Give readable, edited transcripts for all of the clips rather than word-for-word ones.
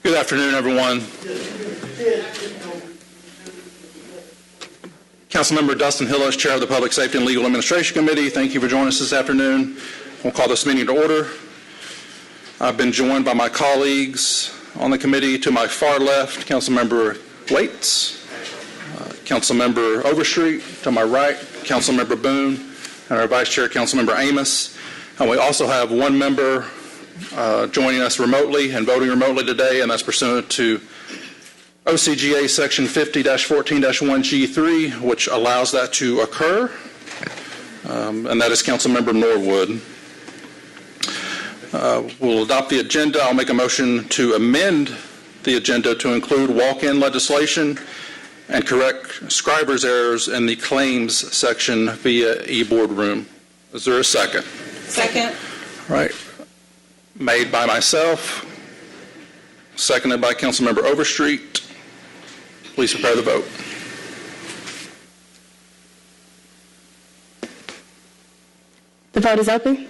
Good afternoon, everyone. Councilmember Dustin Hillis, Chair of the Public Safety and Legal Administration Committee, thank you for joining us this afternoon. We'll call this meeting to order. I've been joined by my colleagues on the committee. To my far left, Councilmember Waits, Councilmember Overstreet. To my right, Councilmember Boone, and our Vice Chair, Councilmember Amos. And we also have one member joining us remotely and voting remotely today, and that's pursuant to OCGA Section 50-14-1G3, which allows that to occur, and that is Councilmember Norwood. We'll adopt the agenda. I'll make a motion to amend the agenda to include walk-in legislation and correct scriber's errors in the claims section via e-boardroom. Is there a second? Second. All right. Made by myself, seconded by Councilmember Overstreet. Please prepare the vote. The vote is open.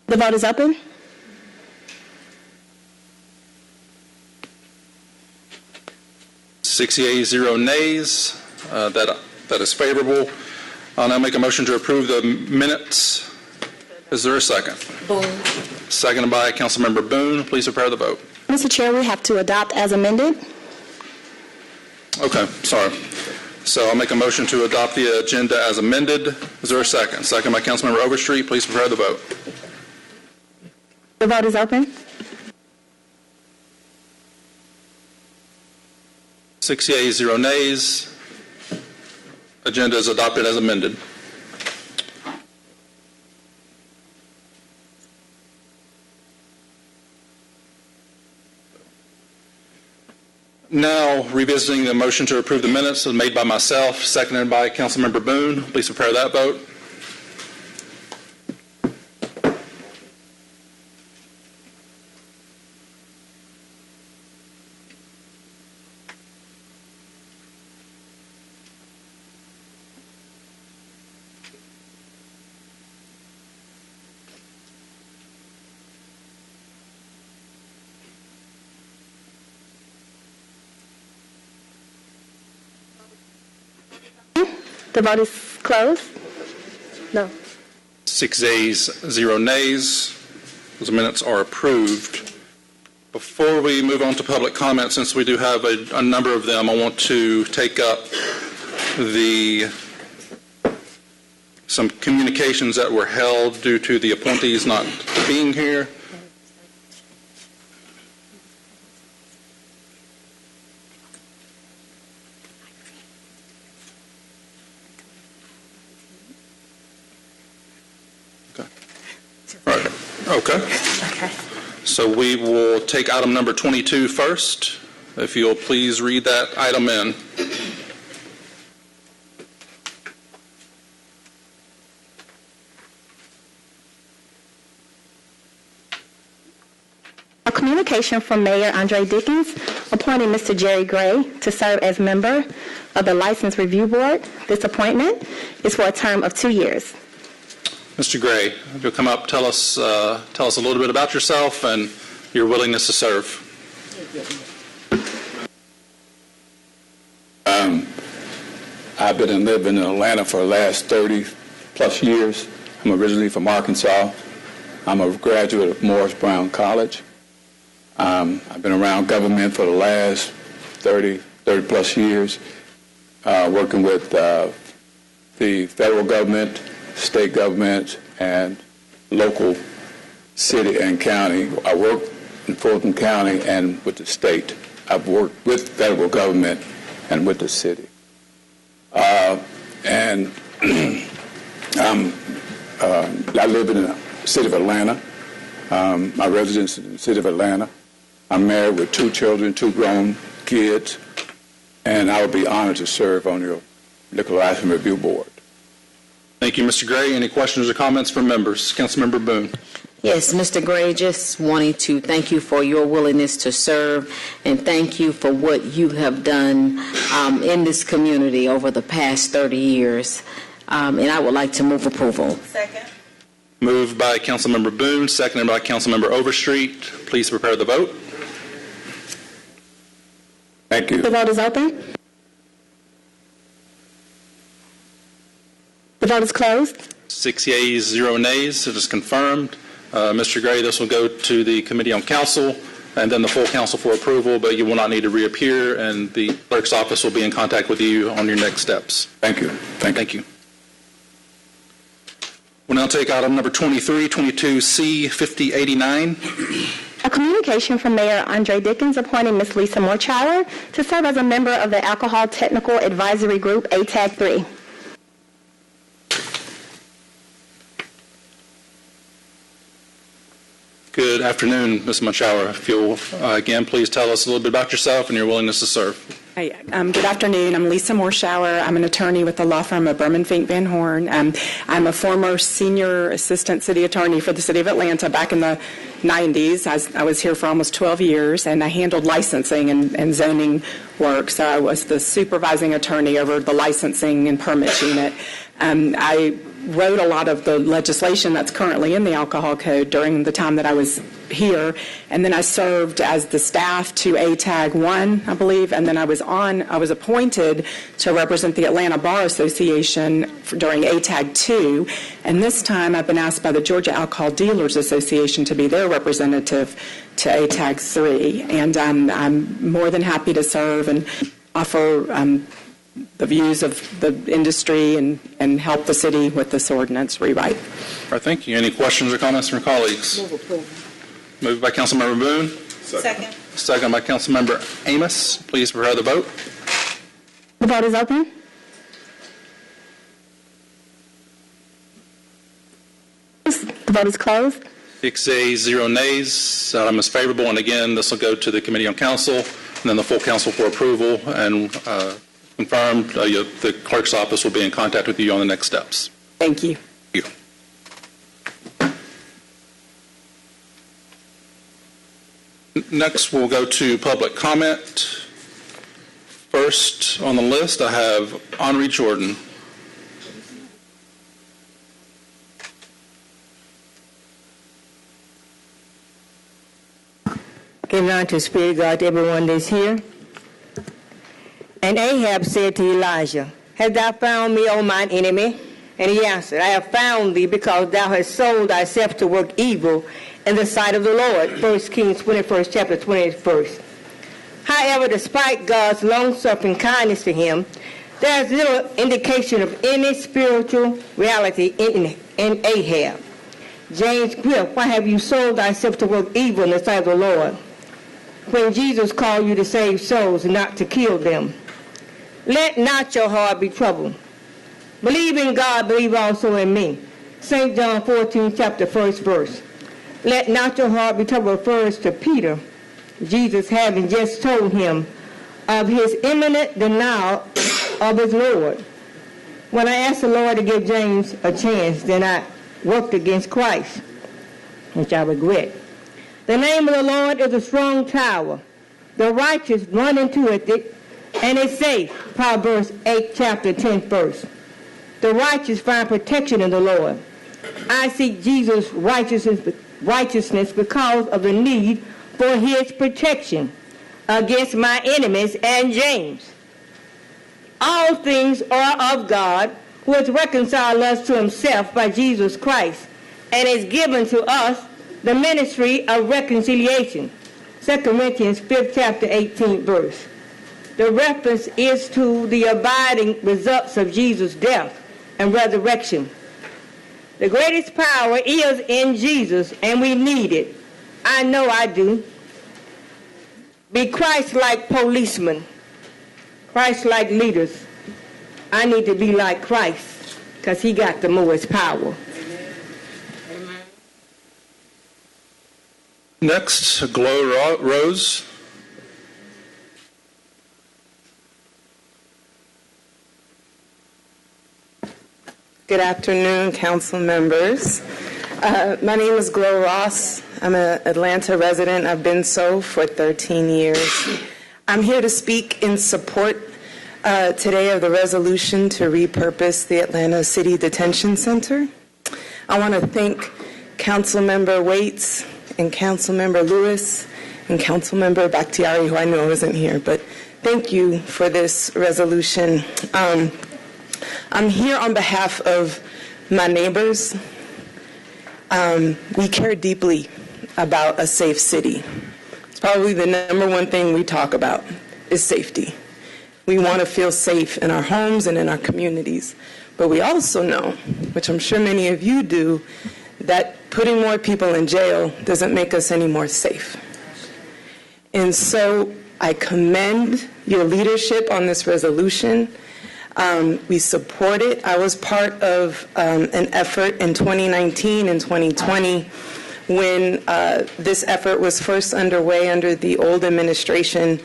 The vote is open. Six yeas, 0 nays. That is favorable. I'll now make a motion to approve the minutes. Is there a second? Boone. Seconded by Councilmember Boone. Please prepare the vote. Mr. Chair, we have to adopt as amended. Okay, sorry. So I'll make a motion to adopt the agenda as amended. Is there a second? Second by Councilmember Overstreet. Please prepare the vote. The vote is open. 6 yeas, 0 nays. Agenda is adopted as amended. Now, revisiting the motion to approve the minutes made by myself, seconded by Councilmember Boone. Please prepare that vote. The vote is closed. No. 6 yeas, 0 nays. Those minutes are approved. Before we move on to public comment, since we do have a number of them, I want to take up some communications that were held due to the appointees not being here. Okay. All right. Okay. So we will take item number 22 first. If you'll please read that item in. A communication from Mayor Andre Dickens appointing Mr. Jerry Gray to serve as member of the License Review Board. This appointment is for a term of 2 years. Mr. Gray, if you'll come up, tell us a little bit about yourself and your willingness to serve. I've been living in Atlanta for the last 30 plus years. I'm originally from Arkansas. I'm a graduate of Amos Brown College. I've been around government for the last 30 plus years, working with the federal government, state government, and local city and county. I work in Fulton County and with the state. I've worked with federal government and with the city. And I live in the city of Atlanta. My residence is in the city of Atlanta. I'm married with 2 children, 2 grown kids, and I would be honored to serve on your Liquor License Review Board. Thank you, Mr. Gray. Any questions or comments from members? Councilmember Boone. Yes, Mr. Gray, just wanting to thank you for your willingness to serve and thank you for what you have done in this community over the past 30 years. And I would like to move approval. Second. Moved by Councilmember Boone, seconded by Councilmember Overstreet. Please prepare the vote. Thank you. The vote is open. The vote is closed. 6 yeas, 0 nays. It is confirmed. Mr. Gray, this will go to the Committee on Council and then the full council for approval, but you will not need to reappear, and the clerk's office will be in contact with you on your next steps. Thank you. Thank you. We'll now take item number 23, 22C, 5089. A communication from Mayor Andre Dickens appointing Ms. Lisa Morte to serve as a member of the Alcohol Technical Advisory Group, ATAG 3. Good afternoon, Ms. Munchauer. If you'll again please tell us a little bit about yourself and your willingness to serve. Hi, good afternoon. I'm Lisa Morschauer. I'm an attorney with the law firm of Berman Fink Van Horn. I'm a former senior assistant city attorney for the city of Atlanta back in the 90s. I was here for almost 12 years, and I handled licensing and zoning work. So I was the supervising attorney over the licensing and permits unit. I wrote a lot of the legislation that's currently in the alcohol code during the time that I was here, and then I served as the staff to ATAG 1, I believe, and then I was appointed to represent the Atlanta Bar Association during ATAG 2, and this time I've been asked by the Georgia Alcohol Dealers Association to be their representative to ATAG 3, and I'm more than happy to serve and offer the views of the industry and help the city with this ordinance rewrite. All right, thank you. Any questions or comments from colleagues? Move approval. Moved by Councilmember Boone. Second. Second by Councilmember Amos. Please prepare the vote. The vote is open. The vote is closed. 6 yeas, 0 nays. Item is favorable, and again, this will go to the Committee on Council and then the full council for approval, and confirmed, the clerk's office will be in contact with you on the next steps. Thank you. Thank you. Next, we'll go to public comment. First on the list, I have Henri Jordan. Give honor to Spirit God to everyone that's here. And Ahab said to Elijah, Hast thou found me, O mine enemy? And he answered, I have found thee because thou hast sold thyself to work evil in the sight of the Lord. 1 Kings 21st chapter 28th verse. However, despite God's long-suffering kindness to him, there is little indication of any spiritual reality in Ahab. James Griff, why have you sold thyself to work evil in the sight of the Lord, when Jesus called you to save souls and not to kill them? Let not your heart be troubled. Believe in God, believe also in me. St. John 14, chapter 1st verse. Let not your heart be troubled refers to Peter, Jesus having just told him of his imminent denial of his Lord. When I asked the Lord to give James a chance, then I worked against Christ, which I regret. The name of the Lord is a strong tower. The righteous run into it and is safe. Proverbs 8, chapter 10th verse. The righteous find protection in the Lord. I seek Jesus' righteousness because of the need for his protection against my enemies. And James. All things are of God, who has reconciled us to himself by Jesus Christ, and has given to us the ministry of reconciliation. 2 Corinthians 5th chapter 18th verse. The reference is to the abiding results of Jesus' death and resurrection. The greatest power is in Jesus, and we need it. I know I do. Be Christ-like policemen, Christ-like leaders. I need to be like Christ, because he got the most power. Next, Gloria Rose. Good afternoon, council members. My name is Gloria Ross. I'm an Atlanta resident. I've been so for 13 years. I'm here to speak in support today of the resolution to repurpose the Atlanta City Detention Center. I want to thank Councilmember Waits and Councilmember Lewis and Councilmember Bakhtiari, who I know isn't here, but thank you for this resolution. I'm here on behalf of my neighbors. We care deeply about a safe city. It's probably the number one thing we talk about is safety. We want to feel safe in our homes and in our communities. But we also know, which I'm sure many of you do, that putting more people in jail doesn't make us any more safe. And so I commend your leadership on this resolution. We support it. I was part of an effort in 2019 and 2020 when this effort was first underway under the old administration,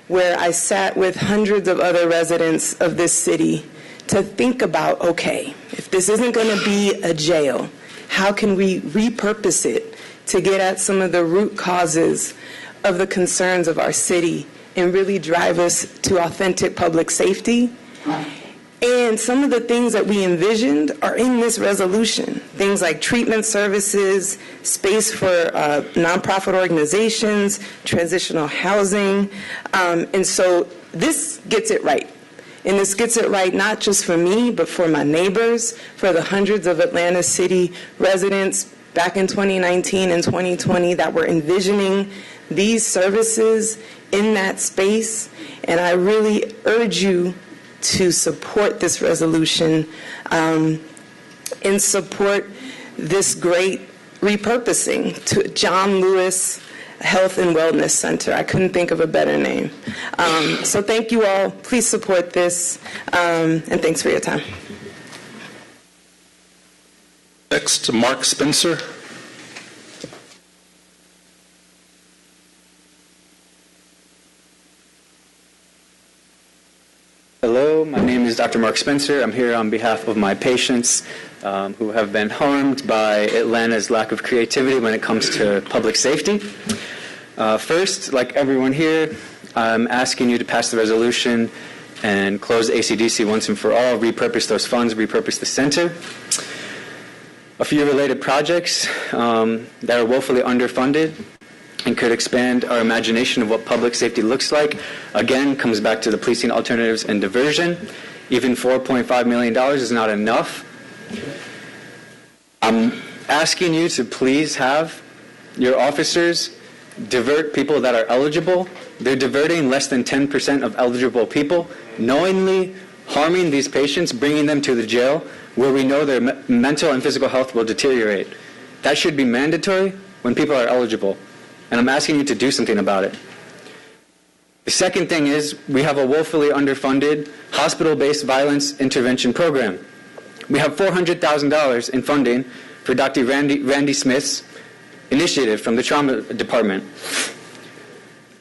where I sat with hundreds of other residents of this city to think about, okay, if this isn't going to be a jail, how can we repurpose it to get at some of the root causes of the concerns of our city and really drive us to authentic public safety? And some of the things that we envisioned are in this resolution. Things like treatment services, space for nonprofit organizations, transitional housing. And so this gets it right. And this gets it right not just for me, but for my neighbors, for the hundreds of Atlanta City residents back in 2019 and 2020 that were envisioning these services in that space. And I really urge you to support this resolution and support this great repurposing to John Lewis Health and Wellness Center. I couldn't think of a better name. So thank you all. Please support this, and thanks for your time. Next, Mark Spencer. Hello, my name is Dr. Mark Spencer. I'm here on behalf of my patients who have been harmed by Atlanta's lack of creativity when it comes to public safety. First, like everyone here, I'm asking you to pass the resolution and close the ACDC once and for all, repurpose those funds, repurpose the center. A few related projects that are woefully underfunded and could expand our imagination of what public safety looks like. Again, comes back to the policing alternatives and diversion. Even $4.5 million is not enough. I'm asking you to please have your officers divert people that are eligible. They're diverting less than 10% of eligible people, knowingly harming these patients, bringing them to the jail where we know their mental and physical health will deteriorate. That should be mandatory when people are eligible, and I'm asking you to do something about it. The second thing is we have a woefully underfunded hospital-based violence intervention program. We have $400,000 in funding for Dr. Randy Smith's initiative from the trauma department.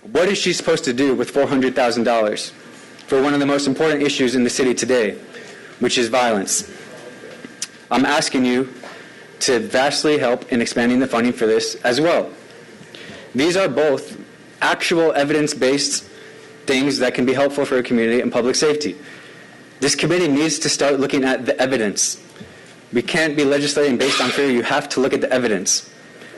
What is she supposed to do with $400,000 for one of the most important issues in the city today, which is violence? I'm asking you to vastly help in expanding the funding for this as well. These are both actual evidence-based things that can be helpful for a community and public safety. This committee needs to start looking at the evidence. We can't be legislating based on fear. You have to look at the evidence.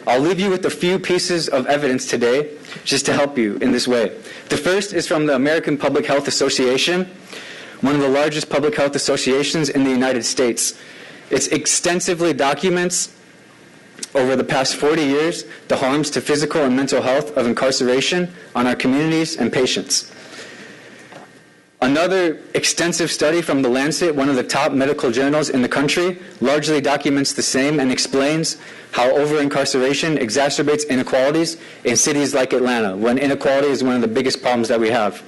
I'll leave you with a few pieces of evidence today just to help you in this way. The first is from the American Public Health Association, one of the largest public health associations in the United States. It extensively documents over the past 40 years the harms to physical and mental health of incarceration on our communities and patients. Another extensive study from The Lancet, one of the top medical journals in the country, largely documents the same and explains how over-incarceration exacerbates inequalities in cities like Atlanta, when inequality is one of the biggest problems that we have.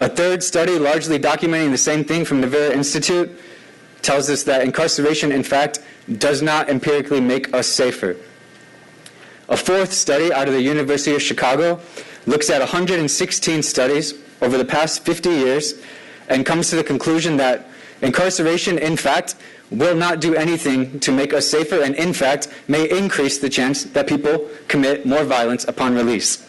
A third study, largely documenting the same thing from the Vera Institute, tells us that incarceration, in fact, does not empirically make us safer. A fourth study out of the University of Chicago looks at 116 studies over the past 50 years and comes to the conclusion that incarceration, in fact, will not do anything to make us safer and, in fact, may increase the chance that people commit more violence upon release.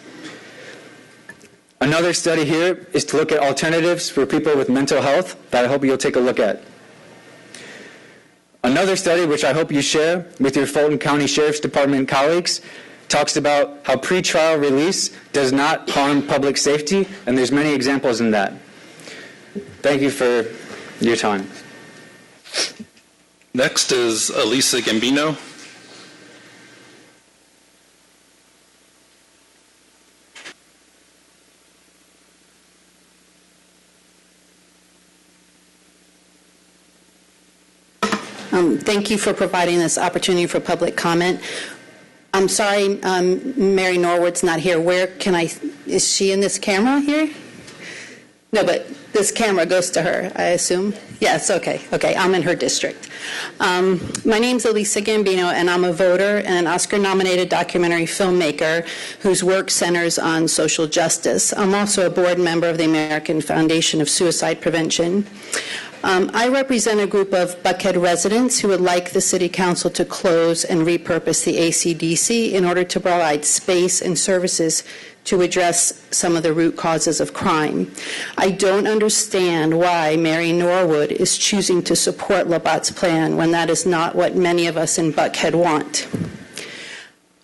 Another study here is to look at alternatives for people with mental health that I hope you'll take a look at. Another study, which I hope you share with your Fulton County Sheriff's Department colleagues, talks about how pretrial release does not harm public safety, and there's many examples in that. Thank you for your time. Next is Elisa Gambino. Thank you for providing this opportunity for public comment. I'm sorry, Mary Norwood's not here. Is she in this camera here? No, but this camera goes to her, I assume? Yes, okay, I'm in her district. My name's Elisa Gambino, and I'm a voter and an Oscar-nominated documentary filmmaker whose work centers on social justice. I'm also a board member of the American Foundation of Suicide Prevention. I represent a group of Buckhead residents who would like the City Council to close and repurpose the ACDC in order to provide space and services to address some of the root causes of crime. I don't understand why Mary Norwood is choosing to support Labatt's plan when that is not what many of us in Buckhead want.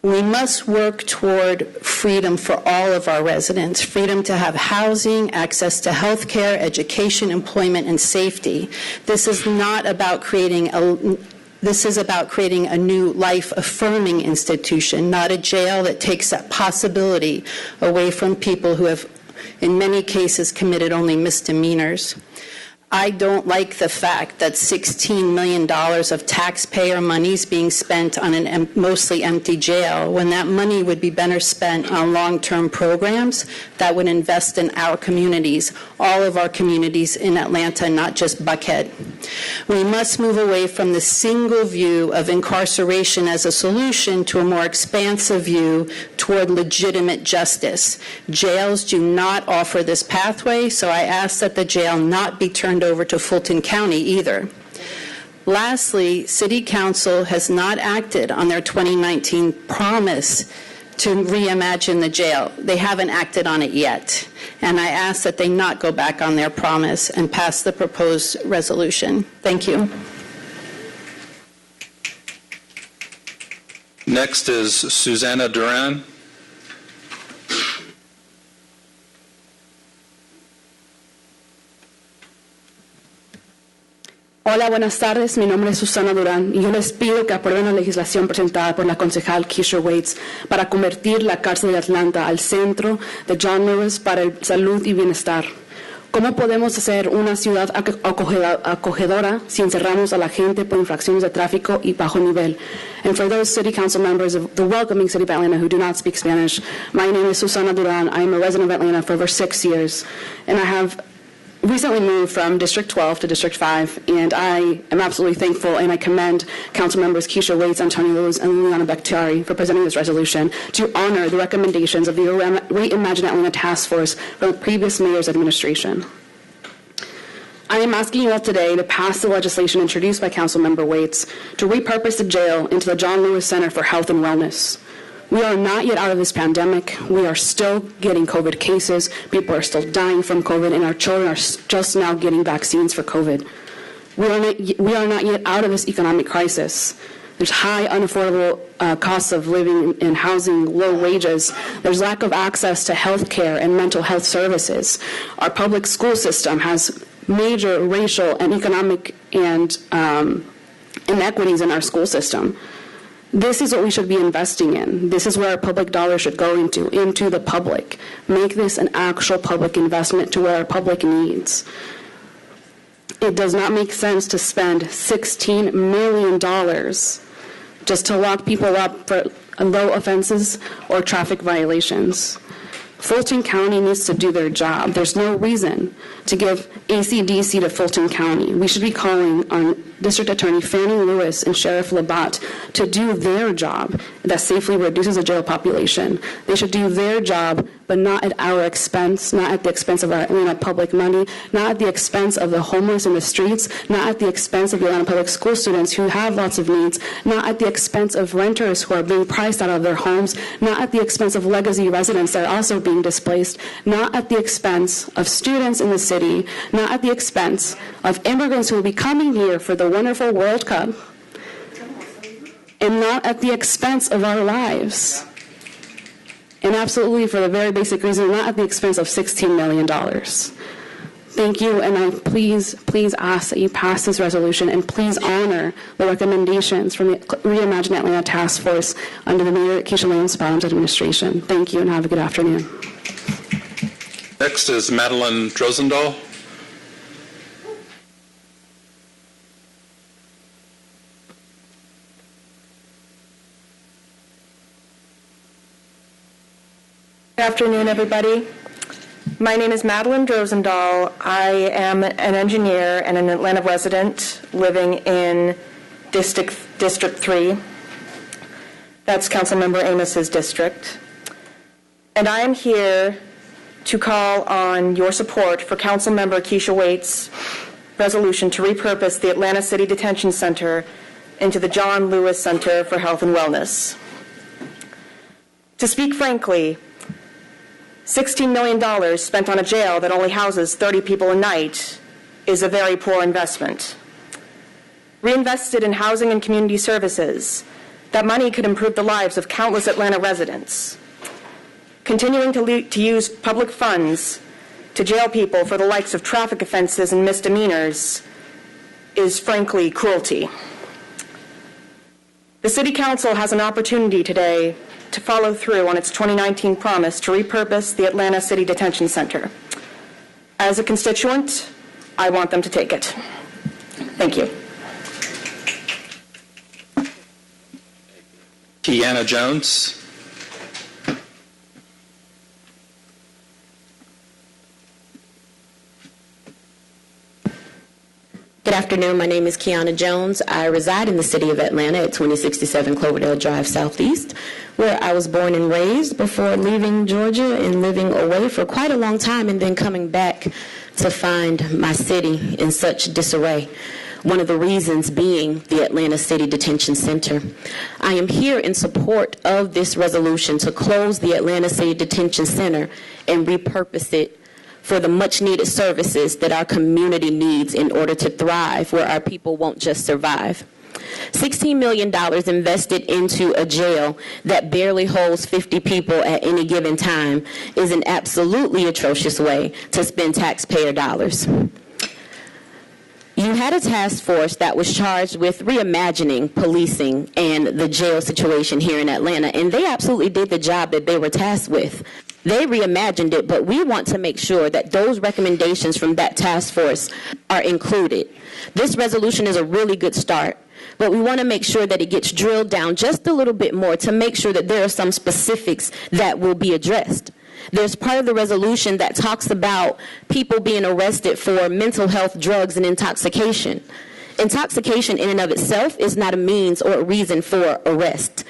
We must work toward freedom for all of our residents, freedom to have housing, access to health care, education, employment, and safety. This is not about creating a new life-affirming institution, not a jail that takes that possibility away from people who have, in many cases, committed only misdemeanors. I don't like the fact that $16 million of taxpayer money is being spent on a mostly empty jail when that money would be better spent on long-term programs that would invest in our communities, all of our communities in Atlanta, not just Buckhead. We must move away from the single view of incarceration as a solution to a more expansive view toward legitimate justice. Jails do not offer this pathway, so I ask that the jail not be turned over to Fulton County either. Lastly, City Council has not acted on their 2019 promise to reimagine the jail. They haven't acted on it yet, and I ask that they not go back on their promise and pass the proposed resolution. Thank you. Next is Susana Duran. Hola, buenas tardes. Mi nombre es Susana Duran y yo les pido que aprueben la legislación presentada por la concejal Keisha Waits para convertir la cárcel de Atlanta al centro de John Lewis para el salud y bienestar. ¿Cómo podemos hacer una ciudad acogedora si encerramos a la gente por infracciones de tráfico y bajo nivel? And for those city council members of the welcoming city of Atlanta who do not speak Spanish, my name is Susana Duran. I am a resident of Atlanta for over 6 years, and I have recently moved from District 12 to District 5, and I am absolutely thankful, and I commend Council Members Keisha Waits, Antonio Lewis, and Liliana Bakhtiari for presenting this resolution to honor the recommendations of the Reimagine Atlanta Task Force from the previous mayor's administration. I am asking you all today to pass the legislation introduced by Councilmember Waits to repurpose the jail into the John Lewis Center for Health and Wellness. We are not yet out of this pandemic. We are still getting COVID cases. People are still dying from COVID, and our children are just now getting vaccines for COVID. We are not yet out of this economic crisis. There's high unaffordable costs of living and housing, low wages. There's lack of access to health care and mental health services. Our public school system has major racial and economic and inequities in our school system. This is what we should be investing in. This is where our public dollars should go into the public. Make this an actual public investment to where our public needs. It does not make sense to spend $16 million just to lock people up for low offenses or traffic violations. Fulton County needs to do their job. There's no reason to give ACDC to Fulton County. We should be calling on District Attorney Fannie Lewis and Sheriff Labatt to do their job that safely reduces the jail population. They should do their job, but not at our expense, not at the expense of our Atlanta public money, not at the expense of the homeless in the streets, not at the expense of the Atlanta public school students who have lots of needs, not at the expense of renters who are being priced out of their homes, not at the expense of legacy residents that are also being displaced, not at the expense of students in the city, not at the expense of immigrants who will be coming here for the wonderful World Cup, and not at the expense of our lives. And absolutely, for the very basic reason, not at the expense of $16 million. Thank you, and I please ask that you pass this resolution and please honor the recommendations from the Reimagine Atlanta Task Force under the Mayor Keisha Brown's administration. Thank you, and have a good afternoon. Next is Madelinedrozendoll. Good afternoon, everybody. My name is Madelinedrozendoll. I am an engineer and an Atlanta resident living in District 3. That's Councilmember Amos's district. And I am here to call on your support for Councilmember Keisha Waits' resolution to repurpose the Atlanta City Detention Center into the John Lewis Center for Health and Wellness. To speak frankly, $16 million spent on a jail that only houses 30 people a night is a very poor investment. Reinvested in housing and community services, that money could improve the lives of countless Atlanta residents. Continuing to use public funds to jail people for the likes of traffic offenses and misdemeanors is frankly cruelty. The City Council has an opportunity today to follow through on its 2019 promise to repurpose the Atlanta City Detention Center. As a constituent, I want them to take it. Thank you. Kiana Jones. Good afternoon. My name is Kiana Jones. I reside in the city of Atlanta at 2067 Cloverdale Drive Southeast, where I was born and raised before leaving Georgia and living away for quite a long time and then coming back to find my city in such disarray. One of the reasons being the Atlanta City Detention Center. I am here in support of this resolution to close the Atlanta City Detention Center and repurpose it for the much-needed services that our community needs in order to thrive, where our people won't just survive. $16 million invested into a jail that barely holds 50 people at any given time is an absolutely atrocious way to spend taxpayer dollars. You You had a task force that was charged with reimagining policing and the jail situation here in Atlanta, and they absolutely did the job that they were tasked with. They reimagined it, but we want to make sure that those recommendations from that task force are included. This resolution is a really good start, but we want to make sure that it gets drilled down just a little bit more to make sure that there are some specifics that will be addressed. There's part of the resolution that talks about people being arrested for mental health, drugs, and intoxication. Intoxication in and of itself is not a means or a reason for arrest.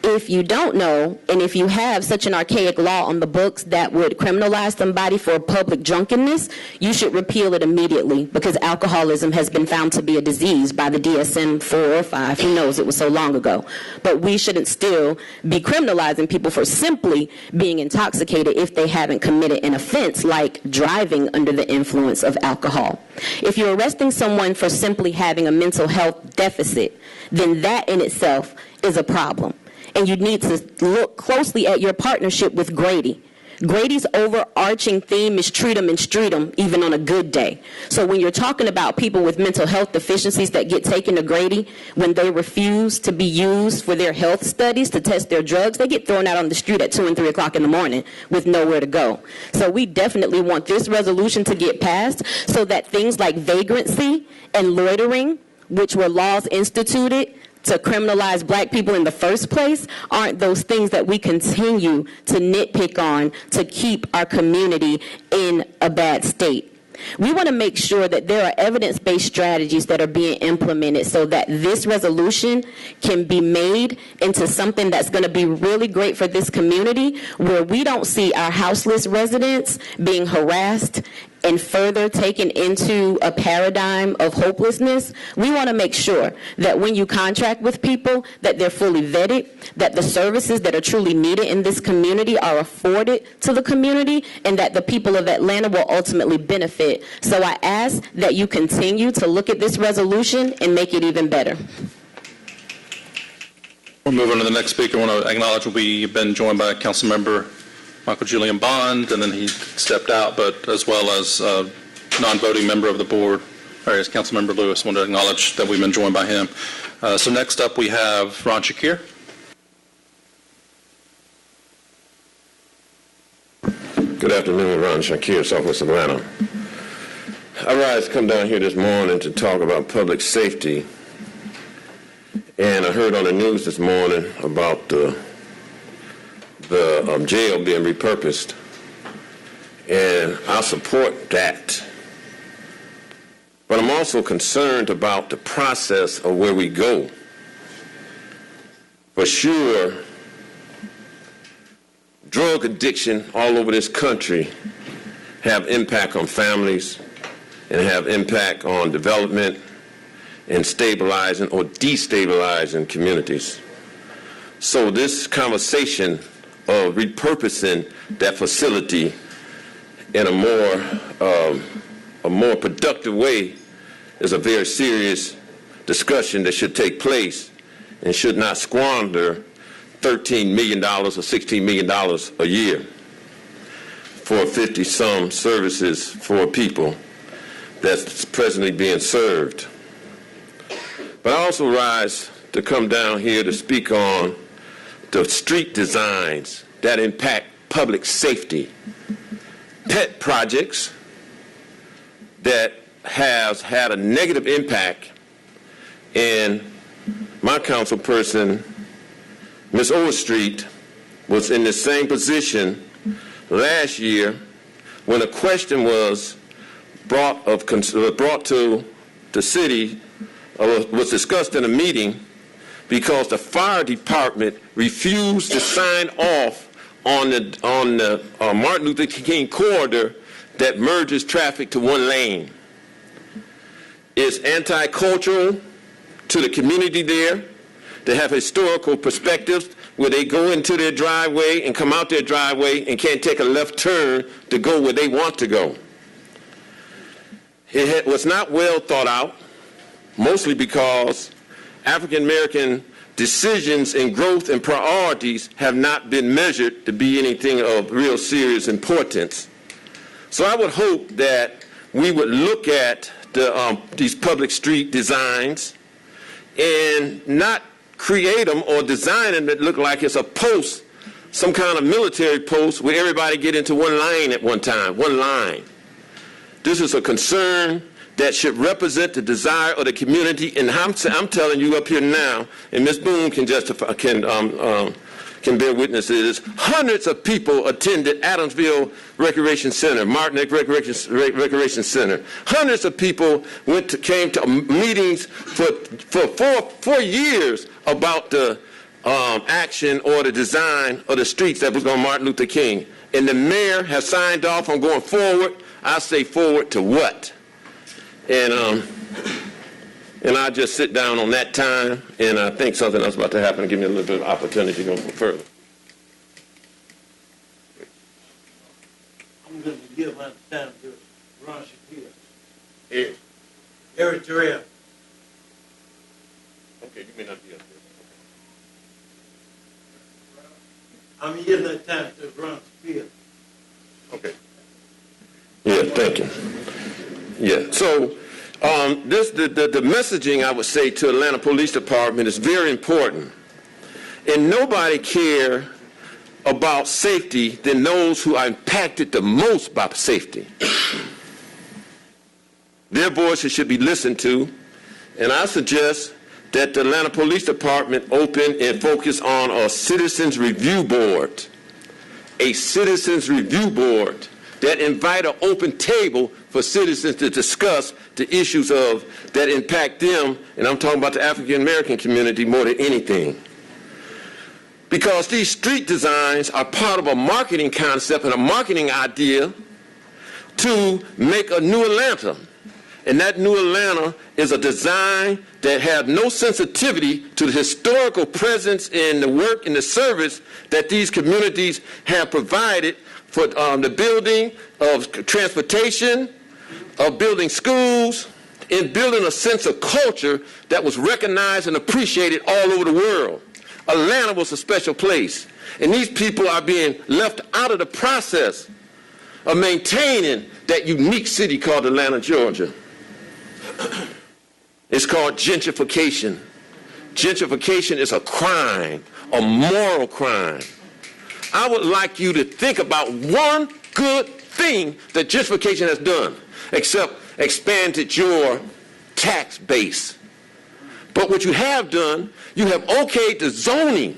If you don't know, and if you have such an archaic law on the books that would criminalize somebody for public drunkenness, you should repeal it immediately, because alcoholism has been found to be a disease by the DSM-4 or 5. Who knows? It was so long ago. But we shouldn't still be criminalizing people for simply being intoxicated if they haven't committed an offense like driving under the influence of alcohol. If you're arresting someone for simply having a mental health deficit, then that in itself is a problem. And you need to look closely at your partnership with Grady. Grady's overarching theme is treat them and street them, even on a good day. So when you're talking about people with mental health deficiencies that get taken to Grady, when they refuse to be used for their health studies to test their drugs, they get thrown out on the street at 2 and 3 o'clock in the morning with nowhere to go. So we definitely want this resolution to get passed so that things like vagrancy and loitering, which were laws instituted to criminalize black people in the first place, aren't those things that we continue to nitpick on to keep our community in a bad state. We want to make sure that there are evidence-based strategies that are being implemented so that this resolution can be made into something that's going to be really great for this community, where we don't see our houseless residents being harassed and further taken into a paradigm of hopelessness. We want to make sure that when you contract with people, that they're fully vetted, that the services that are truly needed in this community are afforded to the community, and that the people of Atlanta will ultimately benefit. So I ask that you continue to look at this resolution and make it even better. We'll move on to the next speaker. I want to acknowledge we've been joined by Councilmember Michael Julian Bond, and then he stepped out, but as well as a non-voting member of the board, or as Councilmember Lewis. I want to acknowledge that we've been joined by him. So next up we have Ron Shakir. Good afternoon, Ron Shakir, Southwest Atlanta. I rise to come down here this morning to talk about public safety, and I heard on the news this morning about the jail being repurposed, and I support that. But I'm also concerned about the process of where we go. For sure, drug addiction all over this country have impact on families and have impact on development and stabilizing or destabilizing communities. So this conversation of repurposing that facility in a more productive way is a very serious discussion that should take place and should not squander $13 million or $16 million a year for 50-some services for people that's presently being served. But I also rise to come down here to speak on the street designs that impact public safety. Pet projects that has had a negative impact, and my councilperson, Ms. Overstreet, was in the same position last year when a question was brought to the city, was discussed in a meeting, because the fire department refused to sign off on the Martin Luther King corridor that merges traffic to one lane. It's anti-cultural to the community there. They have historical perspectives where they go into their driveway and come out their driveway and can't take a left turn to go where they want to go. It was not well thought out, mostly because African American decisions in growth and priorities have not been measured to be anything of real serious importance. So I would hope that we would look at these public street designs and not create them or design them that look like it's a post, some kind of military post where everybody get into one lane at one time, one line. This is a concern that should represent the desire of the community, and I'm telling you up here now, and Ms. Boone can justify, can bear witness to this. Hundreds of people attended Adamsville Recreation Center, Martineck Recreation Center. Hundreds of people came to meetings for 4 years about the action or the design of the streets that was on Martin Luther King. And the mayor has signed off on going forward. I say forward to what? And I just sit down on that time, and I think something else is about to happen and give me a little bit of opportunity to go further. I'm going to give my time to Ron Shakir. Here. Eritrea. Okay, you may not be up there. I'm giving that time to Ron Shakir. Okay. Yeah, thank you. Yeah, so the messaging I would say to Atlanta Police Department is very important. And nobody care about safety than those who are impacted the most by safety. Their voices should be listened to, and I suggest that the Atlanta Police Department open and focus on a citizens review board. A citizens review board that invite an open table for citizens to discuss the issues that impact them, and I'm talking about the African American community more than anything. Because these street designs are part of a marketing concept and a marketing idea to make a new Atlanta. And that new Atlanta is a design that has no sensitivity to the historical presence and the work and the service that these communities have provided for the building of transportation, of building schools, and building a sense of culture that was recognized and appreciated all over the world. Atlanta was a special place, and these people are being left out of the process of maintaining that unique city called Atlanta, Georgia. It's called gentrification. Gentrification is a crime, a moral crime. I would like you to think about one good thing that gentrification has done, except expanded your tax base. But what you have done, you have okayed the zoning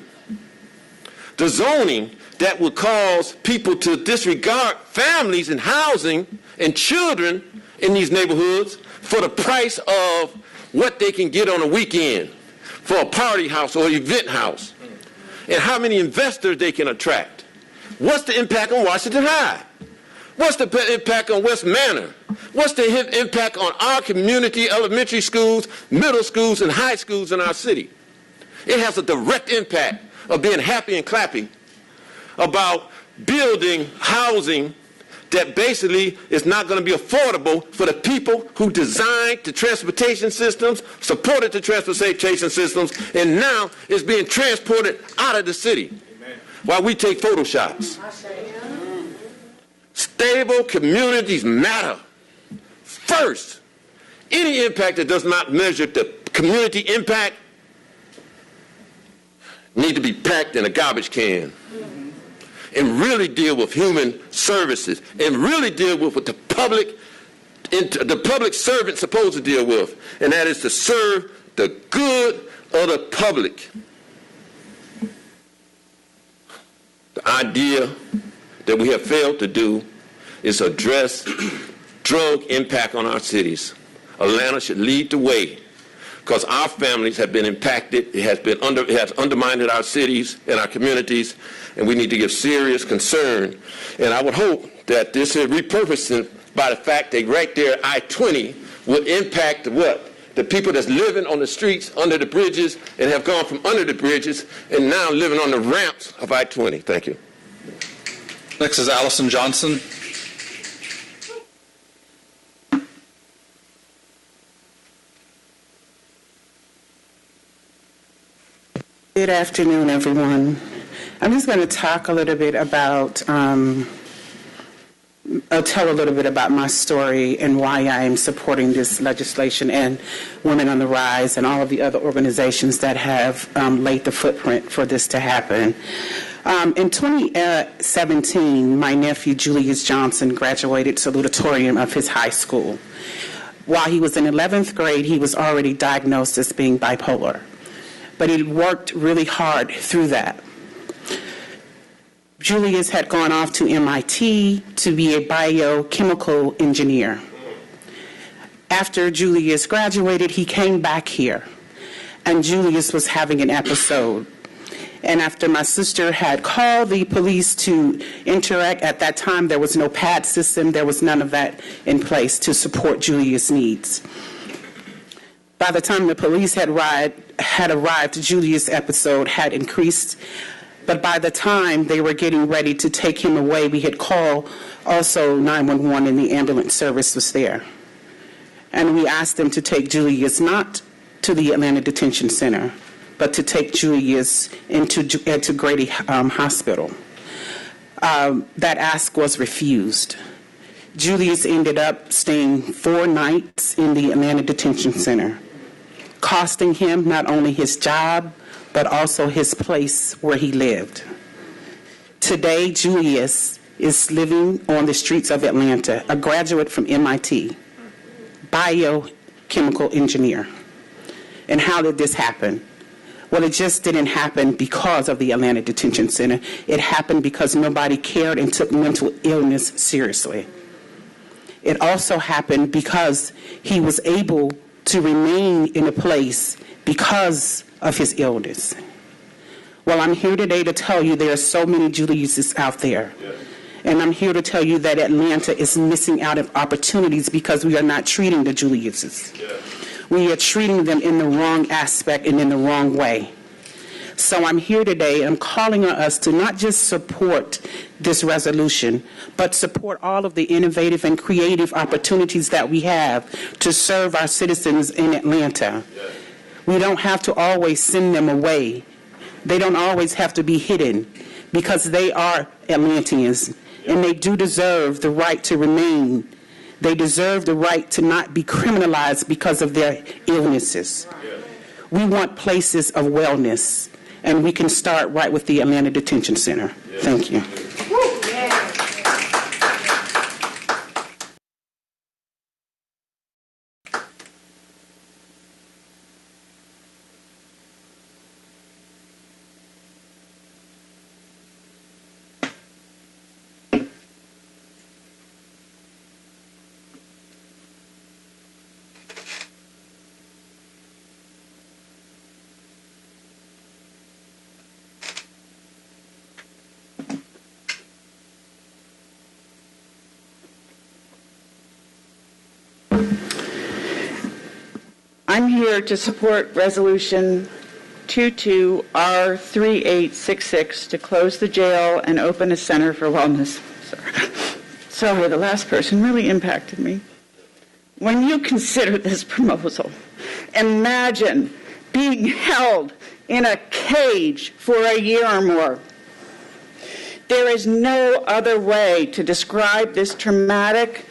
that would cause people to disregard families and housing and children in these neighborhoods for the price of what they can get on a weekend for a party house or event house, and how many investors they can attract. What's the impact on Washington High? What's the impact on West Manor? What's the impact on our community, elementary schools, middle schools, and high schools in our city? It has a direct impact of being happy and clappy about building housing that basically is not going to be affordable for the people who designed the transportation systems, supported the transportation systems, and now is being transported out of the city. Amen. While we take photoshops. Stable communities matter. First, any impact that does not measure the community impact need to be packed in a garbage can. And really deal with human services, and really deal with what the public servant's supposed to deal with, and that is to serve the good of the public. The idea that we have failed to do is address drug impact on our cities. Atlanta should lead the way, because our families have been impacted. It has undermined our cities and our communities, and we need to give serious concern. And I would hope that this is repurposed by the fact that right there, I-20 would impact what? The people that's living on the streets, under the bridges, and have gone from under the bridges and now living on the ramps of I-20. Thank you. Next is Allison Johnson. Good afternoon, everyone. I'm just going to talk a little bit about tell a little bit about my story and why I am supporting this legislation and Women on the Rise and all of the other organizations that have laid the footprint for this to happen. In 2017, my nephew Julius Johnson graduated salutatorian of his high school. While he was in 11th grade, he was already diagnosed as being bipolar, but he worked really hard through that. Julius had gone off to MIT to be a biochemical engineer. After Julius graduated, he came back here, and Julius was having an episode. And after my sister had called the police to interact, at that time there was no PAD system, there was none of that in place to support Julius' needs. By the time the police had arrived, Julius' episode had increased. But by the time they were getting ready to take him away, we had called also 911 and the ambulance service was there. And we asked them to take Julius not to the Atlanta Detention Center, but to take Julius into Grady Hospital. That ask was refused. Julius ended up staying 4 nights in the Atlanta Detention Center, costing him not only his job, but also his place where he lived. Today, Julius is living on the streets of Atlanta, a graduate from MIT, biochemical engineer. And how did this happen? Well, it just didn't happen because of the Atlanta Detention Center. It happened because nobody cared and took mental illness seriously. It also happened because he was able to remain in a place because of his illness. Well, I'm here today to tell you there are so many Juliuses out there. Yes. And I'm here to tell you that Atlanta is missing out of opportunities because we are not treating the Juliuses. Yes. We are treating them in the wrong aspect and in the wrong way. So I'm here today, I'm calling on us to not just support this resolution, but support all of the innovative and creative opportunities that we have to serve our citizens in Atlanta. Yes. We don't have to always send them away. They don't always have to be hidden because they are Atlanteans and they do deserve the right to remain. They deserve the right to not be criminalized because of their illnesses. We want places of wellness, and we can start right with the Atlanta Detention Center. Thank you. I'm here to support Resolution 22R3866 to close the jail and open a center for wellness. Sorry, the last person really impacted me. When you consider this proposal, imagine being held in a cage for a year or more. There is no other way to describe this traumatic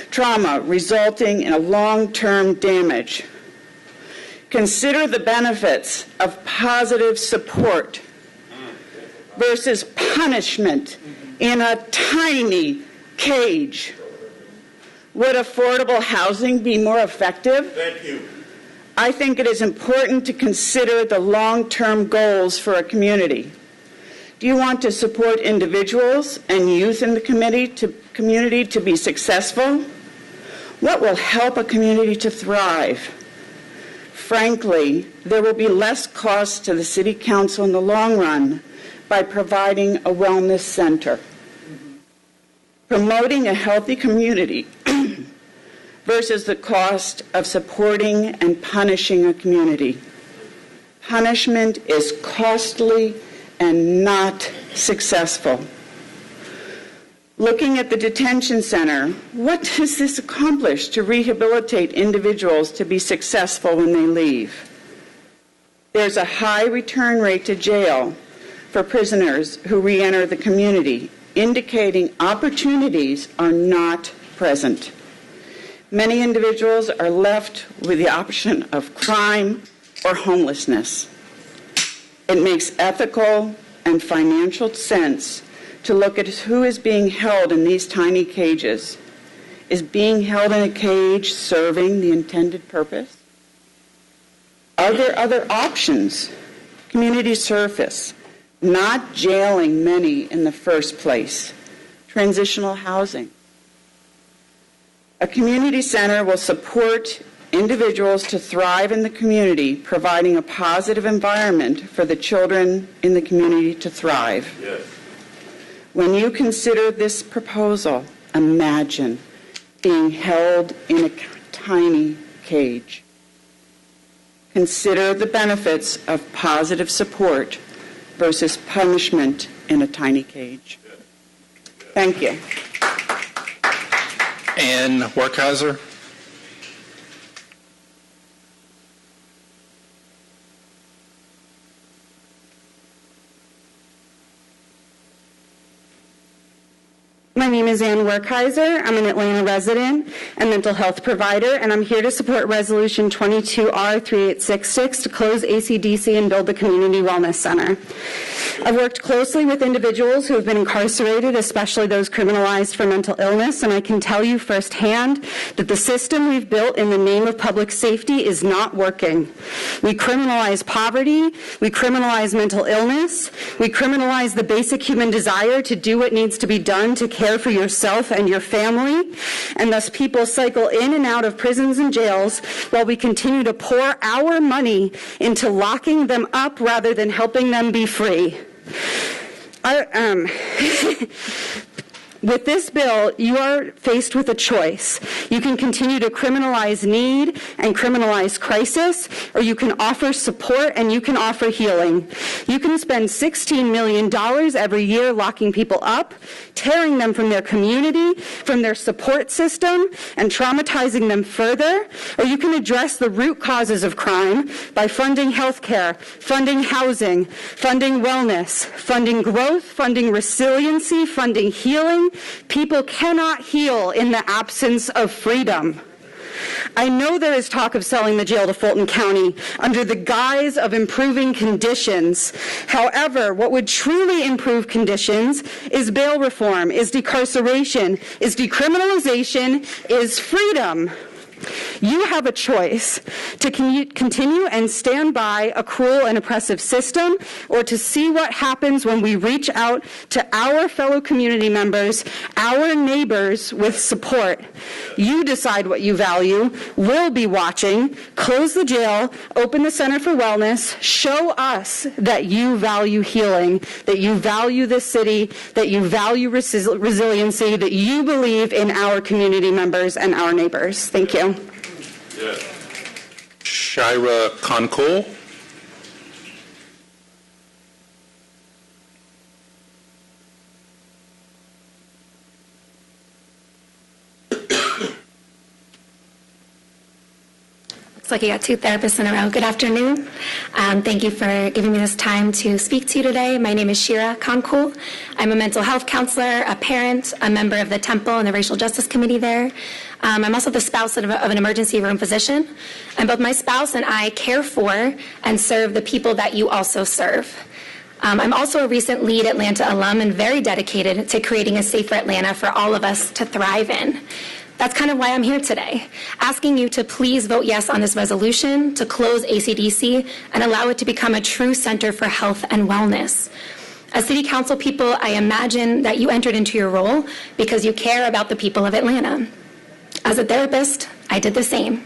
trauma resulting in a long-term damage. Consider the benefits of positive support versus punishment in a tiny cage. Would affordable housing be more effective? Thank you. I think it is important to consider the long-term goals for a community. Do you want to support individuals and youth in the community to be successful? What will help a community to thrive? Frankly, there will be less cost to the City Council in the long run by providing a wellness center. Promoting a healthy community versus the cost of supporting and punishing a community. Punishment is costly and not successful. Looking at the detention center, what does this accomplish to rehabilitate individuals to be successful when they leave? There's a high return rate to jail for prisoners who re-enter the community, indicating opportunities are not present. Many individuals are left with the option of crime or homelessness. It makes ethical and financial sense to look at who is being held in these tiny cages. Is being held in a cage serving the intended purpose? Are there other options? Community service, not jailing many in the first place, transitional housing. A community center will support individuals to thrive in the community, providing a positive environment for the children in the community to thrive. Yes. When you consider this proposal, imagine being held in a tiny cage. Consider the benefits of positive support versus punishment in a tiny cage. Thank you. Annwerkheiser. My name is Annwerkheiser. I'm an Atlanta resident and mental health provider, and I'm here to support Resolution 22R3866 to close ACDC and build the Community Wellness Center. I've worked closely with individuals who have been incarcerated, especially those criminalized for mental illness, and I can tell you firsthand that the system we've built in the name of public safety is not working. We criminalize poverty, we criminalize mental illness, we criminalize the basic human desire to do what needs to be done to care for yourself and your family, and thus people cycle in and out of prisons and jails while we continue to pour our money into locking them up rather than helping them be free. With this bill, you are faced with a choice. You can continue to criminalize need and criminalize crisis, or you can offer support and you can offer healing. You can spend $16 million every year locking people up, tearing them from their community, from their support system, and traumatizing them further, or you can address the root causes of crime by funding health care, funding housing, funding wellness, funding growth, funding resiliency, funding healing. People cannot heal in the absence of freedom. I know there is talk of selling the jail to Fulton County under the guise of improving conditions. However, what would truly improve conditions is bail reform, is decarceration, is decriminalization, is freedom. You have a choice to continue and stand by a cruel and oppressive system, or to see what happens when we reach out to our fellow community members, our neighbors, with support. You decide what you value. We'll be watching. Close the jail, open the Center for Wellness, show us that you value healing, that you value this city, that you value resiliency, that you believe in our community members and our neighbors. Thank you. Yes. Shira Khankul. Looks like you got two therapists in a row. Good afternoon. Thank you for giving me this time to speak to you today. My name is Shira Khankul. I'm a mental health counselor, a parent, a member of the Temple and the Racial Justice Committee there. I'm also the spouse of an emergency room physician, and both my spouse and I care for and serve the people that you also serve. I'm also a recent LEAD Atlanta alum and very dedicated to creating a safer Atlanta for all of us to thrive in. That's kind of why I'm here today, asking you to please vote yes on this resolution to close ACDC and allow it to become a true center for health and wellness. As City Council people, I imagine that you entered into your role because you care about the people of Atlanta. As a therapist, I did the same.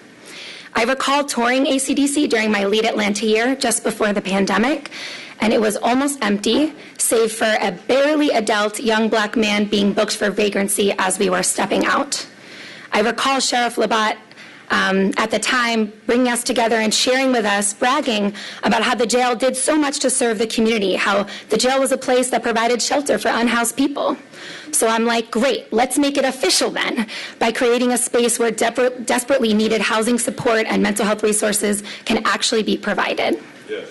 I recall touring ACDC during my LEAD Atlanta year just before the pandemic, and it was almost empty, save for a barely adult young black man being booked for vagrancy as we were stepping out. I recall Sheriff Labatt at the time bringing us together and sharing with us, bragging about how the jail did so much to serve the community, how the jail was a place that provided shelter for unhoused people. So I'm like, great, let's make it official then by creating a space where desperately needed housing support and mental health resources can actually be provided. Yes.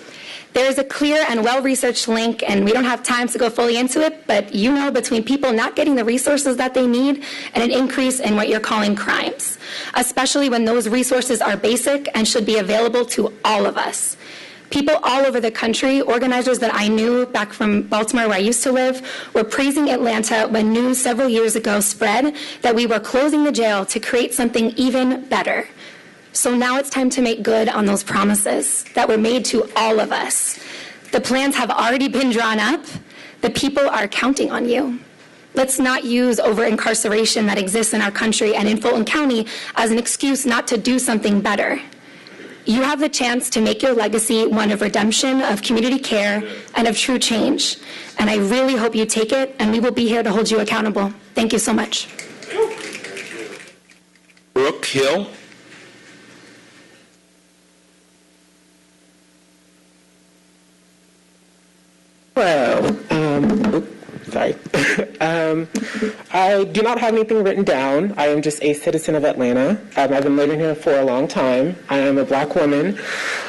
There is a clear and well-researched link, and we don't have time to go fully into it, but you know, between people not getting the resources that they need and an increase in what you're calling crimes, especially when those resources are basic and should be available to all of us. People all over the country, organizers that I knew back from Baltimore where I used to live, were praising Atlanta when news several years ago spread that we were closing the jail to create something even better. So now it's time to make good on those promises that were made to all of us. The plans have already been drawn up. The people are counting on you. Let's not use over-incarceration that exists in our country and in Fulton County as an excuse not to do something better. You have the chance to make your legacy one of redemption, of community care, and of true change. And I really hope you take it, and we will be here to hold you accountable. Thank you so much. Brooke Hill. Well, sorry. I do not have anything written down. I am just a citizen of Atlanta. I've been living here for a long time. I am a black woman.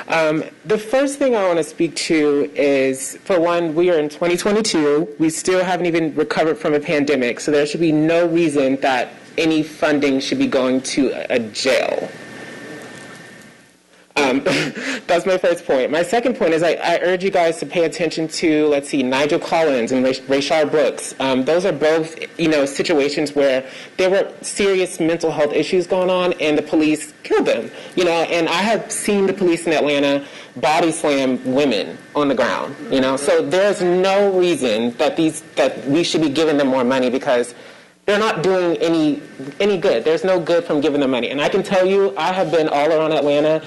The first thing I want to speak to is, for one, we are in 2022. We still haven't even recovered from a pandemic, so there should be no reason that any funding should be going to a jail. That's my first point. My second point is I urge you guys to pay attention to, let's see, Nigel Collins and Rayshard Brooks. Those are both, situations where there were serious mental health issues going on and the police killed them. And I have seen the police in Atlanta body slam women on the ground. So there's no reason that we should be giving them more money because they're not doing any good. There's no good from giving them money. And I can tell you, I have been all around Atlanta.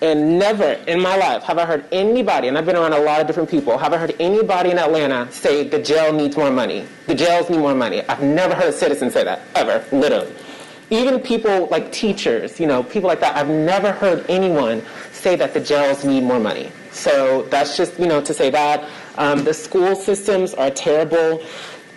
And never in my life have I heard anybody, and I've been around a lot of different people, have I heard anybody in Atlanta say the jail needs more money. The jails need more money. I've never heard a citizen say that, ever, literally. Even people like teachers, people like that, I've never heard anyone say that the jails need more money. So that's just, to say that. The school systems are terrible.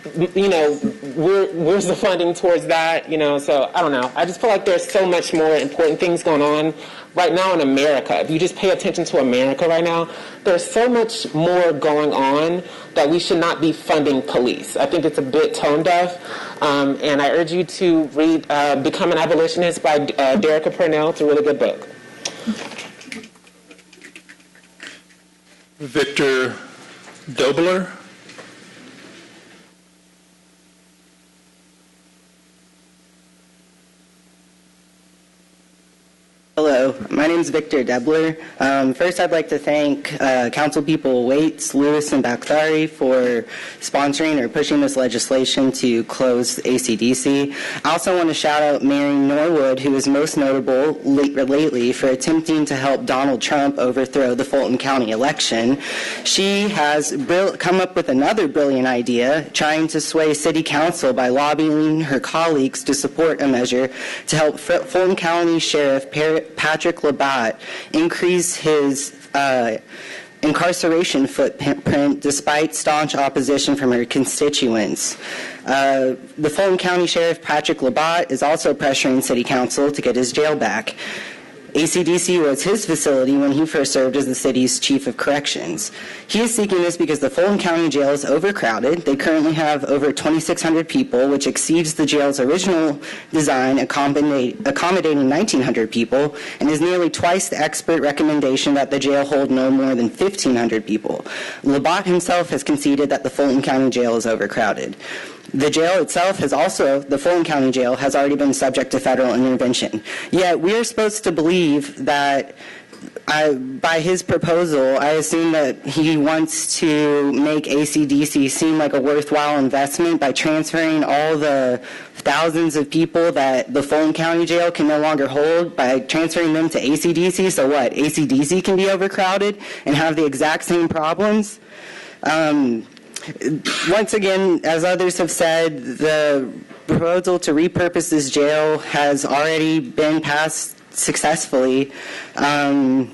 Where's the funding towards that? So I don't know. I just feel like there's so much more important things going on right now in America. If you just pay attention to America right now, there's so much more going on that we should not be funding police. I think it's a bit tone deaf. And I urge you to read Become an Abolitionist by Derricka Purnell. It's a really good book. Victor Debler. Hello, my name is Victor Debler. First, I'd like to thank Councilpeople Waits, Lewis, and Bakhtari for sponsoring or pushing this legislation to close ACDC. I also want to shout out Mary Norwood, who is most notable lately for attempting to help Donald Trump overthrow the Fulton County election. She has come up with another brilliant idea, trying to sway City Council by lobbying her colleagues to support a measure to help Fulton County Sheriff Patrick Labatt increase his incarceration footprint despite staunch opposition from her constituents. The Fulton County Sheriff Patrick Labatt is also pressuring City Council to get his jail back. ACDC was his facility when he first served as the city's chief of corrections. He is seeking this because the Fulton County Jail is overcrowded. They currently have over 2,600 people, which exceeds the jail's original design, accommodating 1,900 people, and is nearly twice the expert recommendation that the jail hold no more than 1,500 people. Labatt himself has conceded that the Fulton County Jail is overcrowded. The jail itself the Fulton County Jail, has already been subject to federal intervention. Yet we are supposed to believe that by his proposal, I assume that he wants to make ACDC seem like a worthwhile investment by transferring all the thousands of people that the Fulton County Jail can no longer hold, by transferring them to ACDC. So what? ACDC can be overcrowded and have the exact same problems? Once again, as others have said, the proposal to repurpose this jail has already been passed successfully. And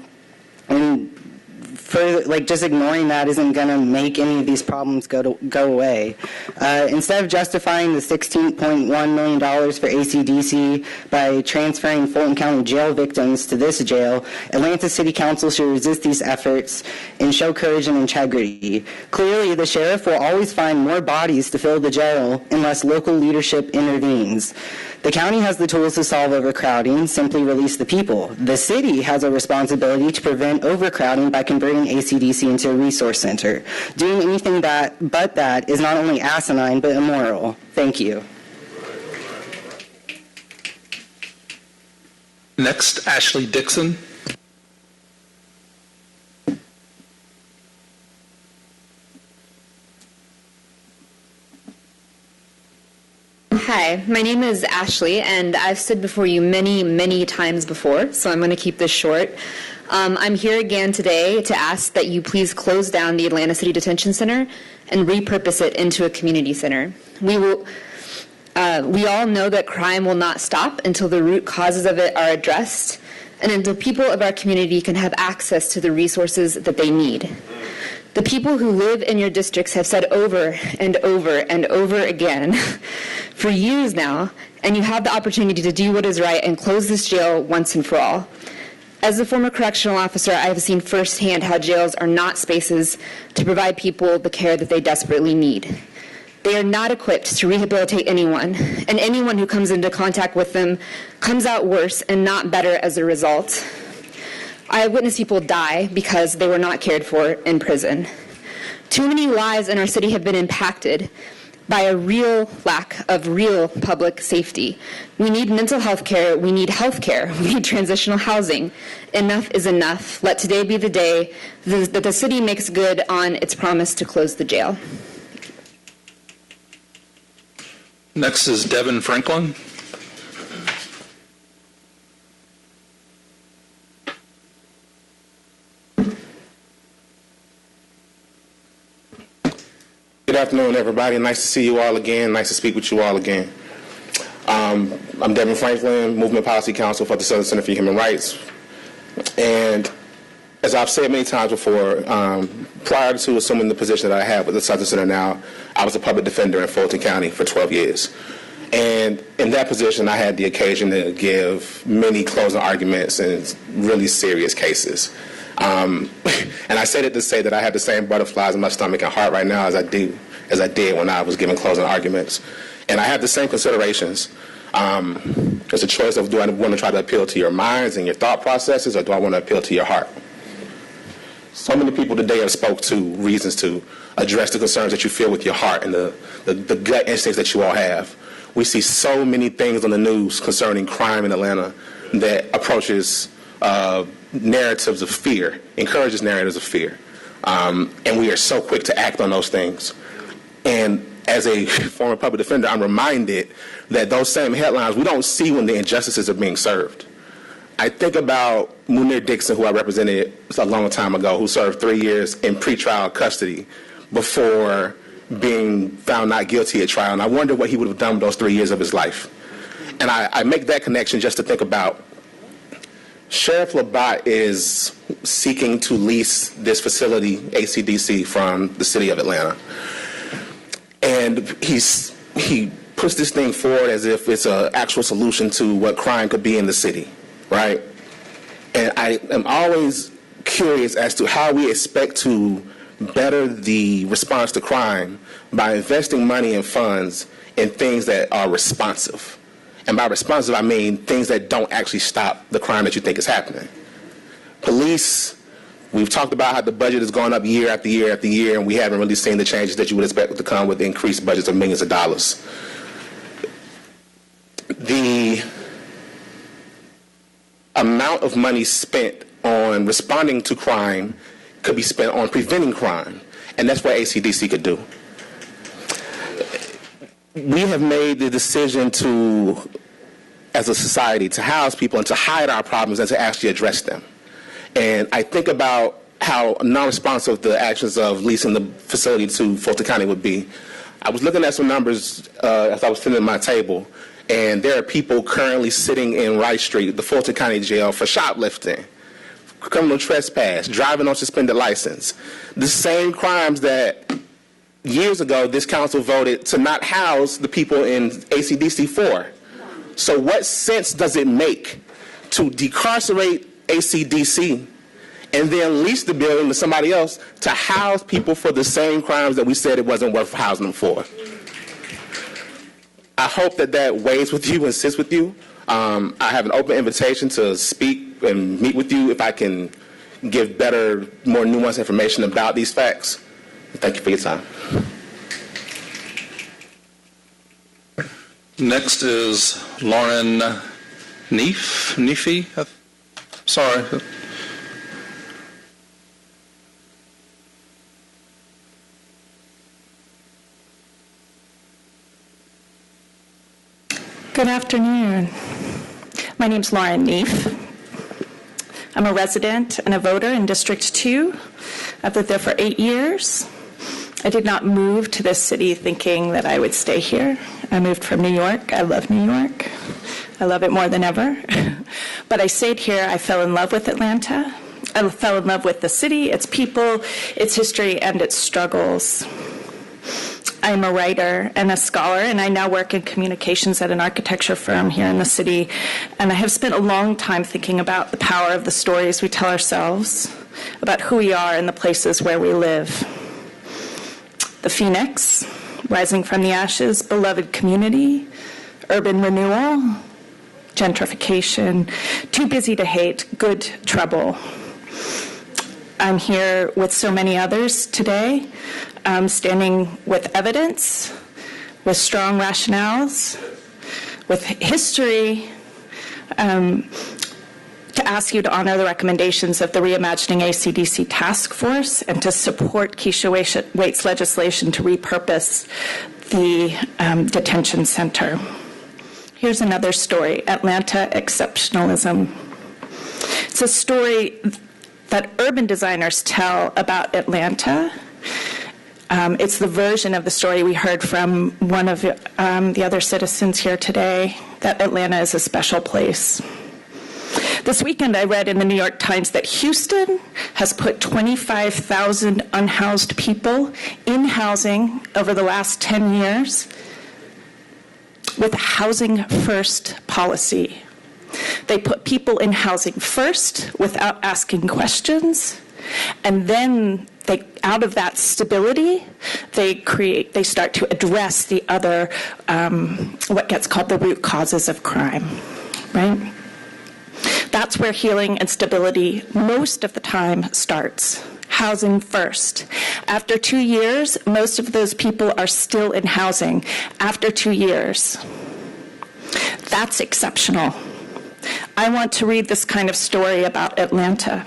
just ignoring that isn't going to make any of these problems go away. Instead of justifying the $16.1 million for ACDC by transferring Fulton County jail victims to this jail, Atlanta City Council should resist these efforts and show courage and integrity. Clearly, the sheriff will always find more bodies to fill the jail unless local leadership intervenes. The county has the tools to solve overcrowding, simply release the people. The city has a responsibility to prevent overcrowding by converting ACDC into a resource center. Doing anything but that is not only asinine, but immoral. Thank you. Next, Ashley Dixon. Hi, my name is Ashley, and I've stood before you many, many times before, so I'm going to keep this short. I'm here again today to ask that you please close down the Atlanta City Detention Center and repurpose it into a community center. We all know that crime will not stop until the root causes of it are addressed and until people of our community can have access to the resources that they need. The people who live in your districts have said over and over and over again for years now, and you have the opportunity to do what is right and close this jail once and for all. As a former correctional officer, I have seen firsthand how jails are not spaces to provide people the care that they desperately need. They are not equipped to rehabilitate anyone, and anyone who comes into contact with them comes out worse and not better as a result. I have witnessed people die because they were not cared for in prison. Too many lives in our city have been impacted by a real lack of real public safety. We need mental health care, we need health care, we need transitional housing. Enough is enough. Let today be the day that the city makes good on its promise to close the jail. Next is Devon Franklin. Good afternoon, everybody. Nice to see you all again. Nice to speak with you all again. I'm Devon Franklin, Movement Policy Counsel for the Southern Center for Human Rights. And as I've said many times before, prior to assuming the position that I have with the Southern Center now, I was a public defender in Fulton County for 12 years. And in that position, I had the occasion to give many closing arguments in really serious cases. And I said it to say that I have the same butterflies in my stomach and heart right now as I did when I was giving closing arguments. And I have the same considerations. It's a choice of, do I want to try to appeal to your minds and your thought processes, or do I want to appeal to your heart? So many people today have spoke to reasons to address the concerns that you feel with your heart and the gut instincts that you all have. We see so many things on the news concerning crime in Atlanta that approaches narratives of fear, encourages narratives of fear. And we are so quick to act on those things. And as a former public defender, I'm reminded that those same headlines we don't see when the injustices are being served. I think about Munir Dixon, who I represented a long time ago, who served 3 years in pretrial custody before being found not guilty at trial. And I wonder what he would have done with those 3 years of his life. And I make that connection just to think about Sheriff Labat is seeking to lease this facility, ACDC, from the city of Atlanta. And he puts this thing forward as if it's an actual solution to what crime could be in the city, right? And I am always curious as to how we expect to better the response to crime by investing money and funds in things that are responsive. And by responsive, I mean things that don't actually stop the crime that you think is happening. Police, we've talked about how the budget has gone up year after year after year, and we haven't really seen the changes that you would expect to come with increased budgets of millions of dollars. The amount of money spent on responding to crime could be spent on preventing crime, and that's what ACDC could do. We have made the decision to, as a society, to house people and to hide our problems and to actually address them. And I think about how non-responsive the actions of leasing the facility to Fulton County would be. I was looking at some numbers as I was sitting at my table, and there are people currently sitting in Rice Street, the Fulton County Jail, for shoplifting, criminal trespass, driving on suspended license, the same crimes that years ago this council voted to not house the people in ACDC for. So what sense does it make to decarcerate ACDC and then lease the building to somebody else to house people for the same crimes that we said it wasn't worth housing them for? I hope that weighs with you and sits with you. I have an open invitation to speak and meet with you if I can give better, more nuanced information about these facts. Thank you for your time. Next is Lauren Neefy. Sorry. Good afternoon. My name's Lauren Neef. I'm a resident and a voter in District 2. I've lived there for 8 years. I did not move to this city thinking that I would stay here. I moved from New York. I love New York. I love it more than ever. But I stayed here. I fell in love with Atlanta. I fell in love with the city, its people, its history, and its struggles. I am a writer and a scholar, and I now work in communications at an architecture firm here in the city. And I have spent a long time thinking about the power of the stories we tell ourselves, about who we are and the places where we live. The Phoenix, rising from the ashes, beloved community, urban renewal, gentrification, too busy to hate, good trouble. I'm here with so many others today, standing with evidence, with strong rationales, with history, to ask you to honor the recommendations of the Reimagining ACDC Task Force and to support Keisha Waite's legislation to repurpose the detention center. Here's another story, Atlanta exceptionalism. It's a story that urban designers tell about Atlanta. It's the version of the story we heard from one of the other citizens here today, that Atlanta is a special place. This weekend I read in the New York Times that Houston has put 25,000 unhoused people in housing over the last 10 years with a housing first policy. They put people in housing first without asking questions, and then out of that stability, they start to address the other, what gets called the root causes of crime, right? That's where healing and stability most of the time starts. Housing first. After 2 years, most of those people are still in housing. After 2 years. That's exceptional. I want to read this kind of story about Atlanta.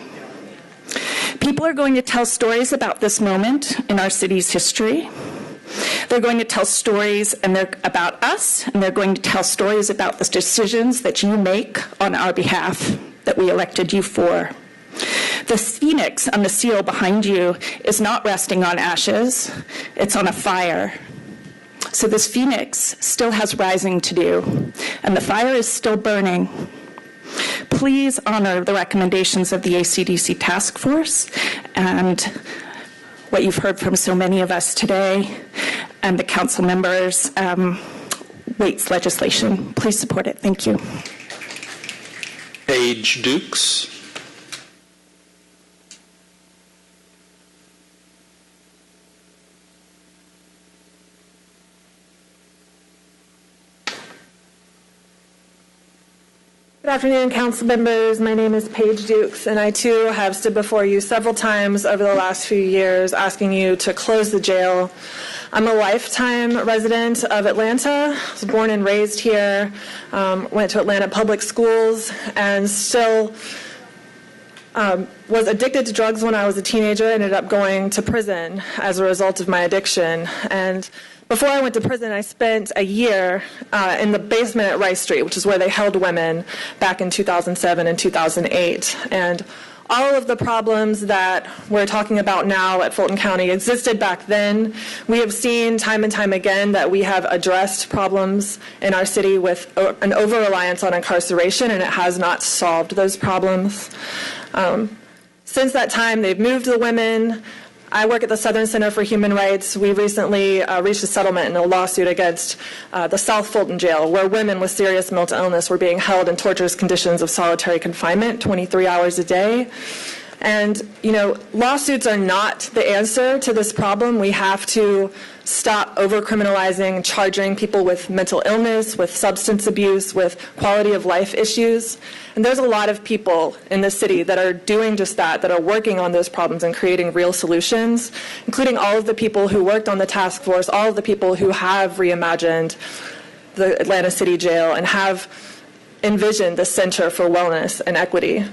People are going to tell stories about this moment in our city's history. They're going to tell stories about us, and they're going to tell stories about the decisions that you make on our behalf, that we elected you for. The phoenix on the seal behind you is not resting on ashes, it's on a fire. So this phoenix still has rising to do, and the fire is still burning. Please honor the recommendations of the ACDC Task Force and what you've heard from so many of us today, and the council members' Waite's legislation. Please support it. Thank you. Paige Dukes. Good afternoon, council members. My name is Paige Dukes, and I too have stood before you several times over the last few years asking you to close the jail. I'm a lifetime resident of Atlanta. I was born and raised here, went to Atlanta public schools, and still was addicted to drugs when I was a teenager. Ended up going to prison as a result of my addiction. And before I went to prison, I spent a year in the basement at Rice Street, which is where they held women back in 2007 and 2008. And all of the problems that we're talking about now at Fulton County existed back then. We have seen time and time again that we have addressed problems in our city with an over-reliance on incarceration, and it has not solved those problems. Since that time, they've moved the women. I work at the Southern Center for Human Rights. We recently reached a settlement in a lawsuit against the South Fulton Jail, where women with serious mental illness were being held in torturous conditions of solitary confinement 23 hours a day. And, lawsuits are not the answer to this problem. We have to stop over-criminalizing, charging people with mental illness, with substance abuse, with quality of life issues. And there's a lot of people in the city that are doing just that are working on those problems and creating real solutions, including all of the people who worked on the task force, all of the people who have reimagined the Atlanta City Jail and have envisioned the Center for Wellness and Equity.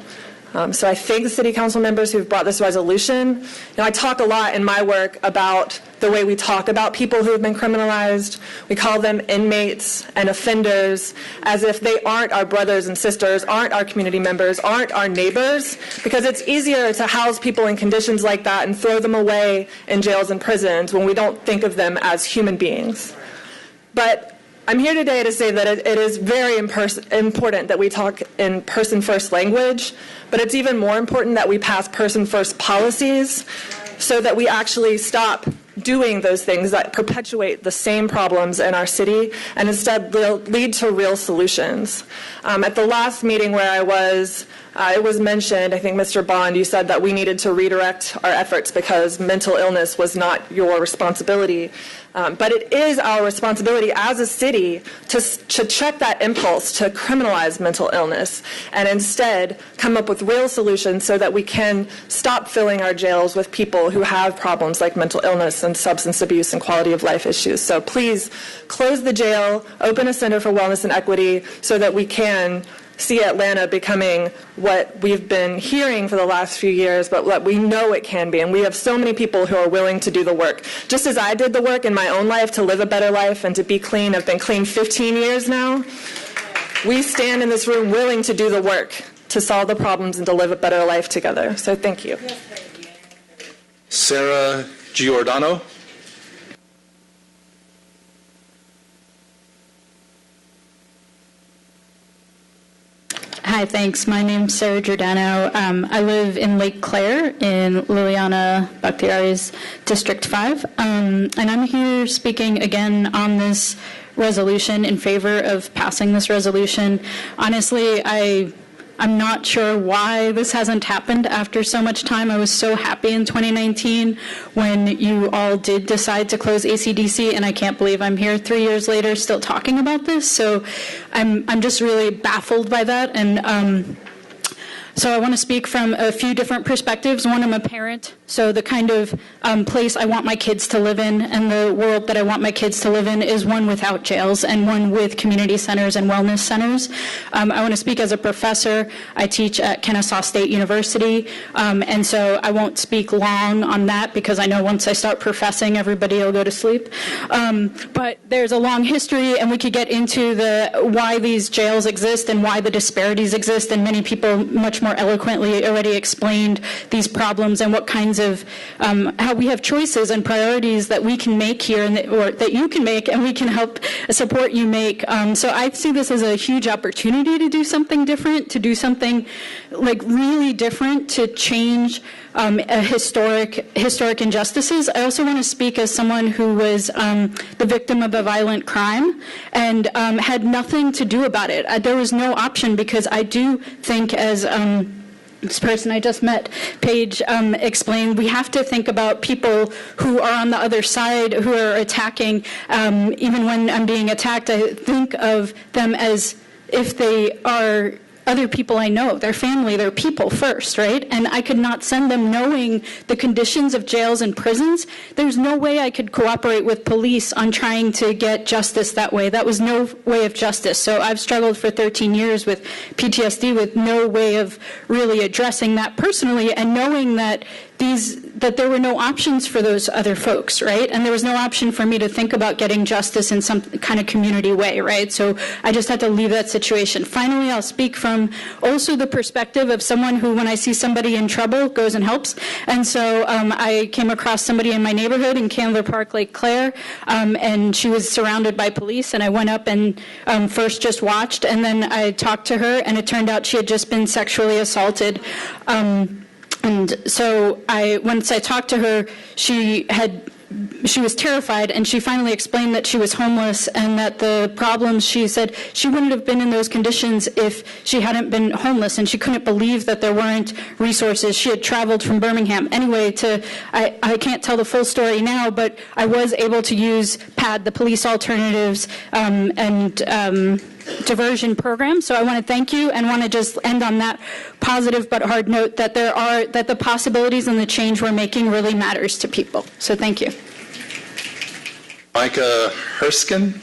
So I thank the city council members who've brought this resolution. I talk a lot in my work about the way we talk about people who have been criminalized. We call them inmates and offenders as if they aren't our brothers and sisters, aren't our community members, aren't our neighbors, because it's easier to house people in conditions like that and throw them away in jails and prisons when we don't think of them as human beings. But I'm here today to say that it is very important that we talk in person-first language, but it's even more important that we pass person-first policies so that we actually stop doing those things that perpetuate the same problems in our city and instead lead to real solutions. At the last meeting where I was, it was mentioned, I think Mr. Bond, you said that we needed to redirect our efforts because mental illness was not your responsibility. But it is our responsibility as a city to check that impulse to criminalize mental illness and instead come up with real solutions so that we can stop filling our jails with people who have problems like mental illness and substance abuse and quality of life issues. So please close the jail, open a Center for Wellness and Equity so that we can see Atlanta becoming what we've been hearing for the last few years, but what we know it can be. And we have so many people who are willing to do the work. Just as I did the work in my own life to live a better life and to be clean, I've been clean 15 years now. We stand in this room willing to do the work to solve the problems and to live a better life together. So thank you. Sarah Giordano. Hi, thanks. My name's Sarah Giordano. I live in Lake Claire in Liliana Bakhtiari's District 5. And I'm here speaking again on this resolution in favor of passing this resolution. Honestly, I'm not sure why this hasn't happened after so much time. I was so happy in 2019 when you all did decide to close ACDC, and I can't believe I'm here 3 years later still talking about this. So I'm just really baffled by that. And so I want to speak from a few different perspectives. One, I'm a parent, so the kind of place I want my kids to live in and the world that I want my kids to live in is one without jails and one with community centers and wellness centers. I want to speak as a professor. I teach at Kennesaw State University, and so I won't speak long on that because I know once I start professing, everybody will go to sleep. But there's a long history, and we could get into why these jails exist and why the disparities exist, and many people much more eloquently already explained these problems and what kinds of, how we have choices and priorities that we can make here or that you can make and we can help support you make. So I see this as a huge opportunity to do something different, to do something like really different to change historic injustices. I also want to speak as someone who was the victim of a violent crime and had nothing to do about it. There was no option because I do think as this person I just met, Paige, explained, we have to think about people who are on the other side, who are attacking. Even when I'm being attacked, I think of them as if they are other people I know, their family, their people first, right? And I could not send them knowing the conditions of jails and prisons. There's no way I could cooperate with police on trying to get justice that way. That was no way of justice. So I've struggled for 13 years with PTSD with no way of really addressing that personally and knowing that that there were no options for those other folks, right? And there was no option for me to think about getting justice in some kind of community way, right? So I just had to leave that situation. Finally, I'll speak from also the perspective of someone who, when I see somebody in trouble, goes and helps. And so I came across somebody in my neighborhood in Candler Park, Lake Claire, and she was surrounded by police, and I went up and first just watched, and then I talked to her, and it turned out she had just been sexually assaulted. And so once I talked to her, she was terrified, and she finally explained that she was homeless and that the problems, she said she wouldn't have been in those conditions if she hadn't been homeless, and she couldn't believe that there weren't resources. She had traveled from Birmingham anyway I can't tell the full story now, but I was able to use PAD, the Police Alternatives and Diversion Program. So I want to thank you and want to just end on that positive but hard note that that the possibilities and the change we're making really matters to people. So thank you. Micah Herskin.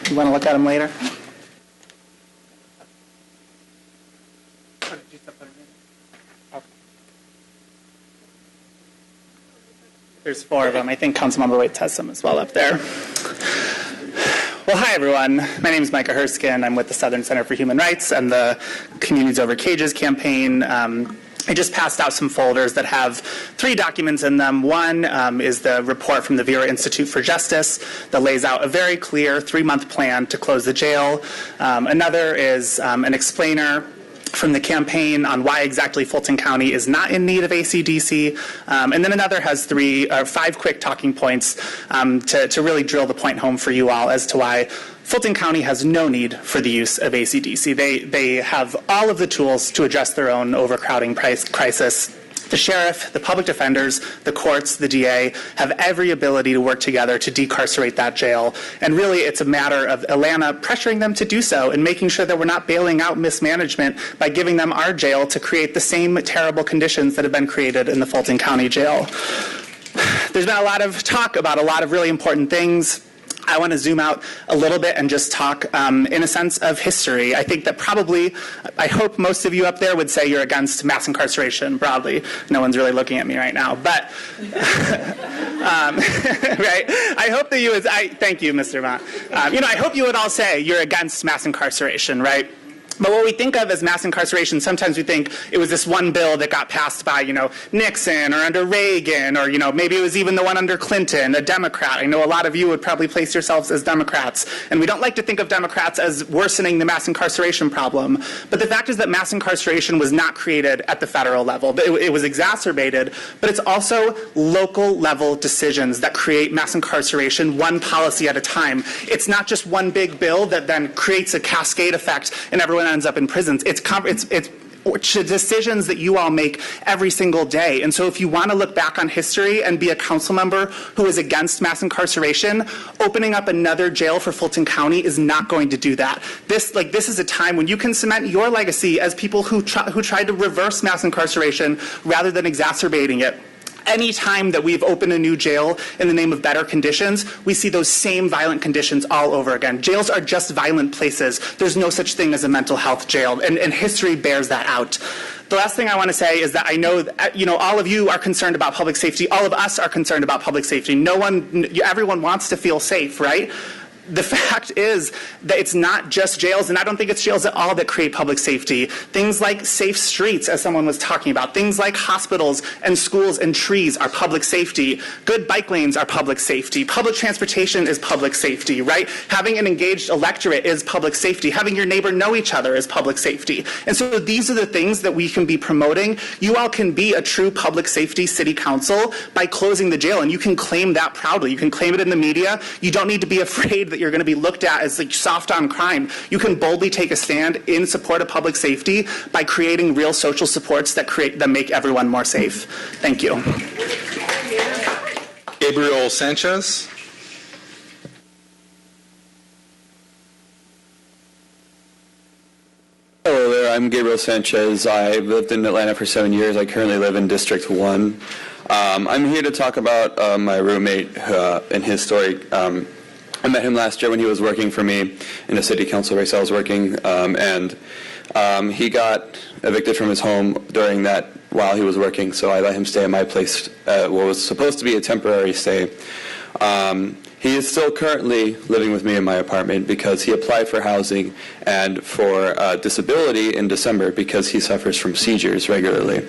You want to look at him later? There's 4 of them. I think Councilmember Waits has some as well up there. Well, hi, everyone. My name is Micah Herskin. I'm with the Southern Center for Human Rights and the Communities Over Cages campaign. I just passed out some folders that have 3 documents in them. One is the report from the Vera Institute for Justice that lays out a very clear 3-month plan to close the jail. Another is an explainer from the campaign on why exactly Fulton County is not in need of ACDC. And then another has 5 quick talking points to really drill the point home for you all as to why Fulton County has no need for the use of ACDC. They have all of the tools to address their own overcrowding crisis. The sheriff, the public defenders, the courts, the DA have every ability to work together to decarcerate that jail. And really, it's a matter of Atlanta pressuring them to do so and making sure that we're not bailing out mismanagement by giving them our jail to create the same terrible conditions that have been created in the Fulton County Jail. There's been a lot of talk about a lot of really important things. I want to zoom out a little bit and just talk in a sense of history. I think that I hope most of you up there would say you're against mass incarceration broadly. No one's really looking at me right now, but right? I hope that you would, thank you, Mr. Mott. I hope you would all say you're against mass incarceration, right? But what we think of as mass incarceration, sometimes we think it was this one bill that got passed by, Nixon or under Reagan, or, maybe it was even the one under Clinton, a Democrat. I know a lot of you would probably place yourselves as Democrats. And we don't like to think of Democrats as worsening the mass incarceration problem. But the fact is that mass incarceration was not created at the federal level. It was exacerbated, but it's also local level decisions that create mass incarceration one policy at a time. It's not just one big bill that then creates a cascade effect and everyone ends up in prisons. It's decisions that you all make every single day. And so if you want to look back on history and be a council member who is against mass incarceration, opening up another jail for Fulton County is not going to do that. This is a time when you can cement your legacy as people who tried to reverse mass incarceration rather than exacerbating it. Any time that we've opened a new jail in the name of better conditions, we see those same violent conditions all over again. Jails are just violent places. There's no such thing as a mental health jail, and history bears that out. The last thing I want to say is that I know, all of you are concerned about public safety. All of us are concerned about public safety. Everyone wants to feel safe, right? The fact is that it's not just jails, and I don't think it's jails at all that create public safety. Things like safe streets, as someone was talking about, things like hospitals and schools and trees are public safety. Good bike lanes are public safety. Public transportation is public safety, right? Having an engaged electorate is public safety. Having your neighbor know each other is public safety. And so these are the things that we can be promoting. You all can be a true public safety city council by closing the jail, and you can claim that proudly. You can claim it in the media. You don't need to be afraid that you're going to be looked at as soft on crime. You can boldly take a stand in support of public safety by creating real social supports that make everyone more safe. Thank you. Gabriel Sanchez. Hello there, I'm Gabriel Sanchez. I've lived in Atlanta for 7 years. I currently live in District 1. I'm here to talk about my roommate and his story. I met him last year when he was working for me in a city council race I was working, and he got evicted from his home during that while he was working, so I let him stay at my place, what was supposed to be a temporary stay. He is still currently living with me in my apartment because he applied for housing and for disability in December because he suffers from seizures regularly.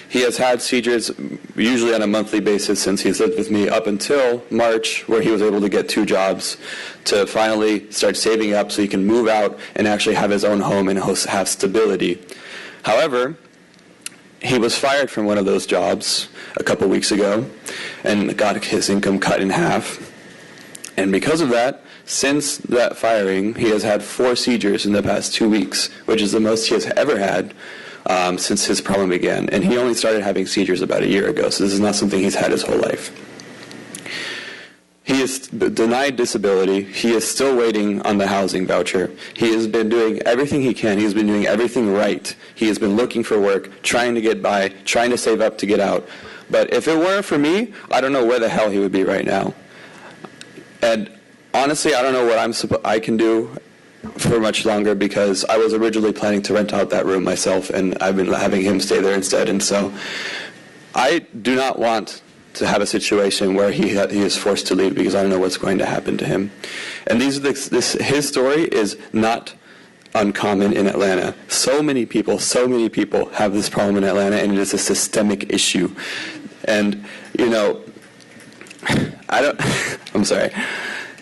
He has had seizures usually on a monthly basis since he's lived with me up until March, where he was able to get 2 jobs to finally start saving up so he can move out and actually have his own home and have stability. However, he was fired from one of those jobs a couple weeks ago and got his income cut in half. And because of that, since that firing, he has had 4 seizures in the past 2 weeks, which is the most he has ever had since his problem began. And he only started having seizures about a year ago, so this is not something he's had his whole life. He is denied disability. He is still waiting on the housing voucher. He has been doing everything he can. He's been doing everything right. He has been looking for work, trying to get by, trying to save up to get out. But if it weren't for me, I don't know where the hell he would be right now. And honestly, I don't know what I can do for much longer because I was originally planning to rent out that room myself, and I've been having him stay there instead. And so I do not want to have a situation where he is forced to leave because I don't know what's going to happen to him. And his story is not uncommon in Atlanta. So many people have this problem in Atlanta, and it is a systemic issue. And, you know, I'm sorry.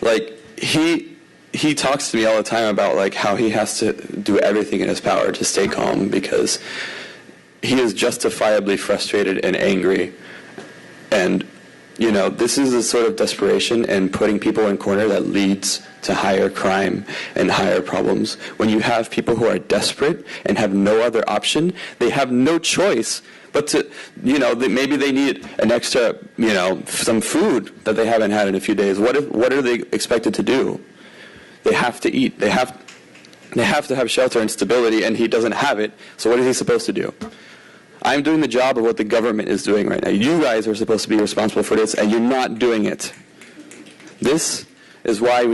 Like, he talks to me all the time about, like, how he has to do everything in his power to stay calm because he is justifiably frustrated and angry. And, you know, this is a sort of desperation and putting people in corner that leads to higher crime and higher problems. When you have people who are desperate and have no other option, they have no choice but to, you know, maybe they need an extra, you know, some food that they haven't had in a few days. What are they expected to do? They have to eat. They have to have shelter and stability, and he doesn't have it. So what is he supposed to do? I'm doing the job of what the government is doing right now. You guys are supposed to be responsible for this, and you're not doing it. This is why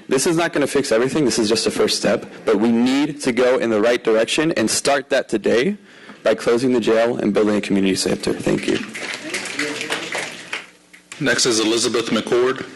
this is not going to fix everything. This is just a first step, but we need to go in the right direction and start that today by closing the jail and building a community center. Thank you. Next is Elizabeth McCord.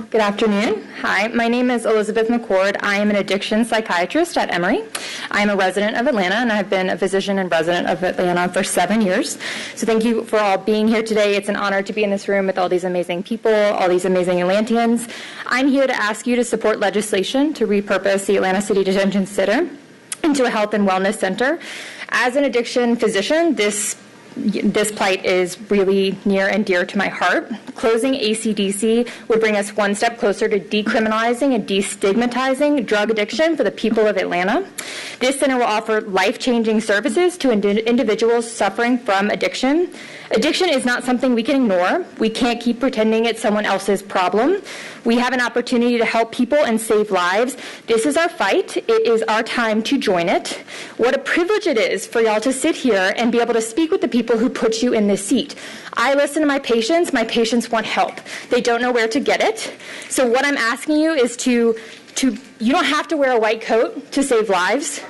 Good afternoon. Hi, my name is Elizabeth McCord. I am an addiction psychiatrist at Emory. I am a resident of Atlanta, and I've been a physician and resident of Atlanta for 7 years. So thank you for all being here today. It's an honor to be in this room with all these amazing people, all these amazing Atlanteans. I'm here to ask you to support legislation to repurpose the Atlanta City Detention Center into a health and wellness center. As an addiction physician, this plight is really near and dear to my heart. Closing ACDC would bring us one step closer to decriminalizing and destigmatizing drug addiction for the people of Atlanta. This center will offer life-changing services to individuals suffering from addiction. Addiction is not something we can ignore. We can't keep pretending it's someone else's problem. We have an opportunity to help people and save lives. This is our fight. It is our time to join it. What a privilege it is for y'all to sit here and be able to speak with the people who put you in this seat. I listen to my patients. My patients want help. They don't know where to get it. So what I'm asking you is you don't have to wear a white coat to save lives.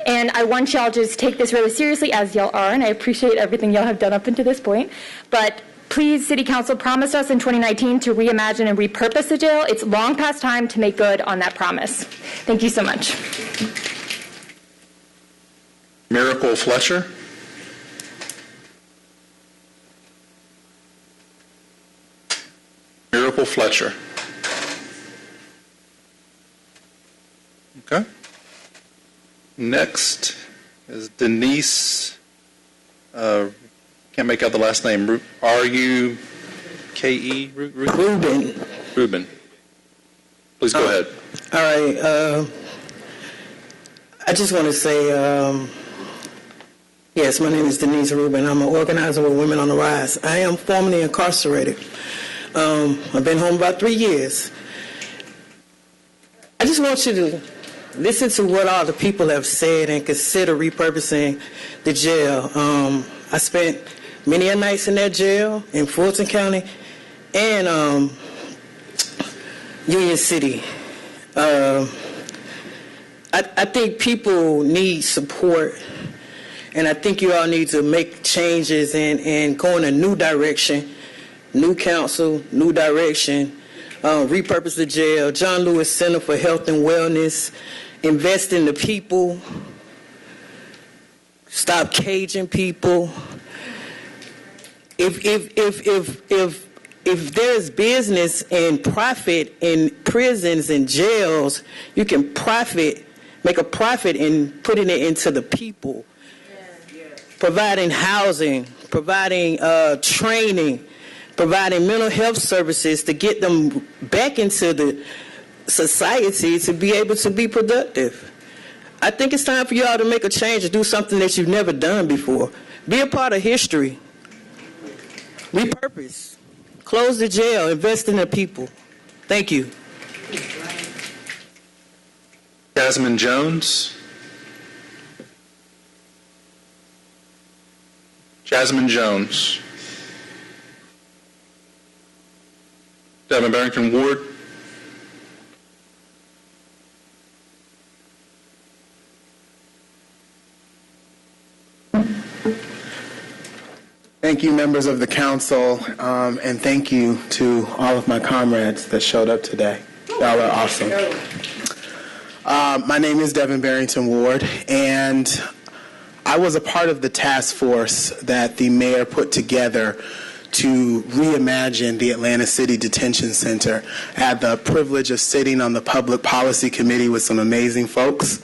And I want y'all to just take this really seriously, as y'all are, and I appreciate everything y'all have done up until this point. But please, City Council promised us in 2019 to reimagine and repurpose the jail. It's long past time to make good on that promise. Thank you so much. Miracle Fletcher. Miracle Fletcher. Okay. Next is Denise, can't make out the last name, R-U-K-E? Rubin. Rubin. Please go ahead. All right. I just want to say, yes, my name is Denise Rubin. I'm an organizer with Women on the Rise. I am formerly incarcerated. I've been home about 3 years. I just want you to listen to what all the people have said and consider repurposing the jail. I spent many a nights in that jail in Fulton County and Union City. I I think people need support, and I think you all need to make changes and go in a new direction, new council, new direction, repurpose the jail, John Lewis Center for Health and Wellness, invest in the people, stop caging people. If there's business and profit in prisons and jails, you can make a profit in putting it into the people. Providing housing, providing training, providing mental health services to get them back into the society to be able to be productive. I think it's time for y'all to make a change and do something that you've never done before. Be a part of history. Repurpose. Close the jail. Invest in the people. Thank you. Jasmine Jones. Jasmine Jones. Devon Barrington Ward. Thank you, members of the council, and thank you to all of my comrades that showed up today. Y'all are awesome. My name is Devon Barrington Ward, and I was a part of the task force that the mayor put together to reimagine the Atlanta City Detention Center. I had the privilege of sitting on the Public Policy Committee with some amazing folks,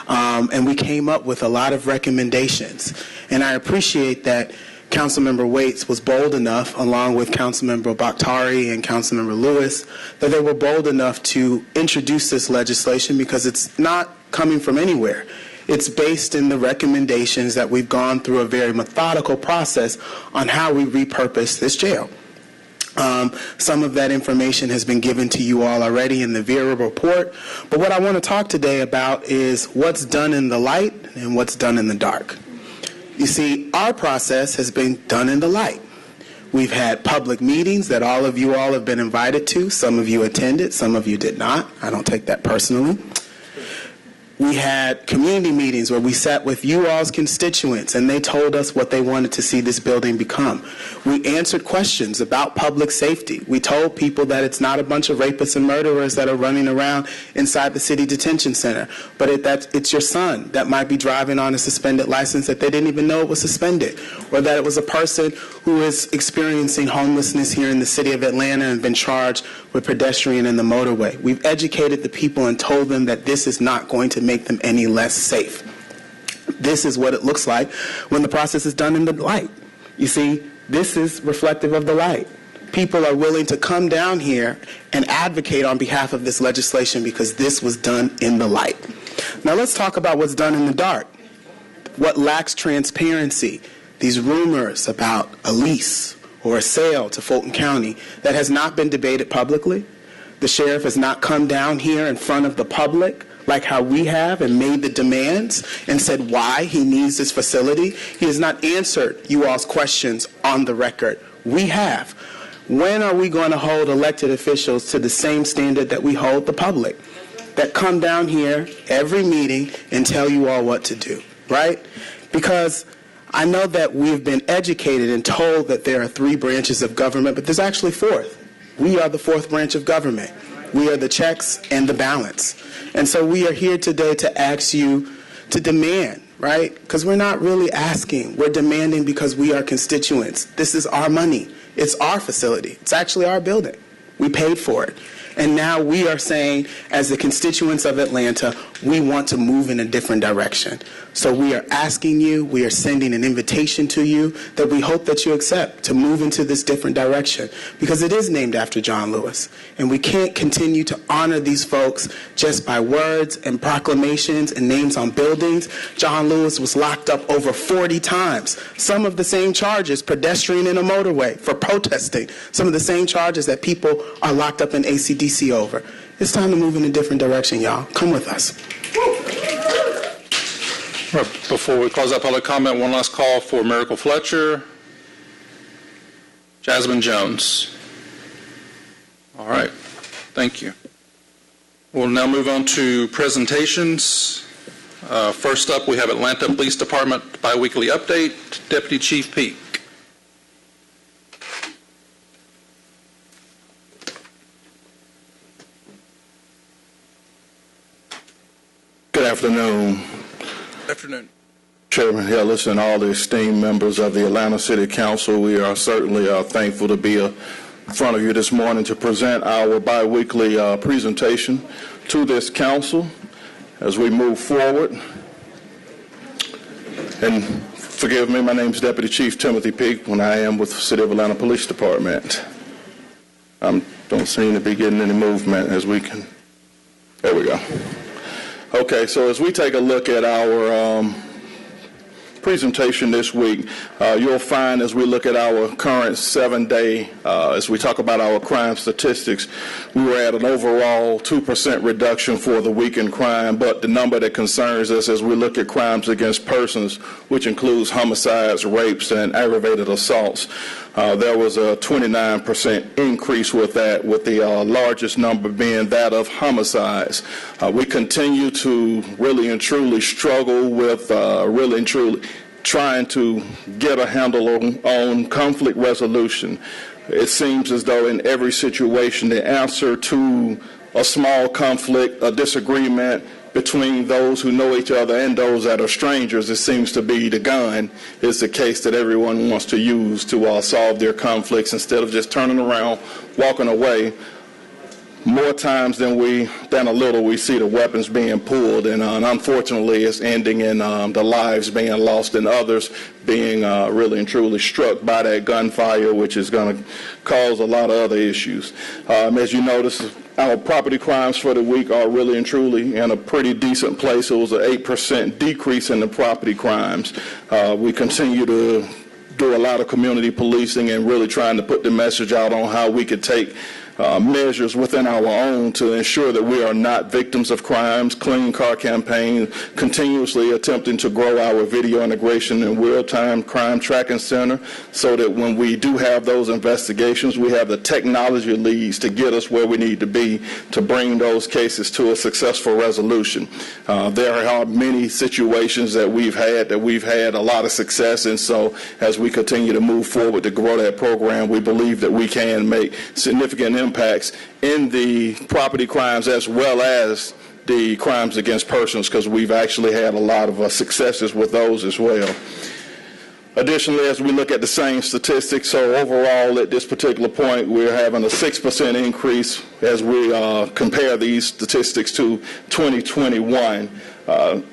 and we came up with a lot of recommendations. And I appreciate that Councilmember Waits was bold enough, along with Councilmember Bakhtari and Councilmember Lewis, that they were bold enough to introduce this legislation because it's not coming from anywhere. It's based in the recommendations that we've gone through a very methodical process on how we repurpose this jail. Some of that information has been given to you all already in the Vera report, but what I want to talk today about is what's done in the light and what's done in the dark. You see, our process has been done in the light. We've had public meetings that all of you all have been invited to. Some of you attended, some of you did not. I don't take that personally. We had community meetings where we sat with you all's constituents and they told us what they wanted to see this building become. We answered questions about public safety. We told people that it's not a bunch of rapists and murderers that are running around inside the city detention center, but it's your son that might be driving on a suspended license that they didn't even know it was suspended, or that it was a person who is experiencing homelessness here in the city of Atlanta and been charged with pedestrian in the motorway. We've educated the people and told them that this is not going to make them any less safe. This is what it looks like when the process is done in the light. You see, this is reflective of the light. People are willing to come down here and advocate on behalf of this legislation because this was done in the light. Now let's talk about what's done in the dark. What lacks transparency. These rumors about a lease or a sale to Fulton County that has not been debated publicly. The sheriff has not come down here in front of the public like how we have and made the demands and said why he needs this facility. He has not answered you all's questions on the record. We have. When are we going to hold elected officials to the same standard that we hold the public? That come down here every meeting and tell you all what to do, right? Because I know that we've been educated and told that there are 3 branches of government, but there's actually 4th. We are the 4th branch of government. We are the checks and the balance. And so we are here today to ask you to demand, right? Because we're not really asking. We're demanding because we are constituents. This is our money. It's our facility. It's actually our building. We paid for it. And now we are saying, as the constituents of Atlanta, we want to move in a different direction. So we are asking you, we are sending an invitation to you that we hope that you accept to move into this different direction, because it is named after John Lewis. And we can't continue to honor these folks just by words and proclamations and names on buildings. John Lewis was locked up over 40 times. Some of the same charges, pedestrian in a motorway, for protesting. Some of the same charges that people are locked up in ACDC over. It's time to move in a different direction, y'all. Come with us. Before we close out public comment, one last call for Miracle Fletcher. Jasmine Jones. All right. Thank you. We'll now move on to presentations. First up, we have Atlanta Police Department Biweekly Update. Deputy Chief Peak. Good afternoon. Good afternoon. Chairman Hillis and all the esteemed members of the Atlanta City Council. We are certainly thankful to be in front of you this morning to present our biweekly presentation to this council as we move forward. And forgive me, my name is Deputy Chief Timothy Peak, and I am with the City of Atlanta Police Department. Don't seem to be getting any movement as we can. There we go. Okay, so as we take a look at our presentation this week, you'll find as we look at our current 7-day, as we talk about our crime statistics, we were at an overall 2% reduction for the week in crime, but the number that concerns us as we look at crimes against persons, which includes homicides, rapes, and aggravated assaults, there was a 29% increase with that, with the largest number being that of homicides. We continue to really and truly struggle with really and truly trying to get a handle on conflict resolution. It seems as though in every situation the answer to a small conflict, a disagreement between those who know each other and those that are strangers, it seems to be the gun is the case that everyone wants to use to solve their conflicts instead of just turning around, walking away. More times than a little, we see the weapons being pulled, and unfortunately it's ending in the lives being lost and others being really and truly struck by that gunfire, which is going to cause a lot of other issues. As you notice, our property crimes for the week are really and truly in a pretty decent place. It was an 8% decrease in the property crimes. We continue to do a lot of community policing and really trying to put the message out on how we could take measures within our own to ensure that we are not victims of crimes. Clean Car Campaign, continuously attempting to grow our video integration and real-time crime tracking center so that when we do have those investigations, we have the technology leads to get us where we need to be to bring those cases to a successful resolution. There are many situations that we've had a lot of success, and so as we continue to move forward to grow that program, we believe that we can make significant impacts in the property crimes as well as the crimes against persons, because we've actually had a lot of successes with those as well. Additionally, as we look at the same statistics, so overall at this particular point, we're having a 6% increase as we compare these statistics to 2021.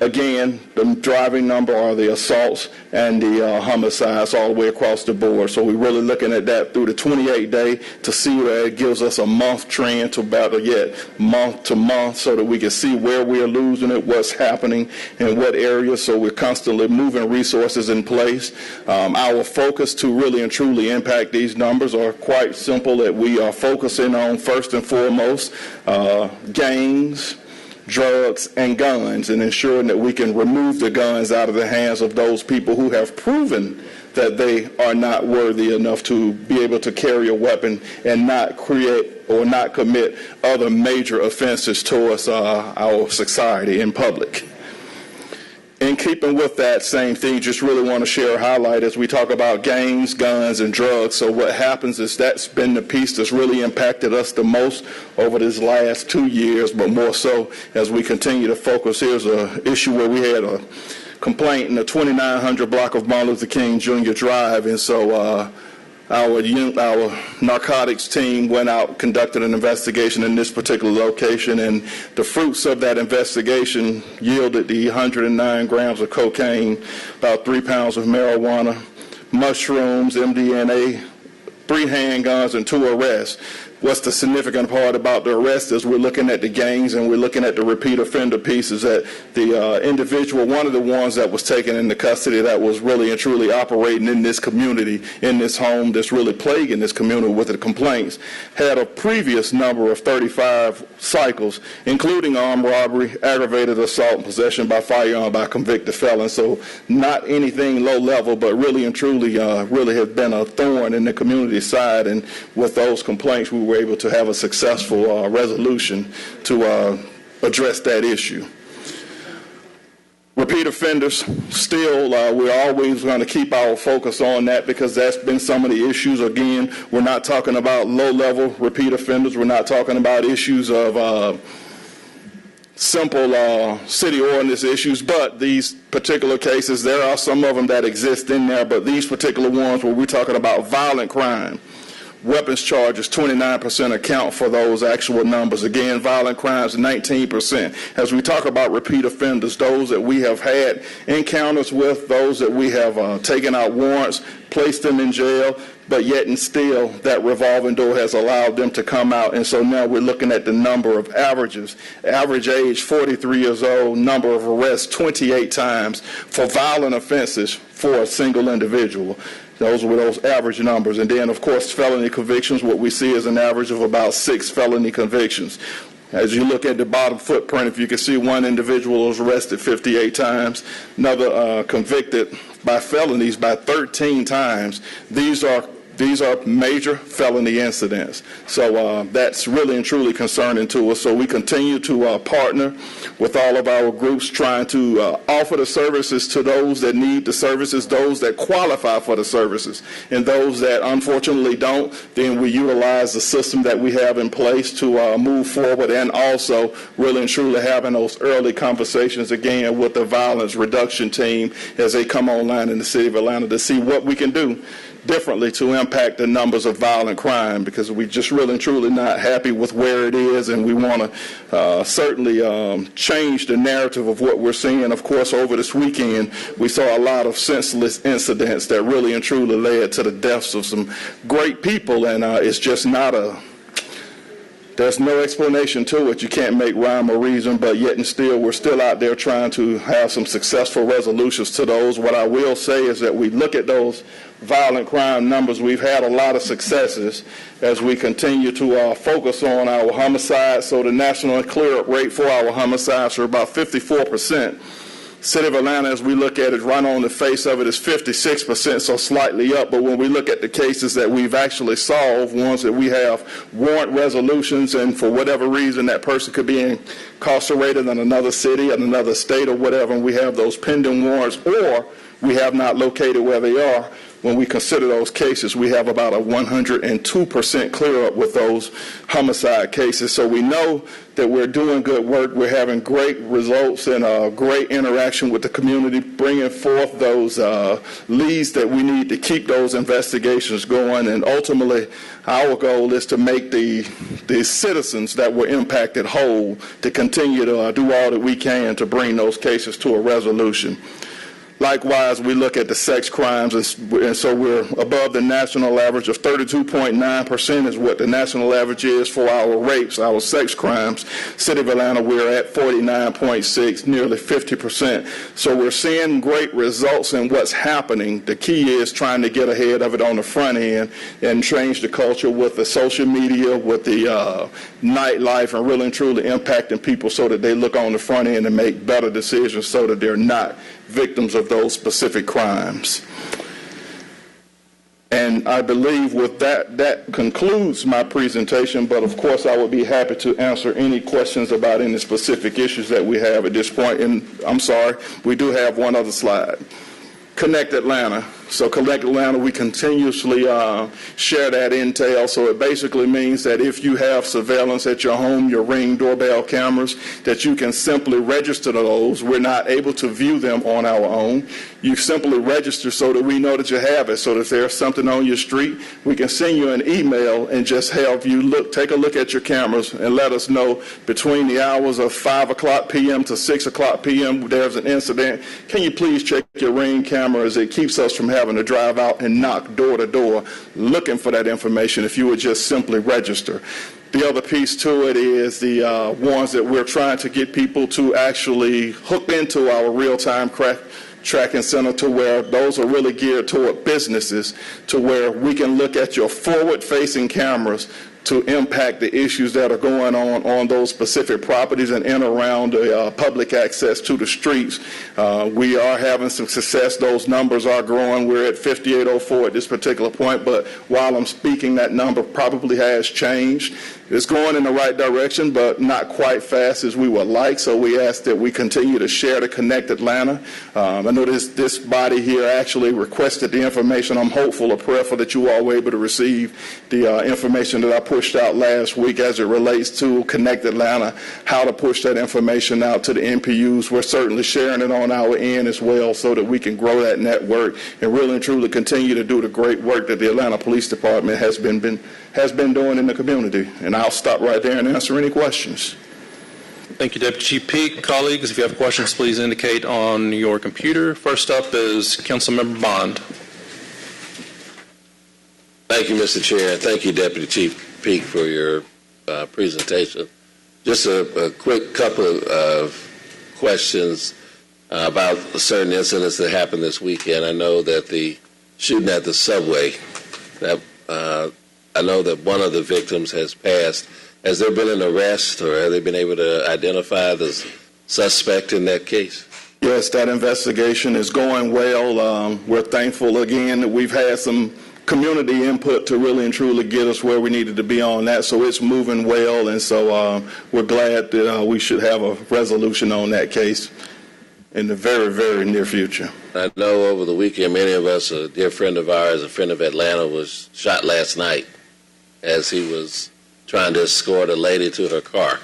Again, the driving number are the assaults and the homicides all the way across the board. So we're really looking at that through the 28-day to see where it gives us a month trend to better yet month to month so that we can see where we're losing it, what's happening, in what areas. So we're constantly moving resources in place. Our focus to really and truly impact these numbers are quite simple, that we are focusing on first and foremost gangs, drugs, and guns, and ensuring that we can remove the guns out of the hands of those people who have proven that they are not worthy enough to be able to carry a weapon and not create or not commit other major offenses towards our society in public. In keeping with that same thing, just really want to share a highlight as we talk about gangs, guns, and drugs. So what happens is that's been the piece that's really impacted us the most over this last 2 years, but more so as we continue to focus. Here's an issue where we had a complaint in the 2900 block of Martin Luther King Jr. Drive, and so our narcotics team went out, conducted an investigation in this particular location, and the fruits of that investigation yielded the 109 grams of cocaine, about 3 pounds of marijuana, mushrooms, MDMA, 3 handguns, and 2 arrests. What's the significant part about the arrest is we're looking at the gangs and we're looking at the repeat offender pieces, that the individual, one of the ones that was taken into custody that was really and truly operating in this community, in this home that's really plaguing this community with the complaints, had a previous number of 35 cycles, including armed robbery, aggravated assault, and possession by firearm by convicted felon. So not anything low level, but really and truly really has been a thorn in the community side. And with those complaints, we were we're able to have a successful resolution to address that issue. Repeat offenders, still, we're always going to keep our focus on that because that's been some of the issues. Again, we're not talking about low-level repeat offenders. We're not talking about issues of simple city ordinance issues, but these particular cases, there are some of them that exist in there, but these particular ones where we're talking about violent crime, weapons charges, 29% account for those actual numbers. Again, violent crimes, 19%. As we talk about repeat offenders, those that we have had encounters with, those that we have taken out warrants, placed them in jail, but yet and still that revolving door has allowed them to come out. And so now we're looking at the number of averages. Average age, 43 years old, number of arrests, 28 times for violent offenses for a single individual. Those were those average numbers. And then, of course, felony convictions, what we see is an average of about 6 felony convictions. As you look at the bottom footprint, if you can see one individual was arrested 58 times, another convicted by felonies by 13 times. These are major felony incidents. So that's really and truly concerning to us. So we continue to partner with all of our groups trying to offer the services to those that need the services, those that qualify for the services, and those that unfortunately don't, then we utilize the system that we have in place to move forward, and also really and truly having those early conversations again with the violence reduction team as they come online in the city of Atlanta to see what we can do differently to impact the numbers of violent crime, because we just really and truly not happy with where it is, and we want to certainly change the narrative of what we're seeing. Of course, over this weekend, we saw a lot of senseless incidents that really and truly led to the deaths of some great people, and it's just not there's no explanation to it. You can't make rhyme or reason, but yet and still, we're still out there trying to have some successful resolutions to those. What I will say is that we look at those violent crime numbers. We've had a lot of successes as we continue to focus on our homicides. So the national clear-up rate for our homicides are about 54%. City of Atlanta, as we look at it, right on the face of it, is 56%, so slightly up. But when we look at the cases that we've actually solved, ones that we have warrant resolutions, and for whatever reason that person could be incarcerated in another city, in another state or whatever, and we have those pending warrants, or we have not located where they are, when we consider those cases, we have about a 102% clear up with those homicide cases. So we know that we're doing good work. We're having great results and great interaction with the community, bringing forth those leads that we need to keep those investigations going. And ultimately, our goal is to make the citizens that were impacted whole, to continue to do all that we can to bring those cases to a resolution. Likewise, we look at the sex crimes, and so we're above the national average of 32.9% is what the national average is for our rapes, our sex crimes. City of Atlanta, we're at 49.6, nearly 50%. So we're seeing great results in what's happening. The key is trying to get ahead of it on the front end and change the culture with the social media, with the nightlife, and really and truly impacting people so that they look on the front end and make better decisions so that they're not victims of those specific crimes. And I believe with that concludes my presentation, but of course I would be happy to answer any questions about any specific issues that we have at this point. And I'm sorry, we do have one other slide. Connect Atlanta. So Connect Atlanta, we continuously share that intel. So it basically means that if you have surveillance at your home, your Ring doorbell cameras, that you can simply register those. We're not able to view them on our own. You simply register so that we know that you have it. So that if there's something on your street, we can send you an email and just have you take a look at your cameras and let us know between the hours of 5 o'clock p.m. to 6 o'clock p.m. there's an incident. Can you please check your Ring cameras? It keeps us from having to drive out and knock door to door looking for that information if you would just simply register. The other piece to it is the ones that we're trying to get people to actually hook into our real-time tracking center, to where those are really geared toward businesses, to where we can look at your forward-facing cameras to impact the issues that are going on those specific properties and in around the public access to the streets. We are having some success. Those numbers are growing. We're at 5804 at this particular point, but while I'm speaking, that number probably has changed. It's going in the right direction, but not quite fast as we would like, so we ask that we continue to share the Connect Atlanta. I know this body here actually requested the information. I'm hopeful or prayerful that you all were able to receive the information that I pushed out last week as it relates to Connect Atlanta, how to push that information out to the NPUs. We're certainly sharing it on our end as well so that we can grow that network and really and truly continue to do the great work that the Atlanta Police Department has been doing in the community. And I'll stop right there and answer any questions. Thank you, Deputy Chief Peake. Colleagues, if you have questions, please indicate on your computer. First up is Councilmember Bond. Thank you, Mr. Chair, and thank you, Deputy Chief Peake, for your presentation. Just a quick couple of questions about certain incidents that happened this weekend. I know that the shooting at the subway, that I know that one of the victims has passed. Has there been an arrest, or have they been able to identify the suspect in that case? Yes, that investigation is going well. We're thankful again that we've had some community input to really and truly get us where we needed to be on that, so it's moving well, and so we're glad that we should have a resolution on that case in the very, very near future. I know over the weekend many of us, a dear friend of ours, a friend of Atlanta, was shot last night as he was trying to escort a lady to her car.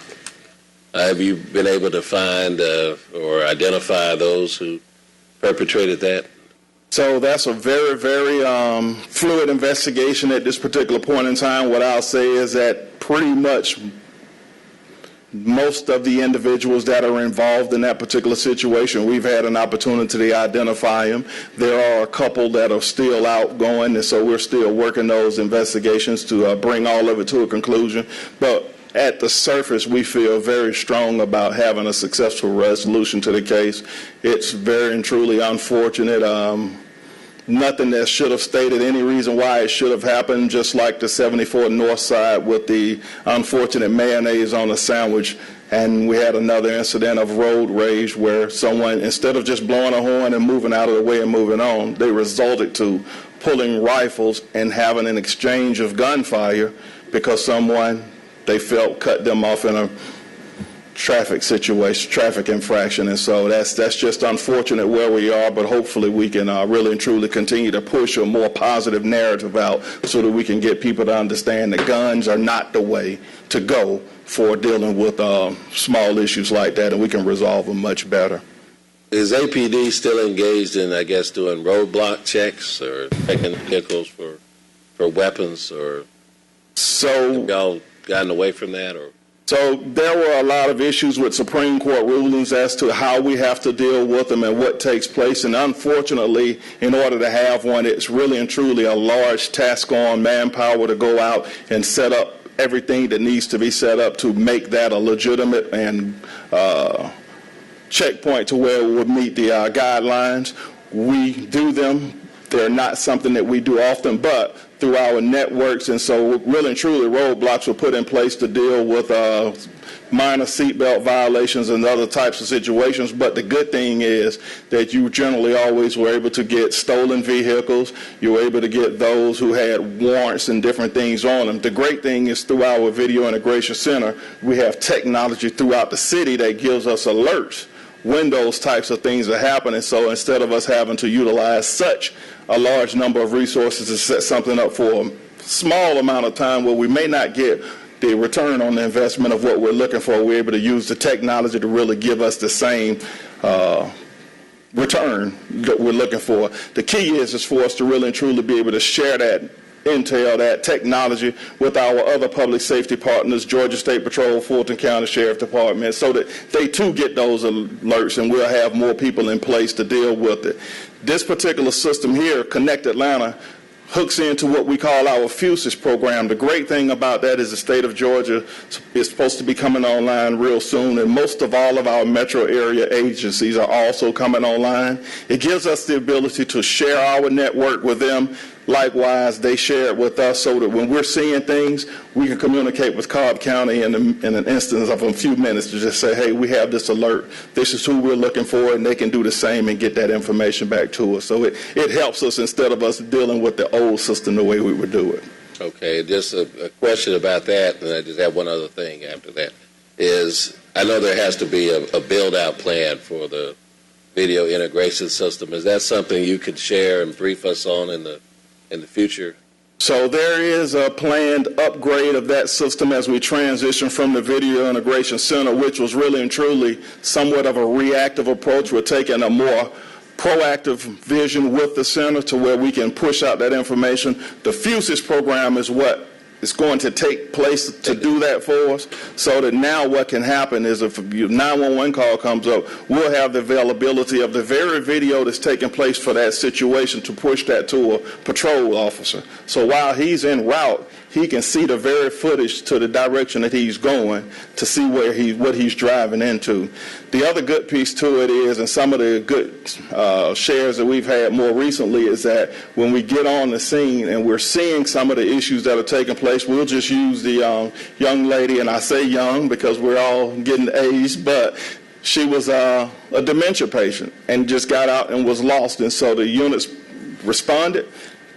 Have you been able to find or identify those who perpetrated that? So that's a very, very fluid investigation at this particular point in time. What I'll say is that pretty much most of the individuals that are involved in that particular situation, we've had an opportunity to identify them. There are a couple that are still outgoing, and so we're still working those investigations to bring all of it to a conclusion. But at the surface, we feel very strong about having a successful resolution to the case. It's very and truly unfortunate. Nothing that should have stated any reason why it should have happened, just like the 74 North Side with the unfortunate mayonnaise on a sandwich. And we had another incident of road rage where someone, instead of just blowing a horn and moving out of the way and moving on, they resorted to pulling rifles and having an exchange of gunfire because someone they felt cut them off in a traffic situation, traffic infraction. And so that's just unfortunate where we are, but hopefully we can really and truly continue to push a more positive narrative out so that we can get people to understand that guns are not the way to go for dealing with small issues like that, and we can resolve them much better. Is APD still engaged in, I guess, doing roadblock checks or checking vehicles for weapons, or so have y'all gotten away from that? Or so there were a lot of issues with Supreme Court rulings as to how we have to deal with them and what takes place. And unfortunately, in order to have one, it's really and truly a large task on manpower to go out and set up everything that needs to be set up to make that a legitimate and checkpoint to where it would meet the guidelines. We do them. They're not something that we do often, but through our networks, and so really and truly roadblocks were put in place to deal with minor seatbelt violations and other types of situations. But the good thing is that you generally always were able to get stolen vehicles. You were able to get those who had warrants and different things on them. The great thing is through our Video Integration Center, we have technology throughout the city that gives us alerts when those types of things are happening. So instead of us having to utilize such a large number of resources to set something up for a small amount of time where we may not get the return on the investment of what we're looking for, we're able to use the technology to really give us the same return that we're looking for. The key is for us to really and truly be able to share that intel, that technology with our other public safety partners, Georgia State Patrol, Fulton County Sheriff Department, so that they too get those alerts and we'll have more people in place to deal with it. This particular system here, Connect Atlanta, hooks into what we call our FUSIS program. The great thing about that is the state of Georgia is supposed to be coming online real soon, and most of all of our metro area agencies are also coming online. It gives us the ability to share our network with them likewise, they share it with us so that when we're seeing things, we can communicate with Cobb County in an instance of a few minutes to just say, hey, we have this alert. This is who we're looking for, and they can do the same and get that information back to us. So it helps us instead of us dealing with the old system the way we would do it. Okay, just a question about that, and I just have one other thing after that, is I know there has to be a build-out plan for the video integration system. Is that something you could share and brief us on in the future? So there is a planned upgrade of that system as we transition from the Video Integration Center, which was really and truly somewhat of a reactive approach. We're taking a more proactive vision with the center to where we can push out that information. The FUSIS program is what is going to take place to do that for us, so that now what can happen is if a 911 call comes up, we'll have the availability of the very video that's taking place for that situation to push that to a patrol officer. So while he's en route, he can see the very footage to the direction that he's going to see what he's driving into. The other good piece to it is, and some of the good shares that we've had more recently, is that when we get on the scene and we're seeing some of the issues that are taking place, we'll just use the young lady, and I say young because we're all getting aged, but she was a dementia patient and just got out and was lost, and so the units responded.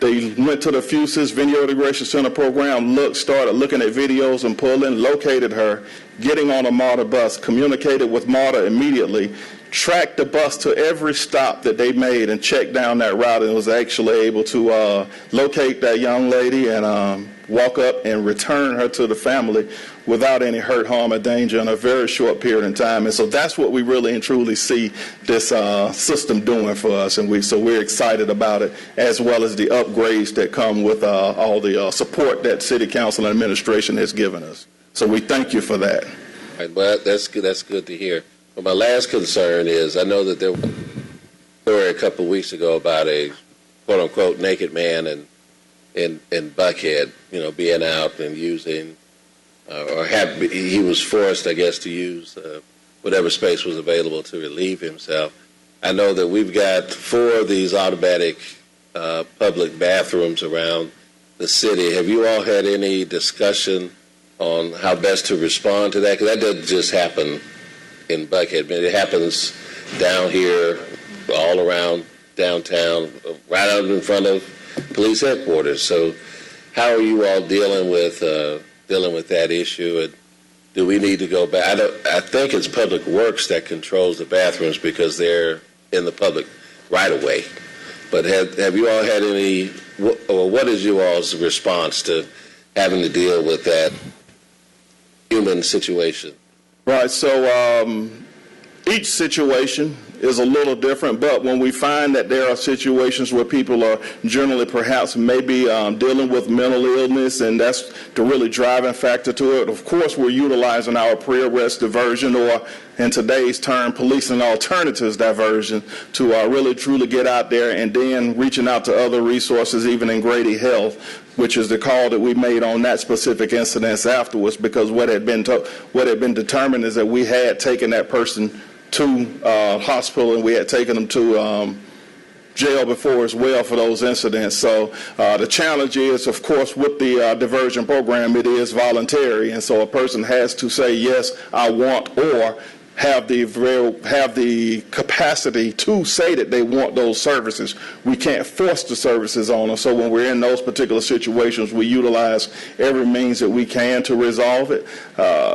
They went to the FUSIS Video Integration Center program, started looking at videos and pulling, located her, getting on a Morte bus, communicated with Morte immediately, tracked the bus to every stop that they made and checked down that route, and was actually able to locate that young lady and walk up and return her to the family without any hurt, harm, or danger in a very short period of time. And so that's what we really and truly see this system doing for us, and we're excited about it, as well as the upgrades that come with all the support that City Council and administration has given us. So we thank you for that. All right, well, that's good to hear. But my last concern is, I know that there was a story a couple of weeks ago about a quote-unquote naked man in Buckhead, being out and using, he was forced, I guess, to use whatever space was available to relieve himself. I know that we've got 4 of these automatic public bathrooms around the city. Have you all had any discussion on how best to respond to that? Because that doesn't just happen in Buckhead. It happens down here, all around downtown, right out in front of police headquarters. So how are you all dealing with that issue? And do we need to go back? I think it's Public Works that controls the bathrooms because they're in the public right of way. But have you all had any, or what is you all's response to having to deal with that human situation? Right, so each situation is a little different, but when we find that there are situations where people are generally perhaps maybe dealing with mental illness, and that's the really driving factor to it, of course we're utilizing our pre-arrest diversion, or in today's term, policing alternatives diversion, to really truly get out there, and then reaching out to other resources, even in Grady Health, which is the call that we made on that specific incident afterwards, because what had been determined is that we had taken that person to hospital, and we had taken them to jail before as well for those incidents. So the challenge is, of course, with the diversion program, it is voluntary, and so a person has to say, yes, I want, or have the capacity to say that they want those services. We can't force the services on them. So when we're in those particular situations, we utilize every means that we can to resolve it.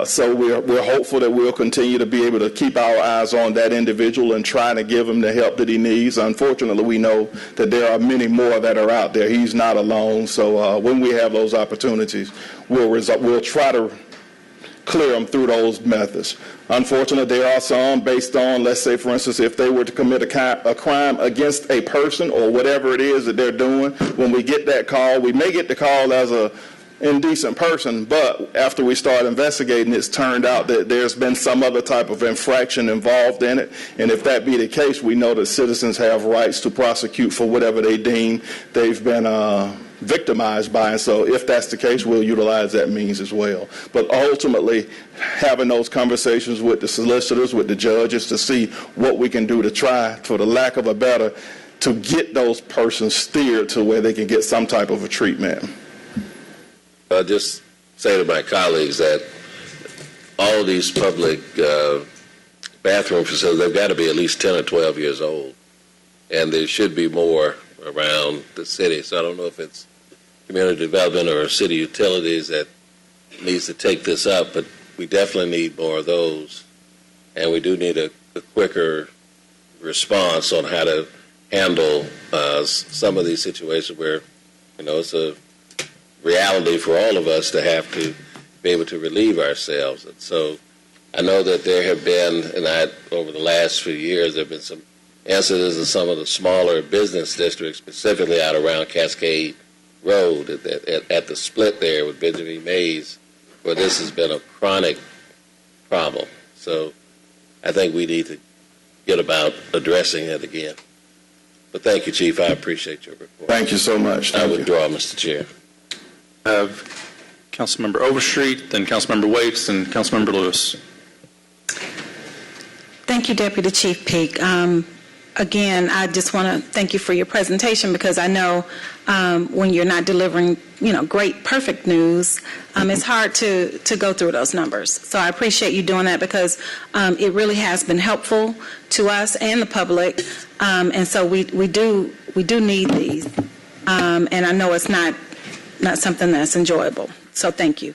So we're hopeful that we'll continue to be able to keep our eyes on that individual and try to give him the help that he needs. Unfortunately, we know that there are many more that are out there. He's not alone. So when we have those opportunities, we'll try to clear them through those methods. Unfortunately, there are some based on, let's say, for instance, if they were to commit a crime against a person or whatever it is that they're doing, when we get that call, we may get the call as a indecent person, but after we start investigating, it's turned out that there's been some other type of infraction involved in it, and if that be the case, we know that citizens have rights to prosecute for whatever they deem they've been victimized by, and so if that's the case, we'll utilize that means as well. But ultimately, having those conversations with the solicitors, with the judges, to see what we can do to try, for the lack of a better, to get those persons steered to where they can get some type of a treatment. I'll just say to my colleagues that all these public bathroom facilities, they've got to be at least 10 or 12 years old, and there should be more around the city. So I don't know if it's community development or city utilities that needs to take this up, but we definitely need more of those, and we do need a quicker response on how to handle some of these situations where, it's a reality for all of us to have to be able to relieve ourselves. And so I know that there have been, over the last few years, there have been some incidents in some of the smaller business districts, specifically out around Cascade Road at the split there with Benjamin Mays, where this has been a chronic problem. So I think we need to get about addressing it again. But thank you, Chief. I appreciate your report. Thank you so much. I withdraw, Mr. Chair. I have Councilmember Overstreet, then Councilmember Waits, and Councilmember Lewis. Thank you, Deputy Chief Peak. Again, I just want to thank you for your presentation, because I know when you're not delivering, great, perfect news, it's hard to go through those numbers. So I appreciate you doing that, because it really has been helpful to us and the public, and so we do need these, and I know it's not something that's enjoyable. So thank you.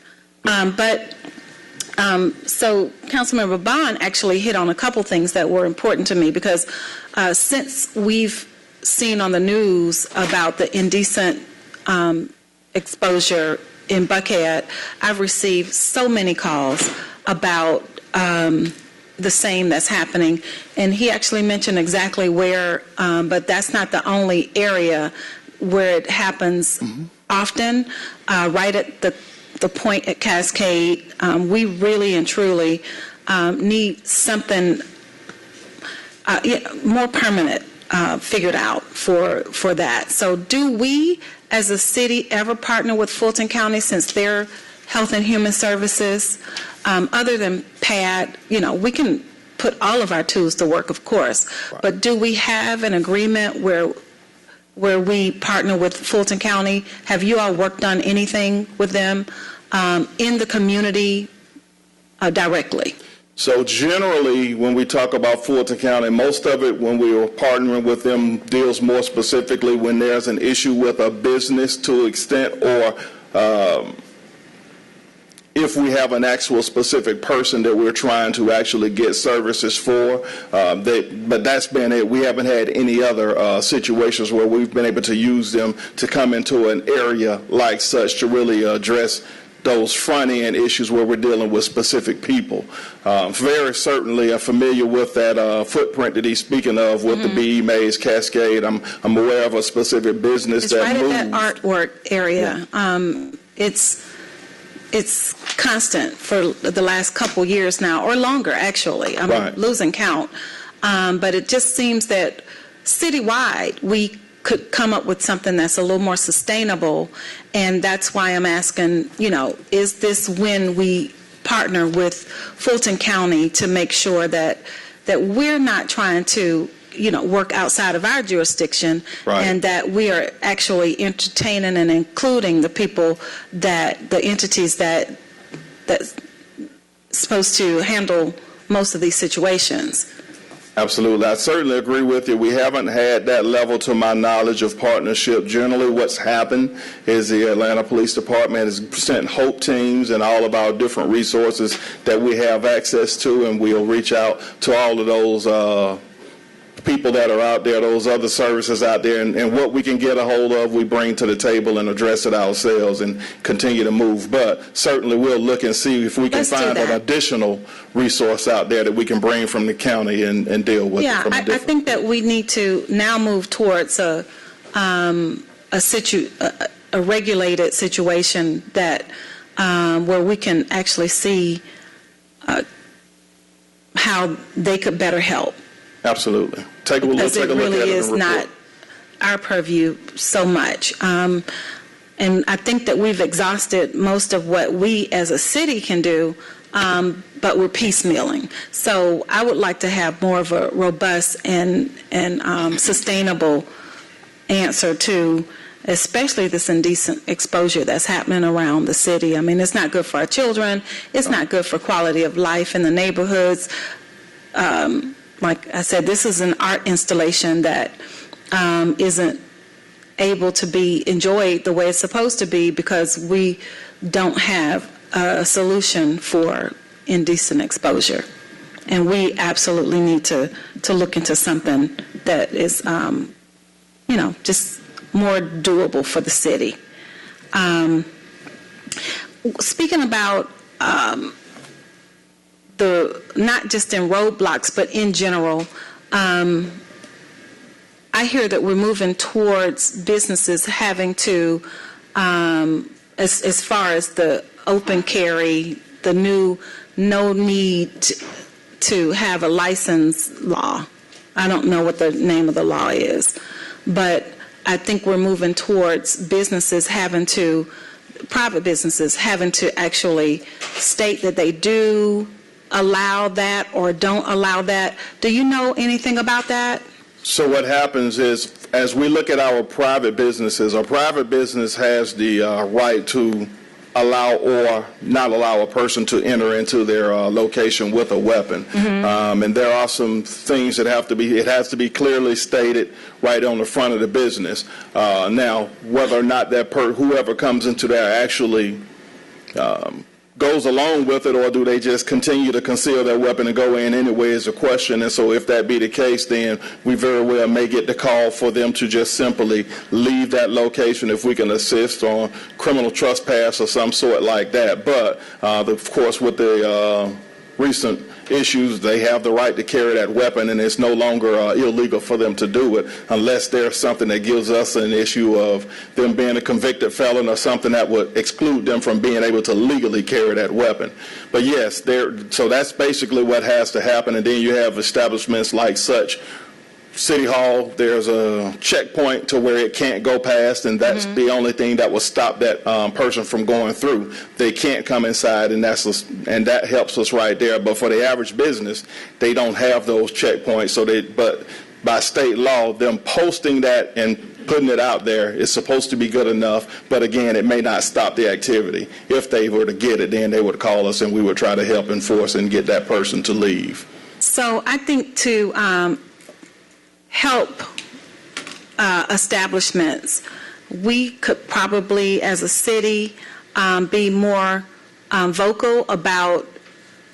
So Councilmember Bond actually hit on a couple things that were important to me, because since we've seen on the news about the indecent exposure in Buckhead, I've received so many calls about the same that's happening. And he actually mentioned exactly where, but that's not the only area where it happens often, right at the point at Cascade. We really and truly need something more permanent figured out for that. So do we as a city ever partner with Fulton County, since their Health and Human Services, other than PAD, we can put all of our tools to work, of course, but do we have an agreement where we partner with Fulton County? Have you all worked on anything with them in the community directly? So generally, when we talk about Fulton County, most of it, when we are partnering with them, deals more specifically when there's an issue with a business to extent, or if we have an actual specific person that we're trying to actually get services for. But that's been it. We haven't had any other situations where we've been able to use them to come into an area like such to really address those front-end issues where we're dealing with specific people. Very certainly I'm familiar with that footprint that he's speaking of with the B.E. Mays Cascade. I'm aware of a specific business it's that right moved. At that artwork area. Yeah. It's constant for the last couple years now, or longer, actually. I'm losing count. But it just seems that citywide we could come up with something that's a little more sustainable, and that's why I'm asking, is this when we partner with Fulton County to make sure that we're not trying to, work outside of our jurisdiction, and that we are actually entertaining and including the people the entities that's supposed to handle most of these situations. Absolutely. I certainly agree with you. We haven't had that level, to my knowledge, of partnership. Generally, what's happened is the Atlanta Police Department has sent HOPE teams and all of our different resources that we have access to, and we'll reach out to all of those people that are out there, those other services out there, and what we can get a hold of, we bring to the table and address it ourselves and continue to move. But certainly we'll look and see if we can find an additional resource out there that we can bring from the county and deal with it from a different. I think that we need to now move towards a regulated situation that where we can actually see how they could better help. Absolutely. Because it really is not our purview so much. And I think that we've exhausted most of what we as a city can do but we're piecemealing. So I would like to have more of a robust and sustainable answer to especially this indecent exposure that's happening around the city. I mean, it's not good for our children. It's not good for quality of life in the neighborhoods. Like I said, this is an art installation that isn't able to be enjoyed the way it's supposed to be because we don't have a solution for indecent exposure. And we absolutely need to look into something that is, just more doable for the city. Speaking about not just in roadblocks, but in general, I hear that we're moving towards businesses having to, as far as the open carry, the new no need to have a license law. I don't know what the name of the law is, but I think we're moving towards private businesses having to actually state that they do allow that or don't allow that. Do you know anything about that? So what happens is, as we look at our private businesses, a private business has the right to allow or not allow a person to enter into their location with a weapon. And there are some things that it has to be clearly stated right on the front of the business. Now, whether or not whoever comes into there actually goes along with it, or do they just continue to conceal their weapon and go in anyway is a question. And so if that be the case, then we very well may get the call for them to just simply leave that location if we can assist on criminal trespass or some sort like that. But of course, with the recent issues, they have the right to carry that weapon, and it's no longer illegal for them to do it unless there's something that gives us an issue of them being a convicted felon or something that would exclude them from being able to legally carry that weapon. But yes, so that's basically what has to happen. And then you have establishments like such City Hall, there's a checkpoint to where it can't go past, and that's the only thing that will stop that person from going through. They can't come inside, and that helps us right there. But for the average business, they don't have those checkpoints. But by state law, them posting that and putting it out there is supposed to be good enough. But again, it may not stop the activity. If they were to get it, then they would call us, and we would try to help enforce and get that person to leave. So I think to help establishments, we could probably, as a city, be more vocal about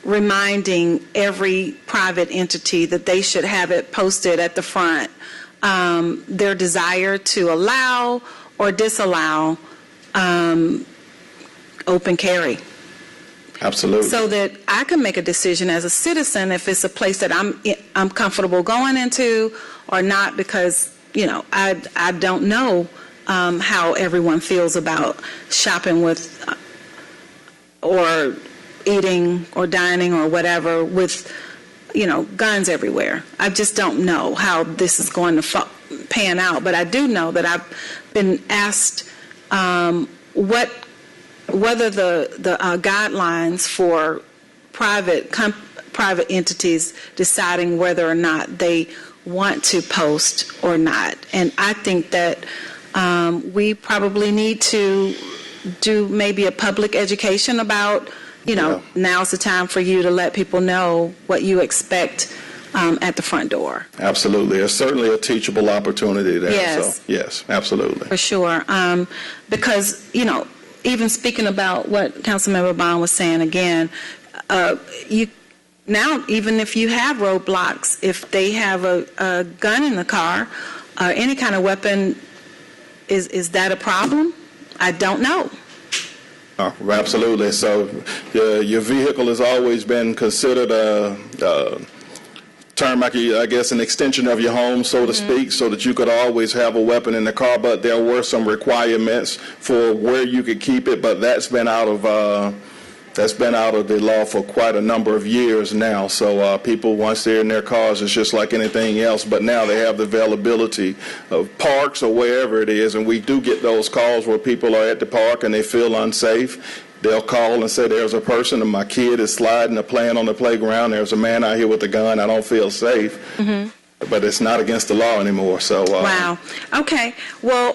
reminding every private entity that they should have it posted at the front, their desire to allow or disallow open carry. Absolutely. So that I can make a decision as a citizen if it's a place that I'm comfortable going into or not, because I don't know how everyone feels about shopping with or eating or dining or whatever with guns everywhere. I just don't know how this is going to pan out, but I do know that I've been asked whether the guidelines for private entities deciding whether or not they want to post or not. And I think that we probably need to do maybe a public education about, now's the time for you to let people know what you expect at the front door. Absolutely. There's certainly a teachable opportunity there. Yes. So, yes, absolutely. For sure. Because, even speaking about what Councilmember Bond was saying again, now even if you have roadblocks, if they have a gun in the car or any kind of weapon, is that a problem? I don't know. Absolutely. So your vehicle has always been considered a term, I guess, an extension of your home, so to speak, so that you could always have a weapon in the car. But there were some requirements for where you could keep it, but that's been out of the law for quite a number of years now. So people, once they're in their cars, it's just like anything else. But now they have the availability of parks or wherever it is, and we do get those calls where people are at the park and they feel unsafe. they'll call and say there's a person and my kid is sliding or playing on the playground. There's a man out here with a gun. I don't feel safe. Mm-hmm. But it's not against the law anymore. So wow. Okay. Well,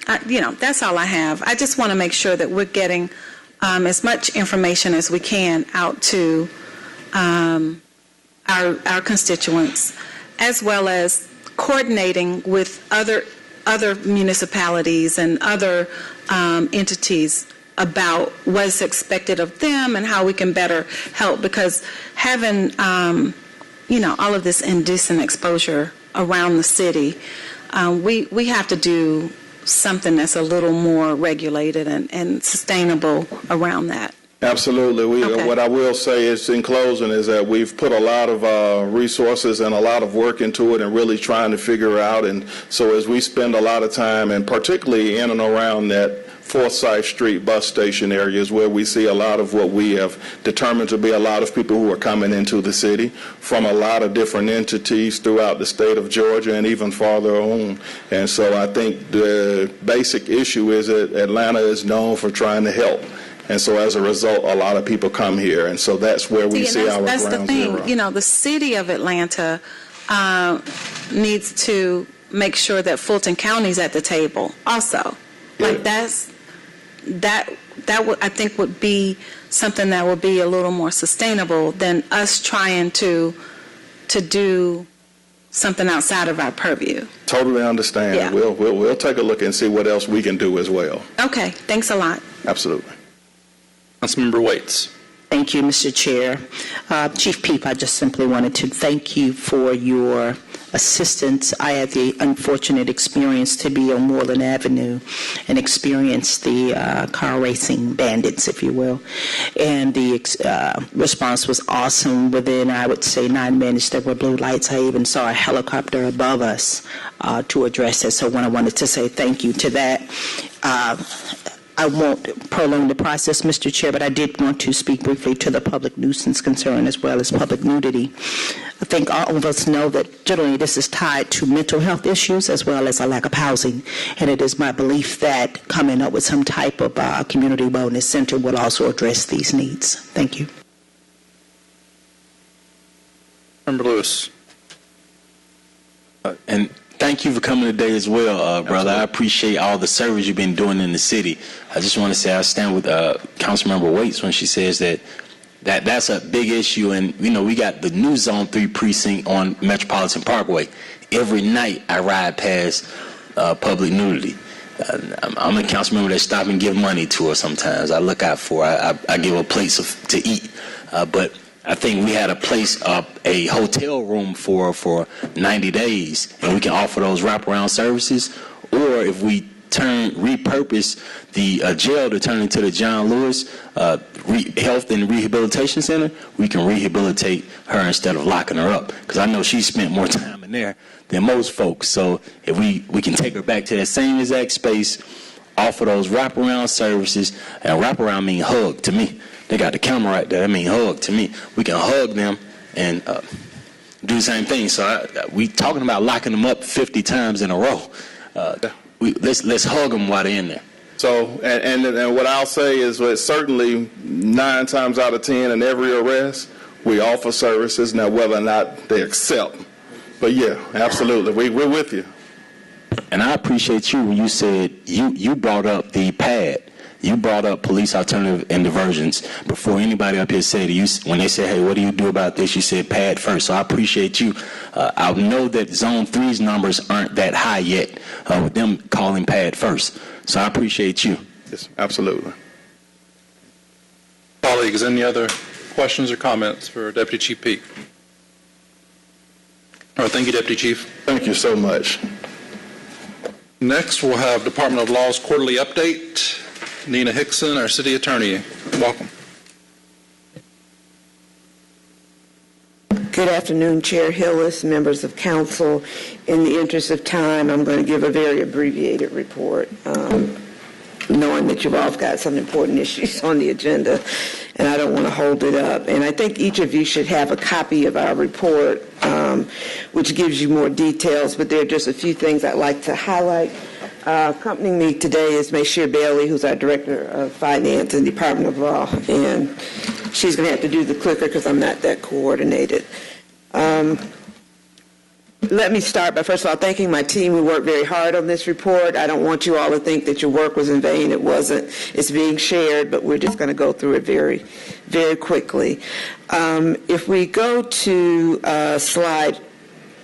that's all I have. I just want to make sure that we're getting as much information as we can out to our constituents, as well as coordinating with other municipalities and other entities about what's expected of them and how we can better help, because having all of this indecent exposure around the city, we have to do something that's a little more regulated and sustainable around that. Absolutely. What I will say is, in closing, is that we've put a lot of resources and a lot of work into it and really trying to figure out. And so as we spend a lot of time, and particularly in and around that Forsyth Street bus station areas where we see a lot of what we have determined to be a lot of people who are coming into the city from a lot of different entities throughout the state of Georgia and even farther on. And so I think the basic issue is that Atlanta is known for trying to help. And so as a result, a lot of people come here. And so that's where we see our that's ground the thing. zero. The city of Atlanta needs to make sure that Fulton County's at the table also. Like that would, I think, would be something that would be a little more sustainable than us trying to do something outside of our purview. Totally understand. Yeah. We'll take a look and see what else we can do as well. Okay, thanks a lot. Absolutely. Councilmember Waits. Thank you, Mr. Chair. Chief Peep, I just simply wanted to thank you for your assistance. I had the unfortunate experience to be on Moreland Avenue and experience the car racing bandits, if you will. And the response was awesome. Within, I would say, 9 minutes, there were blue lights. I even saw a helicopter above us to address it. So I wanted to say thank you to that. I won't prolong the process, Mr. Chair, but I did want to speak briefly to the public nuisance concern as well as public nudity. I think all of us know that generally this is tied to mental health issues as well as a lack of housing, and it is my belief that coming up with some type of community wellness center will also address these needs. Thank you. Member Lewis. And thank you for coming today as well, brother. I appreciate all the service you've been doing in the city. I just want to say I stand with Councilmember Waits when she says that's a big issue. And, we got the new Zone 3 precinct on Metropolitan Parkway. Every night I ride past public nudity. I'm a council member that stop and give money to her sometimes. I look out for her. I give her plates to eat. But I think we had a hotel room for 90 days, and we can offer those wraparound services. Or if we repurpose the jail to turn into the John Lewis Health and Rehabilitation Center, we can rehabilitate her instead of locking her up. Because I know she spent more time in there than most folks. So if we can take her back to that same exact space, offer those wraparound services, and wraparound mean hug to me. They got the camera right there. I mean hug to me. We can hug them and do the same thing. So we talking about locking them up 50 times in a row. Let's hug them while they're in there. So, and what I'll say is that certainly 9 times out of 10 in every arrest, we offer services. Now, whether or not they accept. But yeah, absolutely. We're with you. And I appreciate you when you said you brought up the PAD. You brought up police alternative and diversions before anybody up here said to you, when they said, hey, what do you do about this? You said PAD first. So I appreciate you. I know that Zone 3's numbers aren't that high yet with them calling PAD first. So I appreciate you. Yes, absolutely. Colleagues, any other questions or comments for Deputy Chief Peak? All right, thank you, Deputy Chief. Thank you so much. Next, we'll have Department of Law's quarterly update. Nina Hickson, our City Attorney. Welcome. Good afternoon, Chair Hillis, members of council. In the interest of time, I'm going to give a very abbreviated report, knowing that you've all got some important issues on the agenda, and I don't want to hold it up. And I think each of you should have a copy of our report, which gives you more details, but there are just a few things I'd like to highlight. Accompanying me today is Shira Bailey, who's our Director of Finance and Department of Law, and she's going to have to do the clicker because I'm not that coordinated. Let me start by, first of all, thanking my team who worked very hard on this report. I don't want you all to think that your work was in vain. It wasn't. It's being shared, but we're just going to go through it very, very quickly. If we go to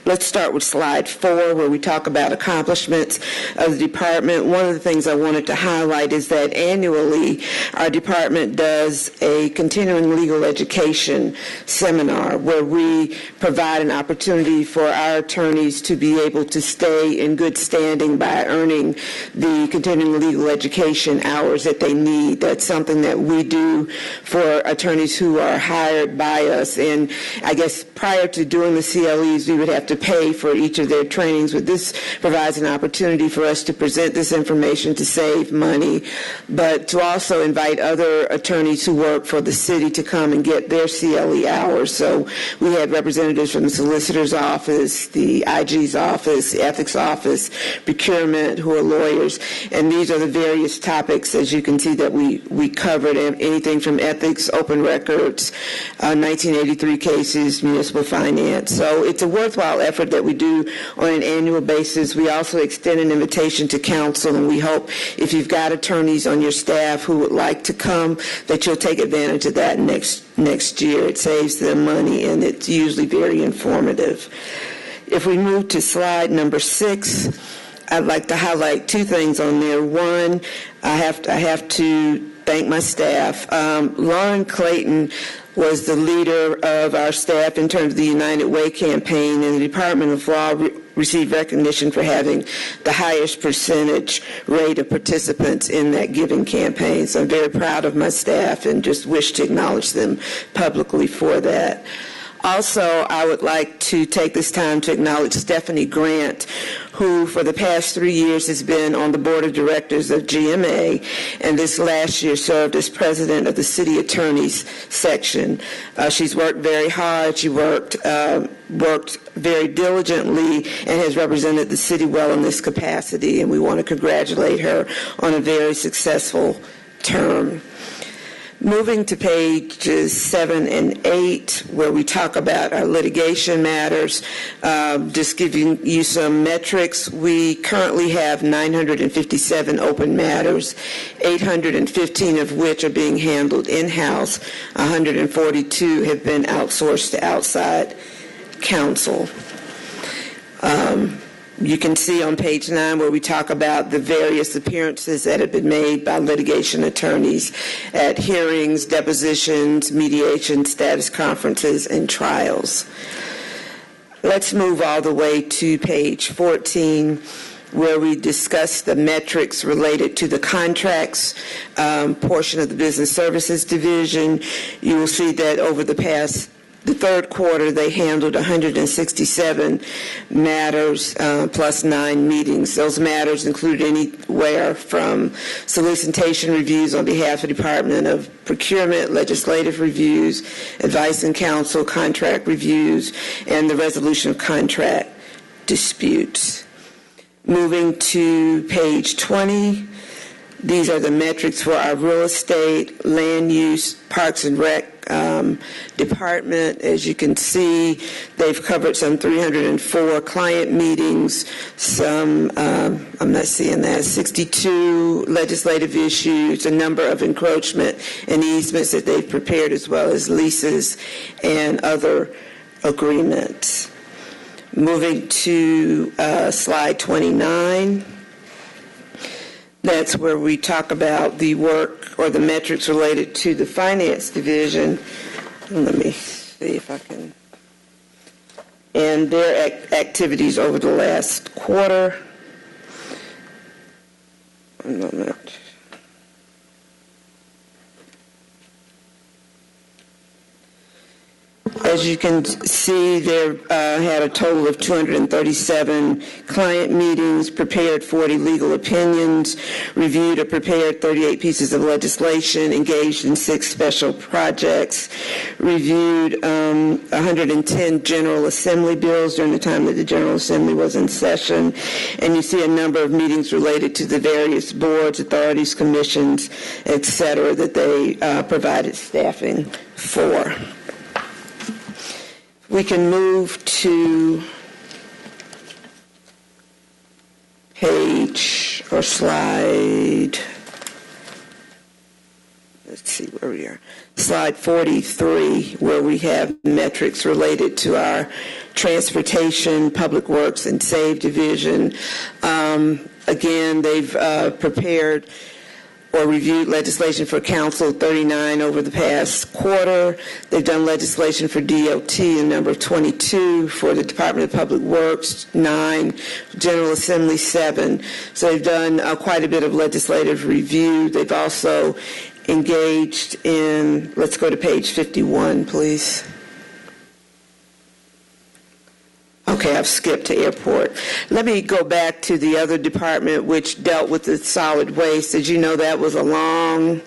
let's start with slide 4, where we talk about accomplishments of the department. One of the things I wanted to highlight is that annually our department does a continuing legal education seminar where we provide an opportunity for our attorneys to be able to stay in good standing by earning the continuing legal education hours that they need. That's something that we do for attorneys who are hired by us. And I guess prior to doing the CLEs, we would have to pay for each of their trainings, but this provides an opportunity for us to present this information to save money, but to also invite other attorneys who work for the city to come and get their CLE hours. So we had representatives from the solicitor's office, the IG's office, the ethics office, procurement, who are lawyers, and these are the various topics, as you can see, that we covered, anything from ethics, open records, 1983 cases, municipal finance. So it's a worthwhile effort that we do on an annual basis. We also extend an invitation to council, and we hope if you've got attorneys on your staff who would like to come, that you'll take advantage of that next year. It saves them money, and it's usually very informative. If we move to slide number 6, I'd like to highlight 2 things on there. One, I have to thank my staff. Lauren Clayton was the leader of our staff in terms of the United Way campaign, and the Department of Law received recognition for having the highest percentage rate of participants in that giving campaign. So I'm very proud of my staff and just wish to acknowledge them publicly for that. Also, I would like to take this time to acknowledge Stephanie Grant, who for the past 3 years has been on the board of directors of GMA, and this last year served as president of the city attorneys section. She's worked very hard. She worked very diligently and has represented the city well in this capacity, and we want to congratulate her on a very successful term. Moving to pages 7 and 8, where we talk about our litigation matters, just giving you some metrics. We currently have 957 open matters, 815 of which are being handled in-house. 142 have been outsourced to outside counsel. You can see on page 9 where we talk about the various appearances that have been made by litigation attorneys at hearings, depositions, mediation, status conferences, and trials. Let's move all the way to page 14, where we discuss the metrics related to the contracts portion of the Business Services Division. You will see that over the third quarter, they handled 167 matters plus 9 meetings. Those matters include anywhere from solicitation reviews on behalf of the Department of Procurement, legislative reviews, advice and counsel, contract reviews, and the resolution of contract disputes. Moving to page 20, these are the metrics for our real estate, land use, parks and rec department. As you can see, they've covered some 304 client meetings, some, I'm not seeing that, 62 legislative issues, a number of encroachment and easements that they've prepared, as well as leases and other agreements. Moving to slide 29. That's where we talk about the work or the metrics related to the finance division. Let me see if I can. And their activities over the last quarter. One moment. As you can see, there had a total of 237 client meetings, prepared 40 legal opinions, reviewed or prepared 38 pieces of legislation, engaged in 6 special projects, reviewed 110 General Assembly bills during the time that the General Assembly was in session, and you see a number of meetings related to the various boards, authorities, commissions, et cetera, that they provided staffing for. We can move to page or slide, let's see where we are, slide 43, where we have metrics related to our transportation, public works, and SAVE division. Again, they've prepared or reviewed legislation for council 39 over the past quarter. They've done legislation for DOT in number 22, for the Department of Public Works 9, General Assembly 7. So they've done quite a bit of legislative review. They've also engaged in, let's go to page 51, please. Okay, I've skipped to airport. Let me go back to the other department, which dealt with the solid waste. As you know, that was a long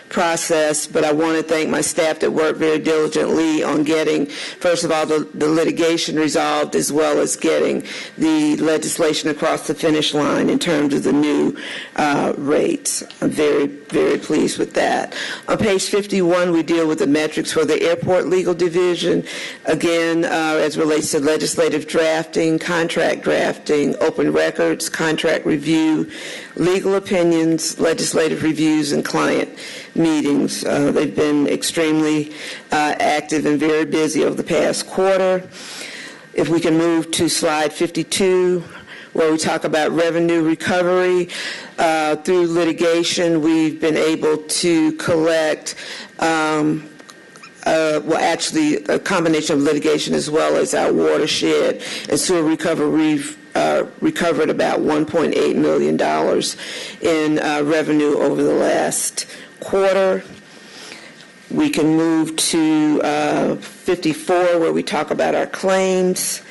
process, but I want to thank my staff that worked very diligently on getting, first of all, the litigation resolved, as well as getting the legislation across the finish line in terms of the new rates. I'm very, very pleased with that. On page 51, we deal with the metrics for the airport legal division. Again, as relates to legislative drafting, contract drafting, open records, contract review, legal opinions, legislative reviews, and client meetings. They've been extremely active and very busy over the past quarter. If we can move to slide 52, where we talk about revenue recovery. Through litigation, we've been able to collect actually a combination of litigation as well as our watershed and sewer recovery. We've recovered about $1.8 million in revenue over the last quarter. We can move to 54, where we talk about our claims.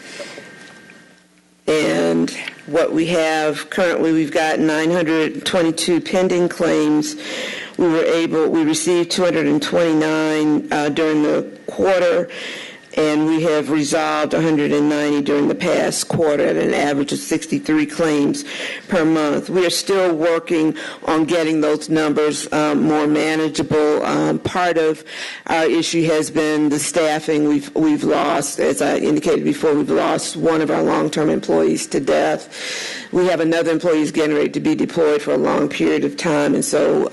And what we have currently, we've got 922 pending claims. We received 229 during the quarter, and we have resolved 190 during the past quarter at an average of 63 claims per month. We are still working on getting those numbers more manageable. Part of our issue has been the staffing. We've lost, as I indicated before, we've lost one of our long-term employees to death. We have another employee who's getting ready to be deployed for a long period of time, and so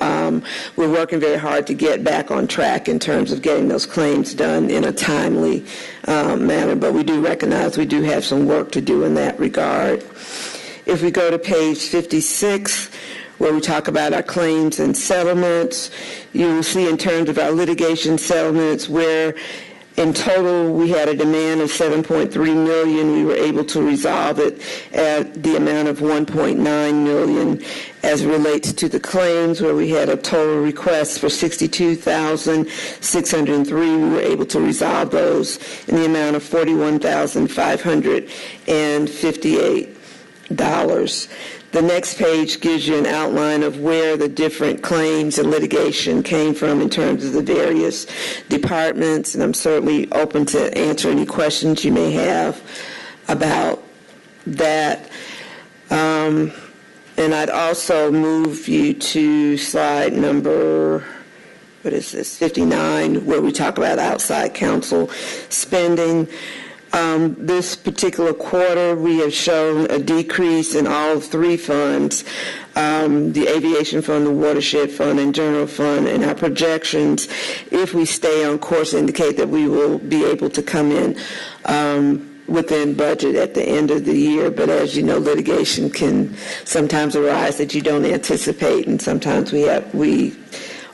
we're working very hard to get back on track in terms of getting those claims done in a timely manner, but we do recognize we do have some work to do in that regard. If we go to page 56, where we talk about our claims and settlements, you will see in terms of our litigation settlements where in total we had a demand of $7.3 million. We were able to resolve it at the amount of $1.9 million. As it relates to the claims, where we had a total request for $62,603, we were able to resolve those in the amount of $41,558. The next page gives you an outline of where the different claims and litigation came from in terms of the various departments, and I'm certainly open to answer any questions you may have about that. And I'd also move you to slide number, 59, where we talk about outside counsel spending. This particular quarter, we have shown a decrease in all 3 funds, the aviation fund, the watershed fund, and general fund, and our projections, if we stay on course, indicate that we will be able to come in within budget at the end of the year. But as you know, litigation can sometimes arise that you don't anticipate, and sometimes we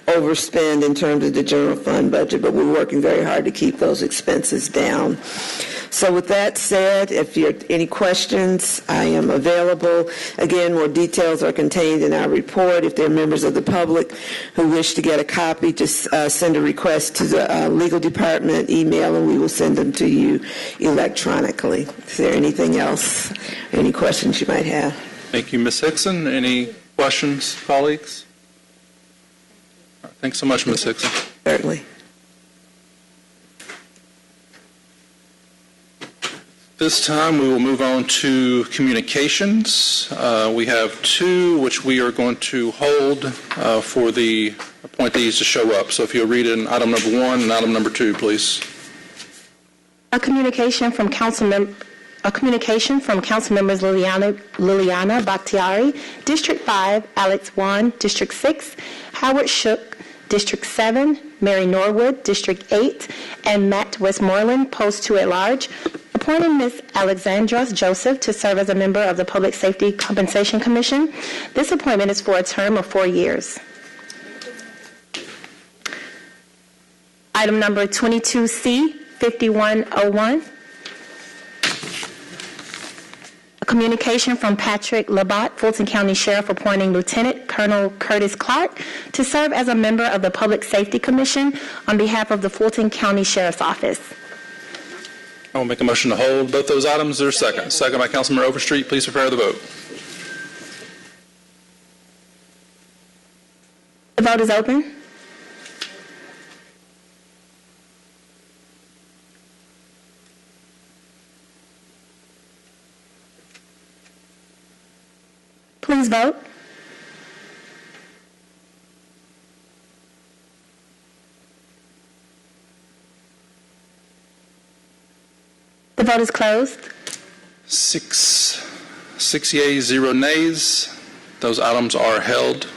overspend in terms of the general fund budget, but we're working very hard to keep those expenses down. So with that said, if you have any questions, I am available. Again, more details are contained in our report. If there are members of the public who wish to get a copy, just send a request to the legal department email, and we will send them to you electronically. Is there anything else, any questions you might have? Thank you, Ms. Hickson. Any questions, colleagues? Thanks so much, Ms. Hickson. Certainly. This time we will move on to communications. We have two which we are going to hold for the appointees to show up. So if you'll read in item number 1 and item number 2, please. A communication from council members Liliana Bakhtiari, District 5, Alex 1, District 6, Howard Shook, District 7, Mary Norwood, District 8, and Matt Westmoreland, Post 2 at Large, appointing Ms. Alexandra Joseph to serve as a member of the Public Safety Compensation Commission. This appointment is for a term of 4 years. Item number 22C, 5101. A communication from Patrick Labatt, Fulton County Sheriff, appointing Lieutenant Colonel Curtis Clark to serve as a member of the Public Safety Commission on behalf of the Fulton County Sheriff's Office. I will make a motion to hold both those items. Is there a second? Second by Councilmember Overstreet. Please prepare the vote. The vote is open. Please vote. The vote is closed. 6 yeas, 0 nays. Those items are held.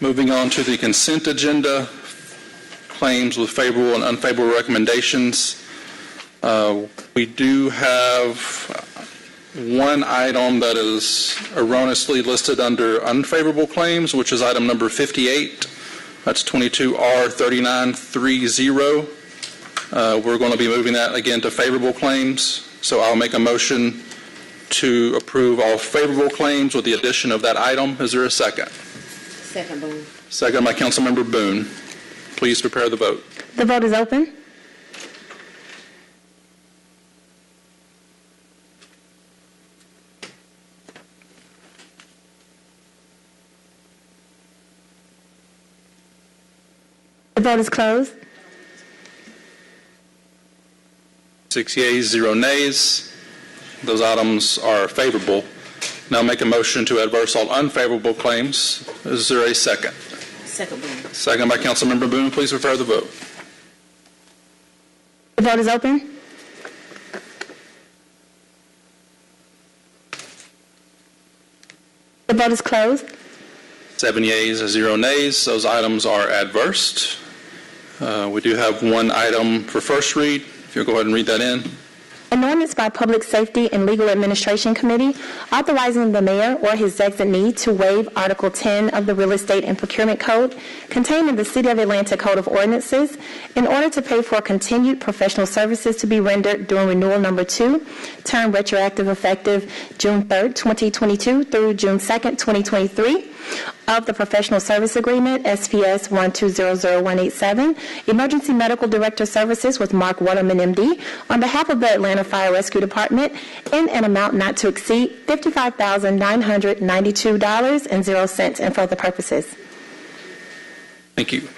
Moving on to the consent agenda, claims with favorable and unfavorable recommendations. We do have one item that is erroneously listed under unfavorable claims, which is item number 58. That's 22R3930. We're going to be moving that again to favorable claims. So I'll make a motion to approve all favorable claims with the addition of that item. Is there a second? Second, Boone. Second by Councilmember Boone. Please prepare the vote. The vote is open. The vote is closed. 6 yeas, 0 nays. Those items are favorable. Now make a motion to adverse all unfavorable claims. Is there a second? Second, Boone. Second by Councilmember Boone. Please prepare the vote. The vote is open. The vote is closed. 7 yeas, 0 nays. Those items are adversed. We do have one item for first read. If you'll go ahead and read that in. An ordinance by Public Safety and Legal Administration Committee authorizing the mayor or his designee to waive Article 10 of the Real Estate and Procurement Code contained in the City of Atlanta Code of Ordinances in order to pay for continued professional services to be rendered during renewal number 2, term retroactive effective June 3rd, 2022 through June 2nd, 2023. Of the Professional Service Agreement, SPS 1200187, Emergency Medical Director Services with Mark Waterman, MD, on behalf of the Atlanta Fire Rescue Department in an amount not to exceed $55,992.00 and for other purposes. Thank you.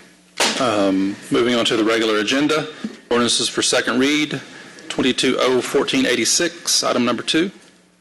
Moving on to the regular agenda. Ordinances for second read, 22-01486, item number 2.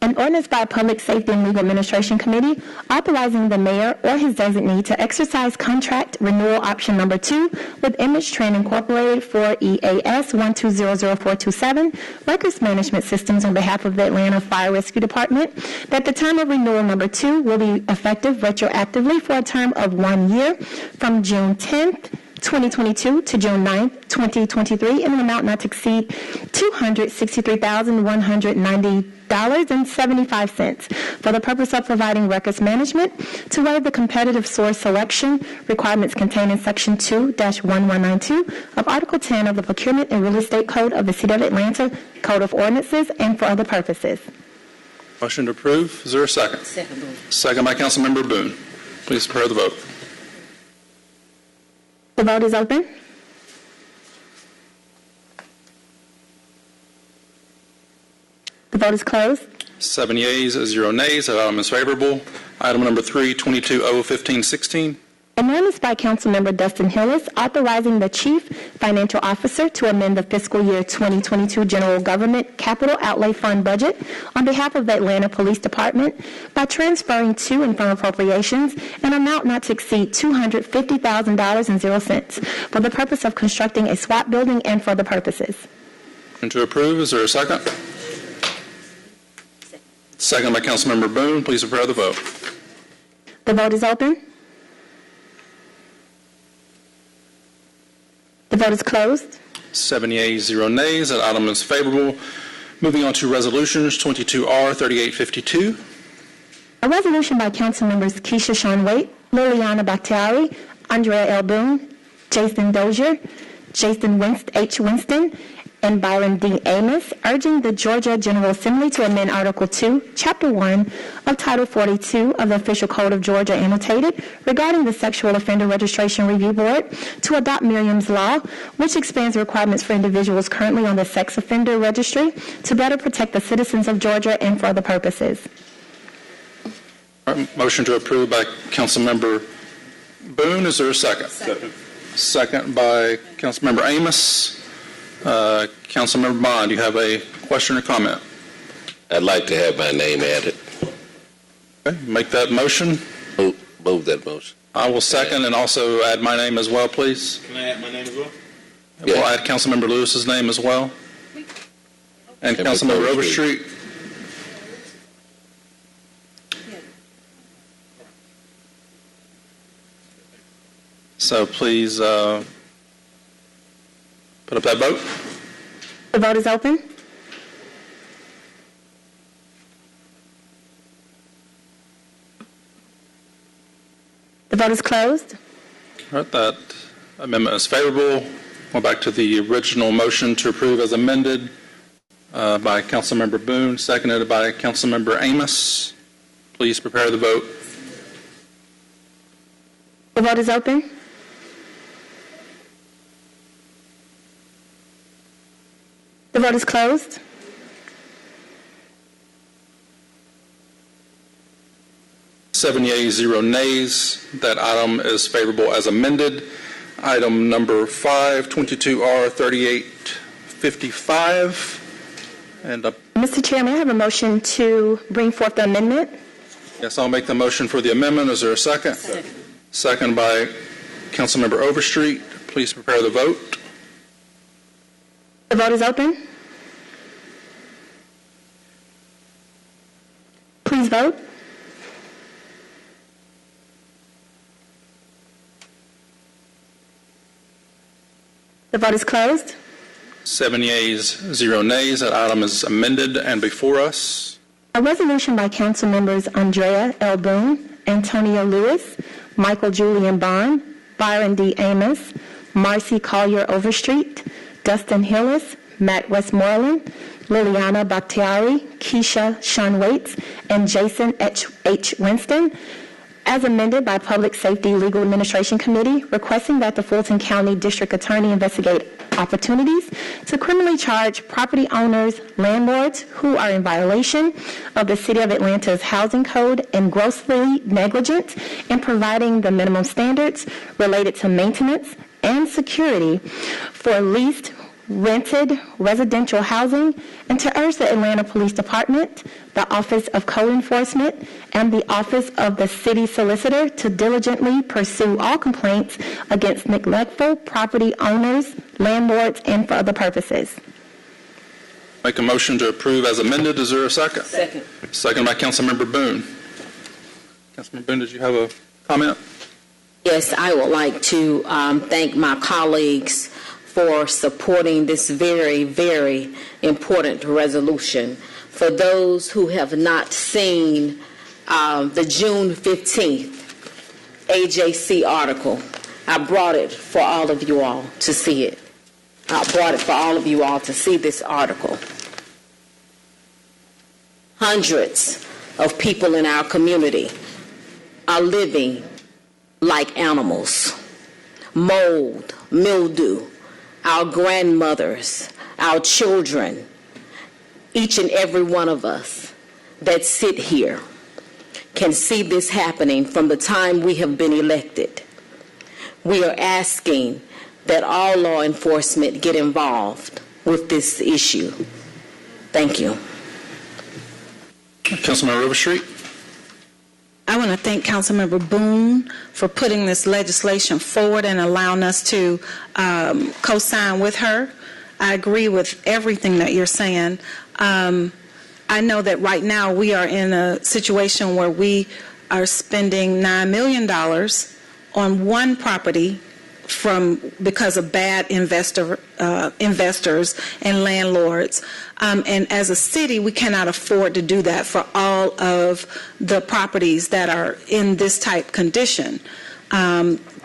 An ordinance by Public Safety and Legal Administration Committee authorizing the mayor or his designee to exercise contract renewal option number 2 with Image Trend Incorporated for EAS 1200427 Records Management Systems on behalf of the Atlanta Fire Rescue Department, that the term of renewal number 2 will be effective retroactively for a term of 1 year from June 10th, 2022 to June 9th, 2023 in an amount not to exceed $263,190 $6.75 for the purpose of providing records management to waive the competitive source selection requirements contained in Section 2-1192 of Article 10 of the Procurement and Real Estate Code of the City of Atlanta Code of Ordinances and for other purposes. Motion to approve. Is there a second? Second by Councilmember Boone. Please prepare the vote. The vote is open. The vote is closed. 7 yeas, 0 nays. That item is favorable. Item number 3, 22-015-16. Amendments by Councilmember Dustin Hillis authorizing the Chief Financial Officer to amend the fiscal year 2022 General Government Capital Outlay Fund budget on behalf of the Atlanta Police Department by transferring to and from appropriations an amount not to exceed $250,000.00 for the purpose of constructing a SWAT building and for other purposes. Motion to approve. Is there a second? Second by Councilmember Boone. Please prepare the vote. The vote is open. The vote is closed. 7 yeas, 0 nays. That item is favorable. Moving on to resolutions, 22R3852. A resolution by Councilmembers Keisha Sean Waite, Liliana Bakhtiari, Andrea L. Boone, Jason Dozier, Jason H. Winston, and Byron D. Amos, urging the Georgia General Assembly to amend Article 2, Chapter 1 of Title 42 of the Official Code of Georgia Annotated regarding the Sexual Offender Registration Review Board to adopt Miriam's Law, which expands requirements for individuals currently on the Sex Offender Registry to better protect the citizens of Georgia and for other purposes. All right, motion to approve by Councilmember Boone. Is there a second? Second by Councilmember Amos. Councilmember Bond, do you have a question or comment? I'd like to have my name added. Okay, make that motion. Move that motion. I will second and also add my name as well, please. Can I add my name as well? Yeah. We'll add Councilmember Lewis's name as well. And Councilmember Overstreet. So please put up that vote. The vote is open. The vote is closed. All right, that amendment is favorable. We're back to the original motion to approve as amended by Councilmember Boone, seconded by Councilmember Amos. Please prepare the vote. The vote is open. The vote is closed. Seven yeas, 0 nays. That item is favorable as amended. Item number 5, 22R3855. And Mr. Chair, may I have a motion to bring forth the amendment? yes, I'll make the motion for the amendment. Is there a second? Second by Councilmember Overstreet. Please prepare the vote. The vote is open. Please vote. The vote is closed. 7 yeas, 0 nays. That item is amended and before us. A resolution by Council Members Andrea L. Boone, Antonio Lewis, Michael Julian Bond, Byron D. Amos, Marcy Collier Overstreet, Dustin Hillis, Matt Westmoreland, Liliana Bakhtiari, Keisha Sean Waits, and Jason H. Winston, as amended by Public Safety Legal Administration Committee, requesting that the Fulton County District Attorney investigate opportunities to criminally charge property owners, landlords who are in violation of the City of Atlanta's Housing Code and grossly negligent in providing the minimum standards related to maintenance and security for leased, rented residential housing, and to urge the Atlanta Police Department, the Office of Code Enforcement, and the Office of the City Solicitor to diligently pursue all complaints against neglectful property owners, landlords, and for other purposes. Make a motion to approve as amended. Is there a second? Second. Second by Councilmember Boone. Councilmember Boone, did you have a comment? Yes, I would like to thank my colleagues for supporting this very, very important resolution For those who have not seen the June 15th AJC article, I brought it for all of you all to see it. I brought it for all of you all to see this article. Hundreds of people in our community are living like animals. Mold, mildew, our grandmothers, our children, each and every one of us that sit here can see this happening from the time we have been elected. We are asking that all law enforcement get involved with this issue. Thank you. Councilmember Overstreet. I want to thank Councilmember Boone for putting this legislation forward and allowing us to co-sign with her. I agree with everything that you're saying. I know that right now we are in a situation where we are spending $9 million on one property because of bad investors and landlords. And as a city, we cannot afford to do that for all of the properties that are in this type condition.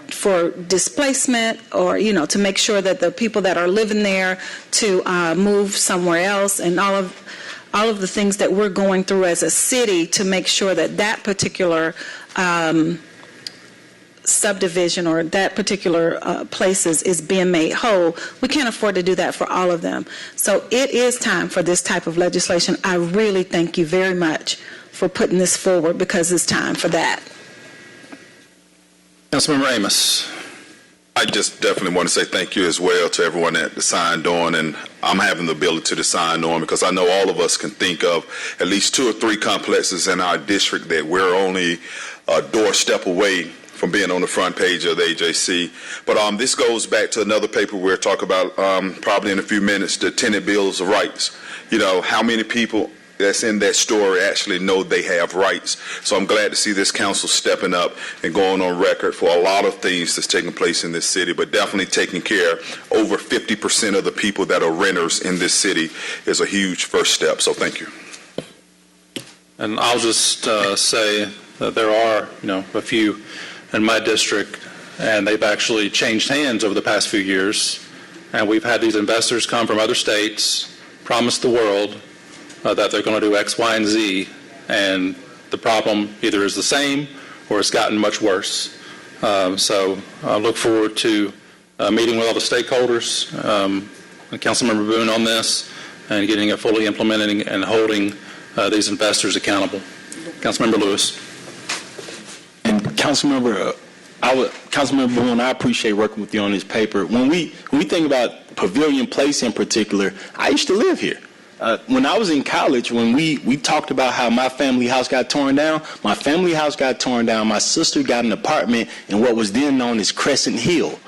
For displacement, or to make sure that the people that are living there to move somewhere else, and all of the things that we're going through as a city to make sure that that particular subdivision or that particular place is being made whole. We can't afford to do that for all of them. So it is time for this type of legislation. I really thank you very much for putting this forward, because it's time for that. Councilmember Amos. I just definitely want to say thank you as well to everyone that signed on, and I'm having the ability to sign on because I know all of us can think of at least 2 or 3 complexes in our district that we're only a doorstep away from being on the front page of the AJC. But this goes back to another paper we'll talk about probably in a few minutes, the tenant bills of rights. How many people that's in that story actually know they have rights. So I'm glad to see this council stepping up and going on record for a lot of things that's taking place in this city, but definitely taking care of over 50% of the people that are renters in this city is a huge first step. So thank you. And I'll just say that there are, a few in my district, and they've actually changed hands over the past few years. And we've had these investors come from other states, promise the world that they're going to do X, Y, and Z, and the problem either is the same or it's gotten much worse. So I look forward to meeting with all the stakeholders, and Councilmember Boone on this, and getting it fully implemented and holding these investors accountable. Councilmember Lewis. And Councilmember Boone, I appreciate working with you on this paper. When we think about Pavilion Place in particular, I used to live here. When I was in college, when we talked about how my family house got torn down, my family house got torn down. My sister got an apartment in what was then known as Crescent Hill.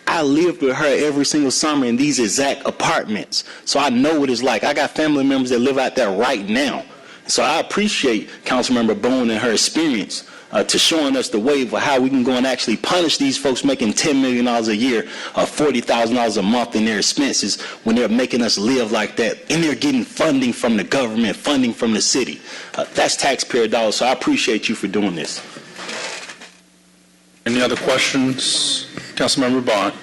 I lived with her every single summer in these exact apartments. So I know what it's like. I got family members that live out there right now. So I appreciate Councilmember Boone and her experience to showing us the way for how we can go and actually punish these folks making $10 million a year, $40,000 a month in their expenses when they're making us live like that, and they're getting funding from the government, funding from the city. That's taxpayer dollars, so I appreciate you for doing this. Any other questions? Councilmember Bond.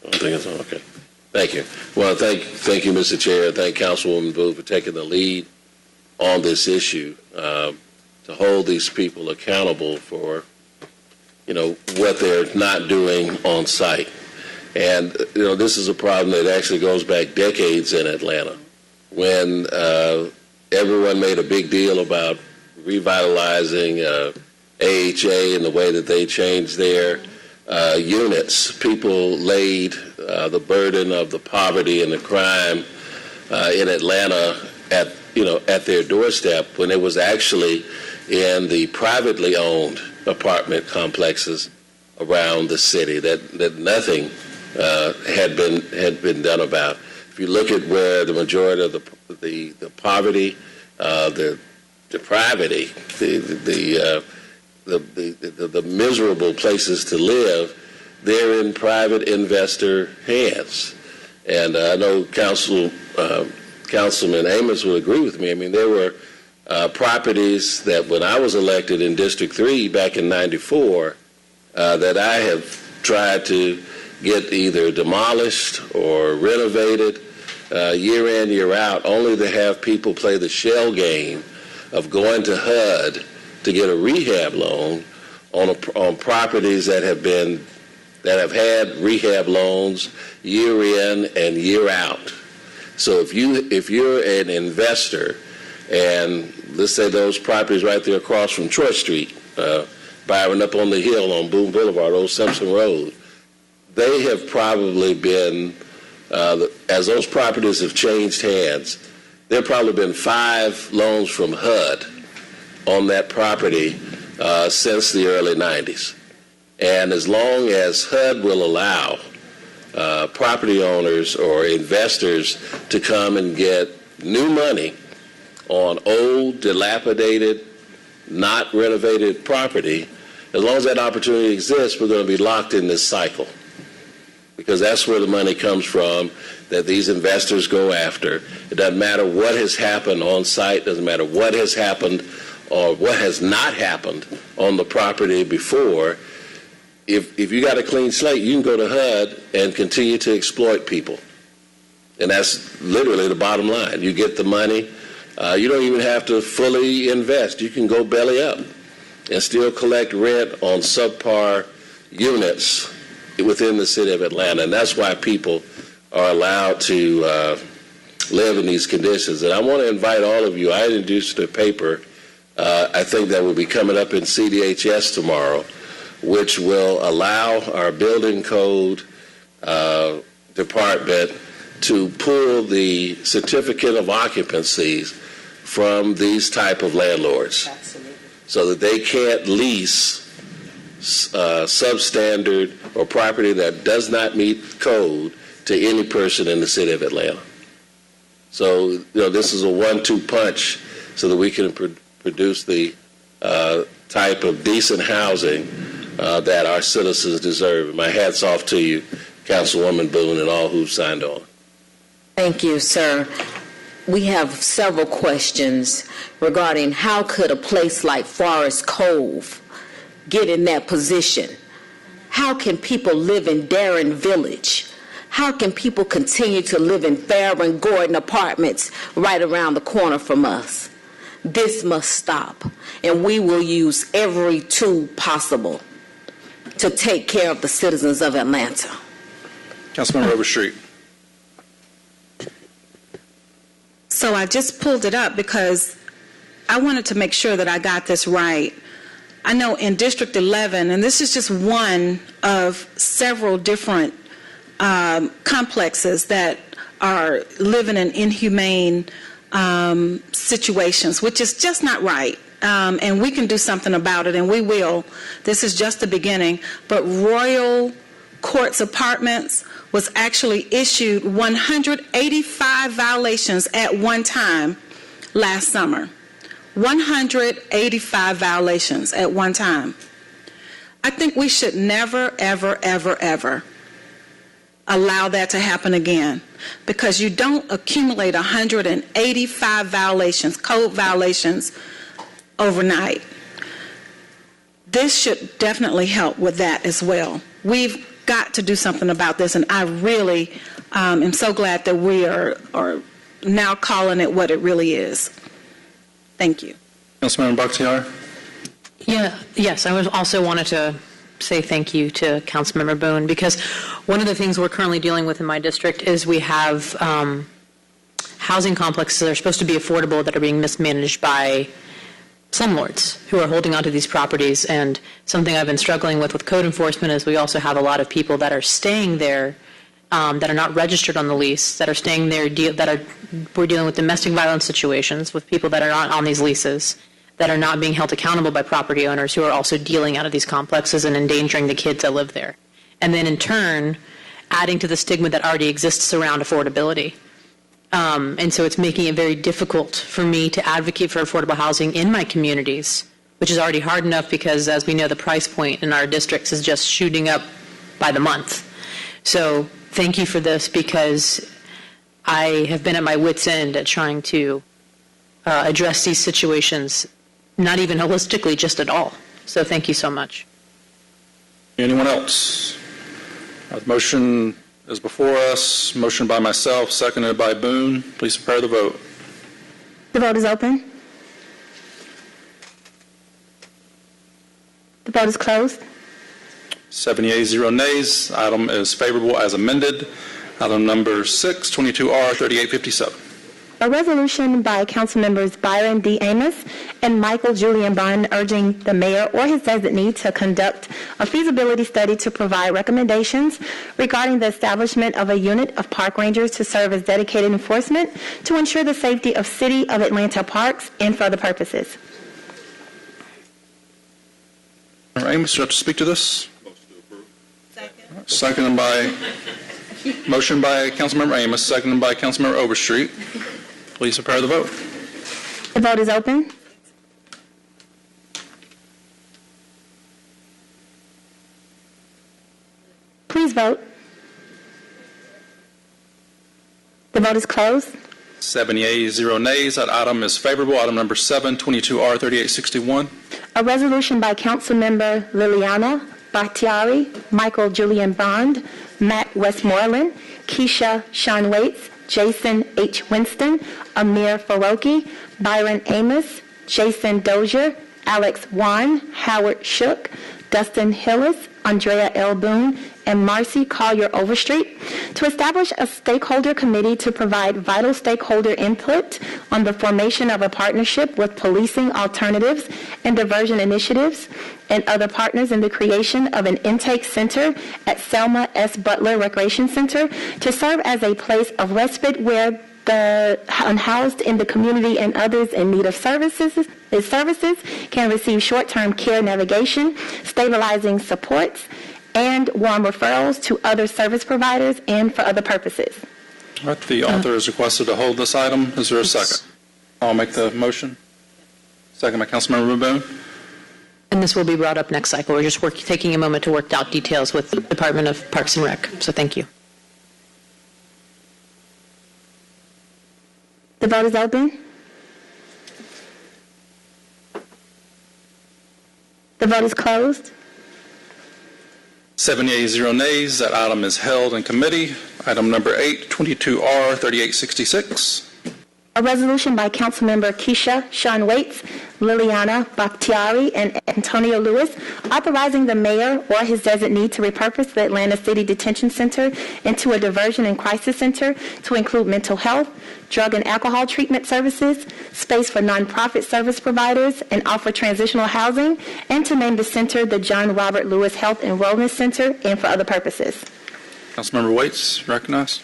I think it's on. Okay. Thank you. Well, thank you, Mr. Chair. Thank Councilwoman Booth for taking the lead on this issue to hold these people accountable for, what they're not doing on site. And, this is a problem that actually goes back decades in Atlanta when everyone made a big deal about revitalizing AHA and the way that they changed their units. People laid the burden of the poverty and the crime in Atlanta at their doorstep when it was actually in the privately owned apartment complexes around the city that nothing had been done about. If you look at where the majority of the poverty, the depravity, the miserable places to live, they're in private investor hands. And I know Councilman Amos would agree with me. I mean, there were properties that when I was elected in District 3 back in '94 that I have tried to get either demolished or renovated year in, year out, only to have people play the shell game of going to HUD to get a rehab loan on properties that have had rehab loans year in and year out. So if you're an investor, and let's say those properties right there across from Troy Street, Byron up on the hill on Boone Boulevard, Old Simpson Road, they have probably been, as those properties have changed hands, there have probably been 5 loans from HUD on that property since the early 90s. And as long as HUD will allow property owners or investors to come and get new money on old, dilapidated, not renovated property, as long as that opportunity exists, we're going to be locked in this cycle. Because that's where the money comes from that these investors go after. It doesn't matter what has happened on site, doesn't matter what has happened or what has not happened on the property before. If you got a clean slate, you can go to HUD and continue to exploit people. And that's literally the bottom line. You get the money. You don't even have to fully invest. You can go belly up and still collect rent on subpar units within the city of Atlanta. And that's why people are allowed to live in these conditions. And I want to invite all of you. I introduced a paper, I think that will be coming up in CDHS tomorrow, which will allow our building code department to pull the certificate of occupancies from these type of landlords. Absolutely. So that they can't lease substandard or property that does not meet code to any person in the city of Atlanta. So, this is a 1-2 punch so that we can produce the type of decent housing that our citizens deserve. My hat's off to you, Councilwoman Boone, and all who signed on. Thank you, sir. We have several questions regarding how could a place like Forest Cove get in that position? How can people live in Darren Village? How can people continue to live in Farron Gordon apartments right around the corner from us? This must stop, and we will use every tool possible to take care of the citizens of Atlanta. Councilmember Overstreet. So I just pulled it up because I wanted to make sure that I got this right. I know in District 11, and this is just one of several different complexes that are living in inhumane situations, which is just not right. And we can do something about it, and we will. This is just the beginning. But Royal Courts Apartments was actually issued 185 violations at one time last summer. 185 violations at one time. I think we should never, ever, ever, ever allow that to happen again, because you don't accumulate 185 violations, code violations, overnight. This should definitely help with that as well. We've got to do something about this, and I really am so glad that we are now calling it what it really is. Thank you. Councilmember Bakhtiar. Yes, I also wanted to say thank you to Councilmember Boone, because one of the things we're currently dealing with in my district is we have housing complexes that are supposed to be affordable that are being mismanaged by slumlords who are holding onto these properties. And something I've been struggling with code enforcement is we also have a lot of people that are staying there that are not registered on the lease, that are staying there, we're dealing with domestic violence situations with people that are not on these leases, that are not being held accountable by property owners who are also dealing out of these complexes and endangering the kids that live there. And then in turn, adding to the stigma that already exists around affordability. And so it's making it very difficult for me to advocate for affordable housing in my communities, which is already hard enough because, as we know, the price point in our districts is just shooting up by the month. So thank you for this, because I have been at my wit's end at trying to address these situations, not even holistically, just at all. So thank you so much. Anyone else? The motion is before us. Motion by myself, seconded by Boone. Please prepare the vote. The vote is open. The vote is closed. 7 yeas, 0 nays. Item is favorable as amended. Item number 6, 22R 3857. A resolution by council members Byron D. Amos and Michael Julian Bond urging the mayor or his designee to conduct a feasibility study to provide recommendations regarding the establishment of a unit of park rangers to serve as dedicated enforcement to ensure the safety of City of Atlanta parks and for other purposes. All right, Amos, do you have to speak to this? Seconded by, motion by Councilmember Amos, seconded by Councilmember Overstreet. Please prepare the vote. The vote is open. Please vote. The vote is closed. 7 yeas, 0 nays. That item is favorable. Item number 7, 22R 3861. A resolution by Councilmember Liliana Bakhtiari, Michael Julian Bond, Matt Westmoreland, Keisha Sean Waits, Jason H. Winston, Amir Faroki, Byron Amos, Jason Dozier, Alex Wan, Howard Shook, Dustin Hillis, Andrea L. Boone, and Marcy Collier Overstreet to establish a stakeholder committee to provide vital stakeholder input on the formation of a partnership with policing alternatives and diversion initiatives and other partners in the creation of an intake center at Selma S. Butler Recreation Center to serve as a place of respite where the unhoused in the community and others in need of services can receive short-term care navigation, stabilizing supports, and warm referrals to other service providers and for other purposes. All right, the author is requested to hold this item. Is there a second? I'll make the motion. Second by Councilmember Boone. And this will be brought up next cycle. We're just taking a moment to work out details with the Department of Parks and Rec. So thank you. The vote is open. The vote is closed. 7 yeas, 0 nays. That item is held in committee. Item number 8, 22R 3866. A resolution by Councilmember Keisha Sean Waits, Liliana Bakhtiari, and Antonio Lewis authorizing the mayor or his designee to repurpose the Atlanta City Detention Center into a diversion and crisis center to include mental health, drug and alcohol treatment services, space for nonprofit service providers, and offer transitional housing, and to name the center the John Robert Lewis Health and Wellness Center and for other purposes. Councilmember Waits, recognized.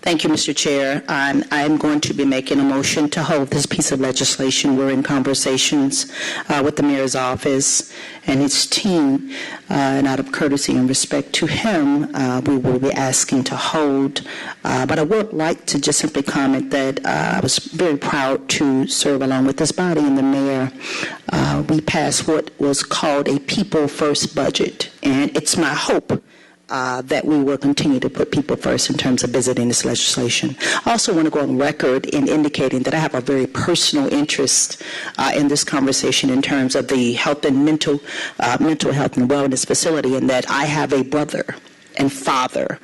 Thank you, Mr. Chair. I'm going to be making a motion to hold this piece of legislation. We're in conversations with the mayor's office and his team, and out of courtesy and respect to him, we will be asking to hold. But I would like to just simply comment that I was very proud to serve along with this body and the mayor. We passed what was called a People First budget, and it's my hope that we will continue to put people first in terms of visiting this legislation. I also want to go on record in indicating that I have a very personal interest in this conversation in terms of the health and mental health and wellness facility, and that I have a brother and father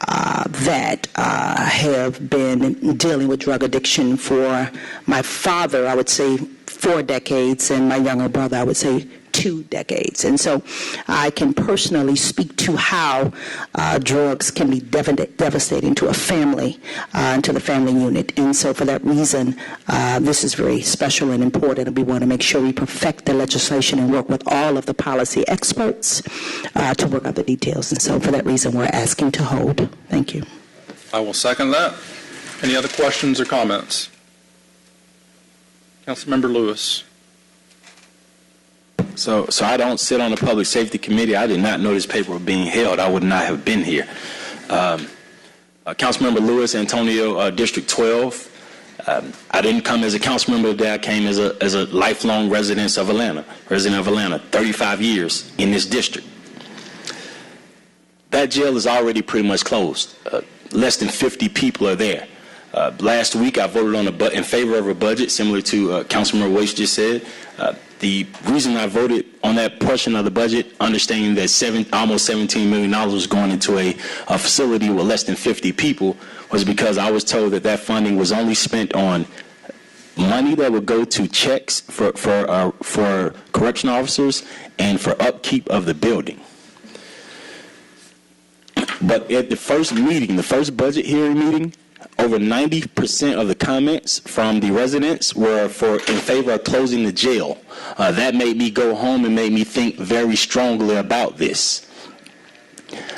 that have been dealing with drug addiction for my father, I would say 4 decades, and my younger brother, I would say 2 decades. And so I can personally speak to how drugs can be devastating to a family, and to the family unit. And so for that reason, this is very special and important, and we want to make sure we perfect the legislation and work with all of the policy experts to work out the details. And so for that reason, we're asking to hold. Thank you. I will second that. Any other questions or comments? Councilmember Lewis. So I don't sit on the Public Safety Committee. I did not know this paper was being held. I would not have been here. Councilmember Lewis, Antonio, District 12. I didn't come as a council member today. I came as a lifelong resident of Atlanta, 35 years in this district. That jail is already pretty much closed. Less than 50 people are there. Last week, I voted in favor of a budget, similar to Councilmember Waits just said. The reason I voted on that portion of the budget, understanding that almost $17 million was going into a facility with less than 50 people, was because I was told that funding was only spent on money that would go to checks for correctional officers and for upkeep of the building. But at the first meeting, the first budget hearing meeting, over 90% of the comments from the residents were in favor of closing the jail. That made me go home and made me think very strongly about this.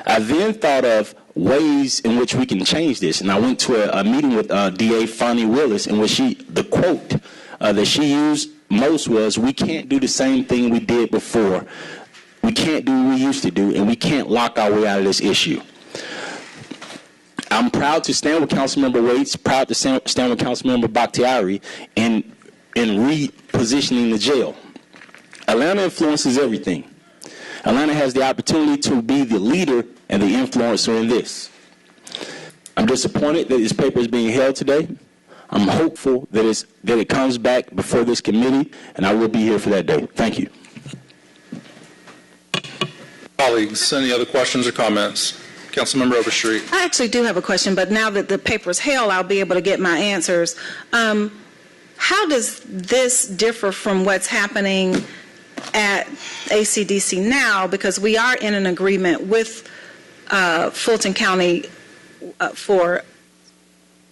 I then thought of ways in which we can change this, and I went to a meeting with DA Fonnie Willis, in which the quote that she used most was, "We can't do the same thing we did before. We can't do what we used to do, and we can't lock our way out of this issue." I'm proud to stand with Councilmember Waits, proud to stand with Councilmember Bakhtiari in repositioning the jail. Atlanta influences everything. Atlanta has the opportunity to be the leader and the influencer in this. I'm disappointed that this paper is being held today. I'm hopeful that it comes back before this committee, and I will be here for that day. Thank you. Colleagues, any other questions or comments? Councilmember Overstreet. I actually do have a question, but now that the paper's held, I'll be able to get my answers. How does this differ from what's happening at ACDC now? Because we are in an agreement with Fulton County for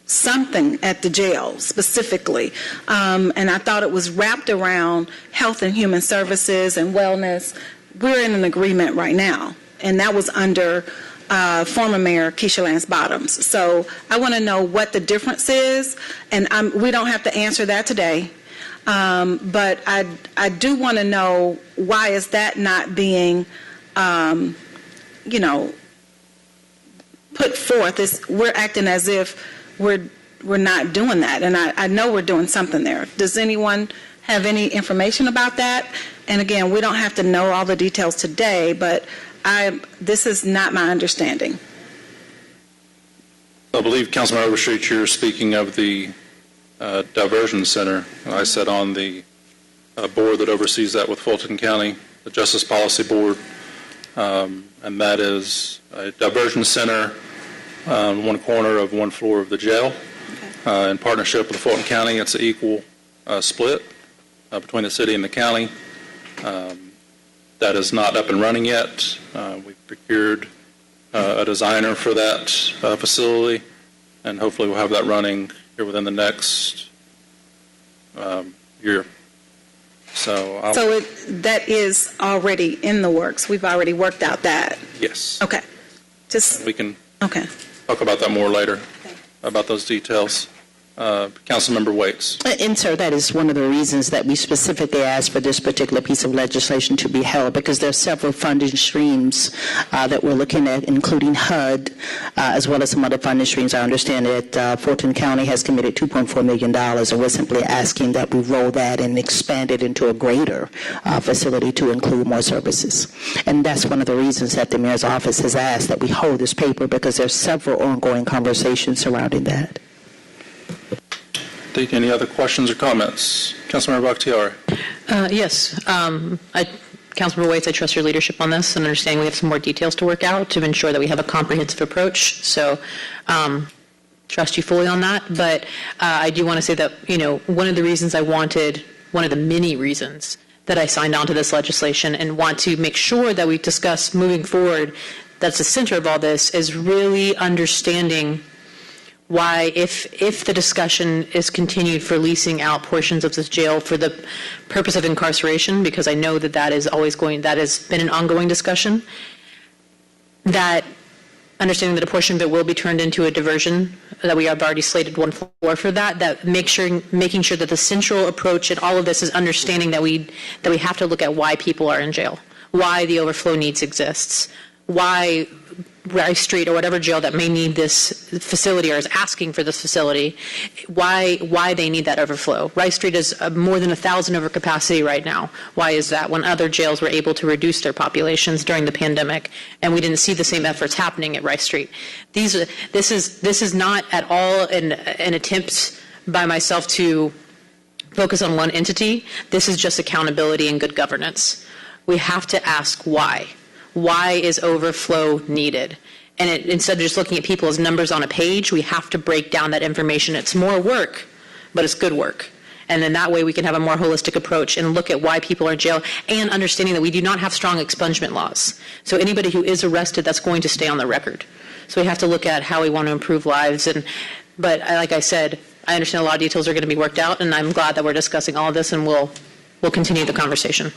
something at the jail specifically. And I thought it was wrapped around health and human services and wellness. We're in an agreement right now, and that was under former Mayor Keisha Lance Bottoms. So I want to know what the difference is, and we don't have to answer that today. But I do want to know, why is that not being, put forth? We're acting as if we're not doing that, and I know we're doing something there. Does anyone have any information about that? And again, we don't have to know all the details today, but this is not my understanding. I believe, Councilman Overstreet, you're speaking of the diversion center. I sit on the board that oversees that with Fulton County, the Justice Policy Board, and that is a diversion center on one corner of one floor of the jail. In partnership with Fulton County, it's an equal split between the city and the county. That is not up and running yet. We've procured a designer for that facility, and hopefully we'll have that running here within the next year. So that is already in the works. We've already worked out that. Yes. Okay. We can talk about that more later, about those details. Councilmember Waits. And sir, that is one of the reasons that we specifically asked for this particular piece of legislation to be held, because there are several funding streams that we're looking at, including HUD, as well as some other funding streams. I understand that Fulton County has committed $2.4 million, and we're simply asking that we roll that and expand it into a greater facility to include more services. And that's one of the reasons that the mayor's office has asked that we hold this paper, because there's several ongoing conversations surrounding that. Any other questions or comments? Councilmember Bakhtiari. Yes. Councilmember Waits, I trust your leadership on this and understanding we have some more details to work out to ensure that we have a comprehensive approach. So trust you fully on that. But I do want to say that, one of the reasons one of the many reasons that I signed on to this legislation and want to make sure that we discuss moving forward, that's the center of all this, is really understanding why, if the discussion is continued for leasing out portions of this jail for the purpose of incarceration, because I know that that has been an ongoing discussion, that understanding that a portion of it will be turned into a diversion, that we have already slated one floor for that making sure that the central approach in all of this is understanding that we have to look at why people are in jail, why the overflow needs exists, why Rice Street or whatever jail that may need this facility or is asking for this facility, why they need that overflow. Rice Street is more than 1,000 over capacity right now. Why is that when other jails were able to reduce their populations during the pandemic and we didn't see the same efforts happening at Rice Street? This is not at all an attempt by myself to focus on one entity. This is just accountability and good governance. We have to ask why. Why is overflow needed? And instead of just looking at people as numbers on a page, we have to break down that information. It's more work, but it's good work. And then that way we can have a more holistic approach and look at why people are in jail and understanding that we do not have strong expungement laws. So anybody who is arrested, that's going to stay on the record. So we have to look at how we want to improve lives. But like I said, I understand a lot of details are going to be worked out, and I'm glad that we're discussing all of this, and we'll continue the conversation.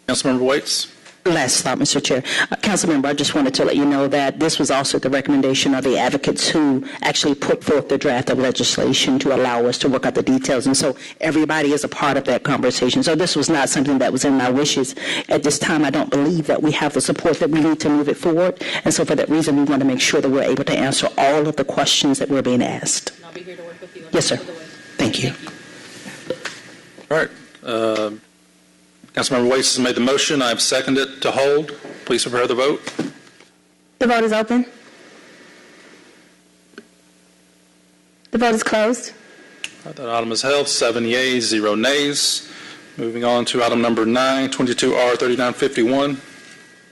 Councilmember Waits. Last thought, Mr. Chair. Councilmember, I just wanted to let you know that this was also the recommendation of the advocates who actually put forth the draft of legislation to allow us to work out the details. And so everybody is a part of that conversation. So this was not something that was in my wishes. At this time, I don't believe that we have the support that we need to move it forward. And so for that reason, we want to make sure that we're able to answer all of the questions that were being asked. I'll be here to work with you. Yes, sir. Thank you. All right. Councilmember Waits has made the motion. I have seconded it to hold. Please prepare the vote. The vote is open. The vote is closed. That item is held. 7 yeas, 0 nays. Moving on to item number 9, 22R3951.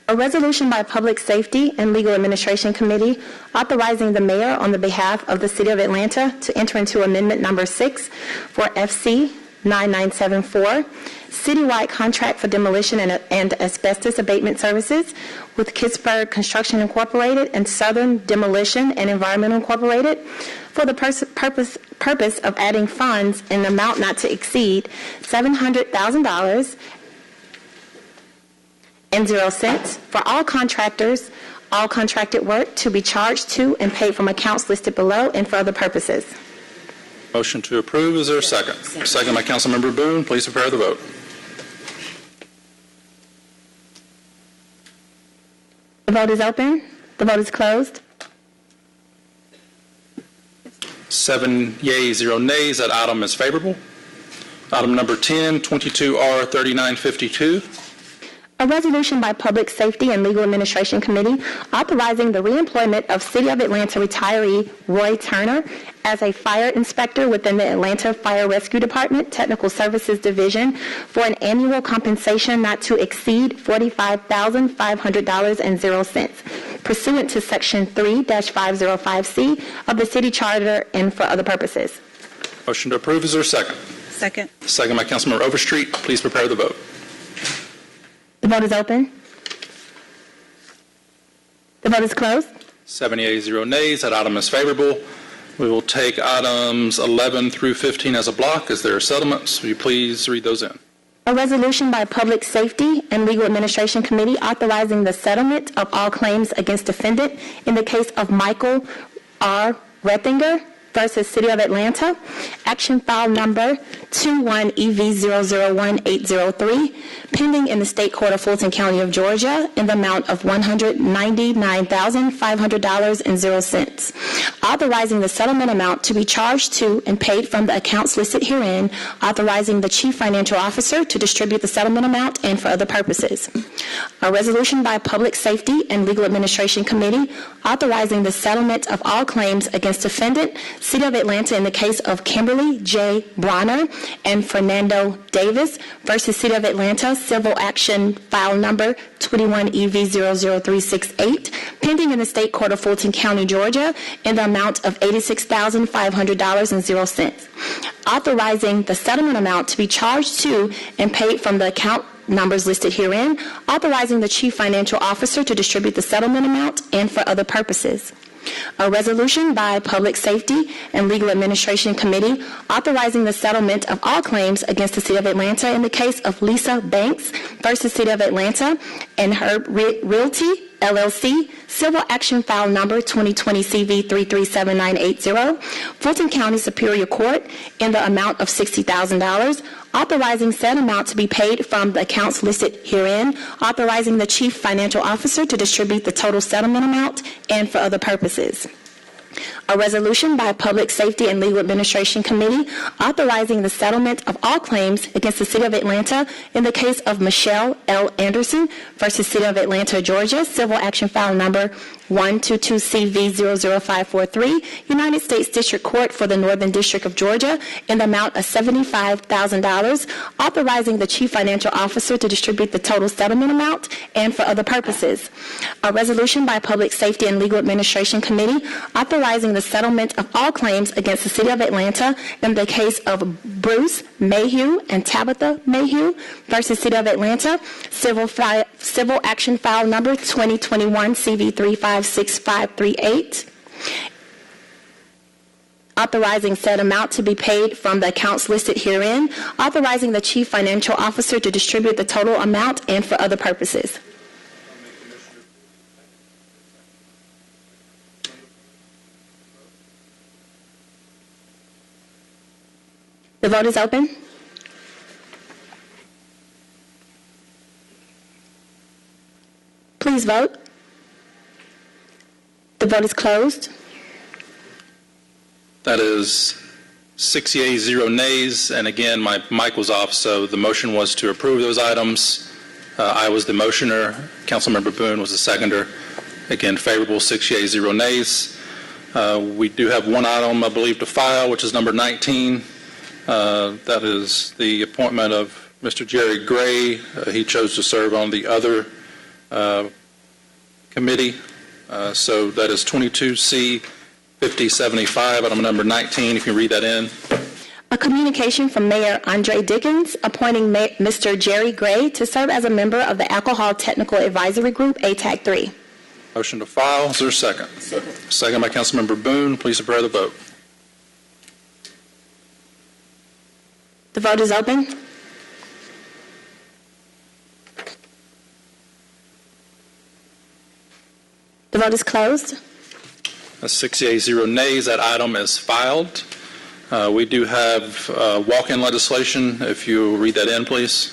A resolution by Public Safety and Legal Administration Committee authorizing the mayor on the behalf of the City of Atlanta to enter into Amendment Number 6 for FC 9974, citywide contract for demolition and asbestos abatement services with Kittsburg Construction Incorporated and Southern Demolition and Environmental Incorporated for the purpose of adding funds in an amount not to exceed $700,000 and 0 cents for all contractors, all contracted work to be charged to and paid from accounts listed below and for other purposes. Motion to approve. Is there a second? Second by Councilmember Boone. Please prepare the vote. The vote is open. The vote is closed. 7 yeas, 0 nays. That item is favorable. Item number 10, 22R3952. A resolution by Public Safety and Legal Administration Committee authorizing the reemployment of City of Atlanta retiree Roy Turner as a fire inspector within the Atlanta Fire Rescue Department Technical Services Division for an annual compensation not to exceed $45,500 and 0 cents, pursuant to Section 3-505C of the City Charter and for other purposes. Motion to approve. Is there a second? Second. Second by Councilmember Overstreet. Please prepare the vote. The vote is open. The vote is closed. 7 yeas, 0 nays. That item is favorable. We will take items 11 through 15 as a block. Is there settlements? Will you please read those in? A resolution by Public Safety and Legal Administration Committee authorizing the settlement of all claims against defendant in the case of Michael R. Rethinger versus City of Atlanta, action file number 21EV001803, pending in the State Court of Fulton County of Georgia in the amount of $199,500 and 0 cents. Authorizing the settlement amount to be charged to and paid from the accounts listed herein, authorizing the Chief Financial Officer to distribute the settlement amount and for other purposes. A resolution by Public Safety and Legal Administration Committee authorizing the settlement of all claims against defendant, City of Atlanta in the case of Kimberly J. Bronner and Fernando Davis versus City of Atlanta, civil action file number 21EV00368, pending in the State Court of Fulton County, Georgia, in the amount of $86,500 and 0 cents. Authorizing the settlement amount to be charged to and paid from the account numbers listed herein, authorizing the Chief Financial Officer to distribute the settlement amount and for other purposes. A resolution by Public Safety and Legal Administration Committee authorizing the settlement of all claims against the City of Atlanta in the case of Lisa Banks versus City of Atlanta and Herb Realty, LLC, Civil Action File Number 2020 CV 337980, Fulton County Superior Court, in the amount of $60,000, authorizing said amount to be paid from the accounts listed herein, authorizing the Chief Financial Officer to distribute the total settlement amount, and for other purposes. A resolution by Public Safety and Legal Administration Committee authorizing the settlement of all claims against the City of Atlanta in the case of Michelle L. Anderson versus City of Atlanta, Georgia, Civil Action File Number 122CV00543, United States District Court for the Northern District of Georgia, in the amount of $75,000, authorizing the Chief Financial Officer to distribute the total settlement amount, and for other purposes. A resolution by Public Safety and Legal Administration Committee authorizing the settlement of all claims against the City of Atlanta in the case of Bruce Mayhew and Tabitha Mayhew versus City of Atlanta, Civil Action File Number 2021 CV 356538. Authorizing said amount to be paid from the accounts listed herein, authorizing the Chief Financial Officer to distribute the total amount, and for other purposes. The vote is open. Please vote. The vote is closed. That is 6 yeas, 0 nays, and again, my mic was off, so the motion was to approve those items. I was the motioner. Councilmember Boone was the seconder. Again, favorable, 6 yeas, 0 nays. We do have one item, I believe, to file, which is number 19. That is the appointment of Mr. Jerry Gray. He chose to serve on the other committee. So that is 22C 5075, item number 19, if you read that in. A communication from Mayor Andre Dickens appointing Mr. Jerry Gray to serve as a member of the Alcohol Technical Advisory Group, ATAC 3. Motion to file. Is there a second? Second by Councilmember Boone. Please prepare the vote. The vote is open. The vote is closed. 6 yeas, 0 nays. That item is filed. We do have walk-in legislation. If you read that in, please.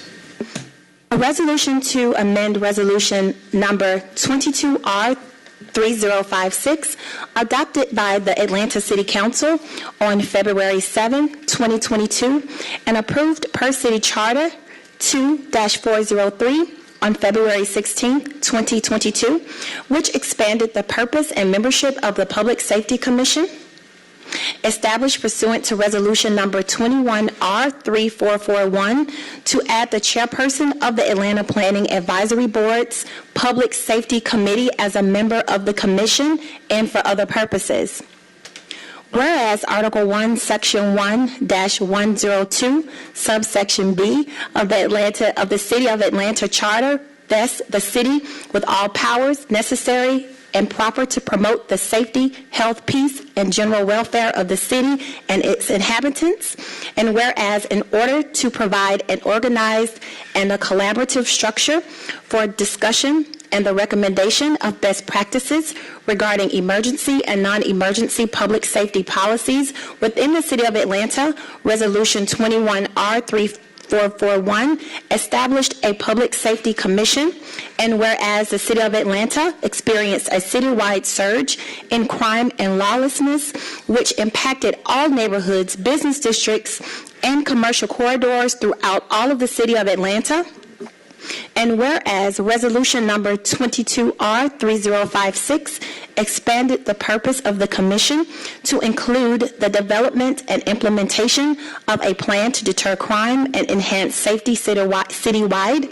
A resolution to amend resolution number 22R3056, adopted by the Atlanta City Council on February 7, 2022, and approved per city charter 2-403 on February 16, 2022, which expanded the purpose and membership of the Public Safety Commission, established pursuant to resolution number 21R3441 to add the chairperson of the Atlanta Planning Advisory Board's Public Safety Committee as a member of the commission, and for other purposes. Whereas Article 1, Section 1-102, subsection B of the City of Atlanta Charter vests the city with all powers necessary and proper to promote the safety, health, peace, and general welfare of the city and its inhabitants. And whereas in order to provide an organized and a collaborative structure for discussion and the recommendation of best practices regarding emergency and non-emergency public safety policies within the City of Atlanta, Resolution 21R3441 established a Public Safety Commission, and whereas the City of Atlanta experienced a citywide surge in crime and lawlessness, which impacted all neighborhoods, business districts, and commercial corridors throughout all of the City of Atlanta, and whereas resolution number 22R3056 expanded the purpose of the commission to include the development and implementation of a plan to deter crime and enhance safety citywide,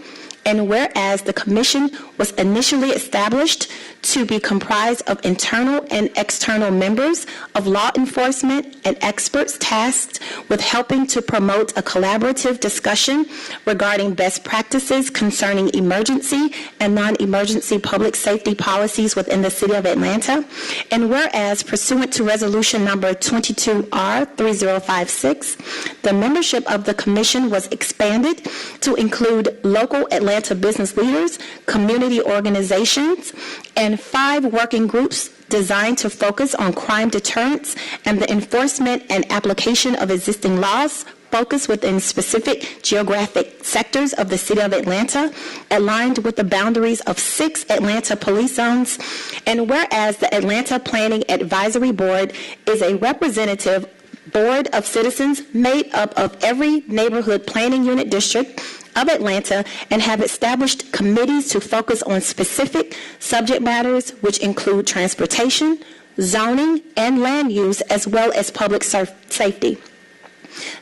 and whereas the commission was initially established to be comprised of internal and external members of law enforcement and experts tasked with helping to promote a collaborative discussion regarding best practices concerning emergency and non-emergency public safety policies within the City of Atlanta, and whereas pursuant to resolution number 22R3056, the membership of the commission was expanded to include local Atlanta Atlanta business leaders, community organizations, and 5 working groups designed to focus on crime deterrence and the enforcement and application of existing laws, focus within specific geographic sectors of the City of Atlanta, aligned with the boundaries of 6 Atlanta police zones, and whereas the Atlanta Planning Advisory Board is a representative board of citizens made up of every neighborhood planning unit district of Atlanta and have established committees to focus on specific subject matters which include transportation, zoning, and land use, as well as public safety.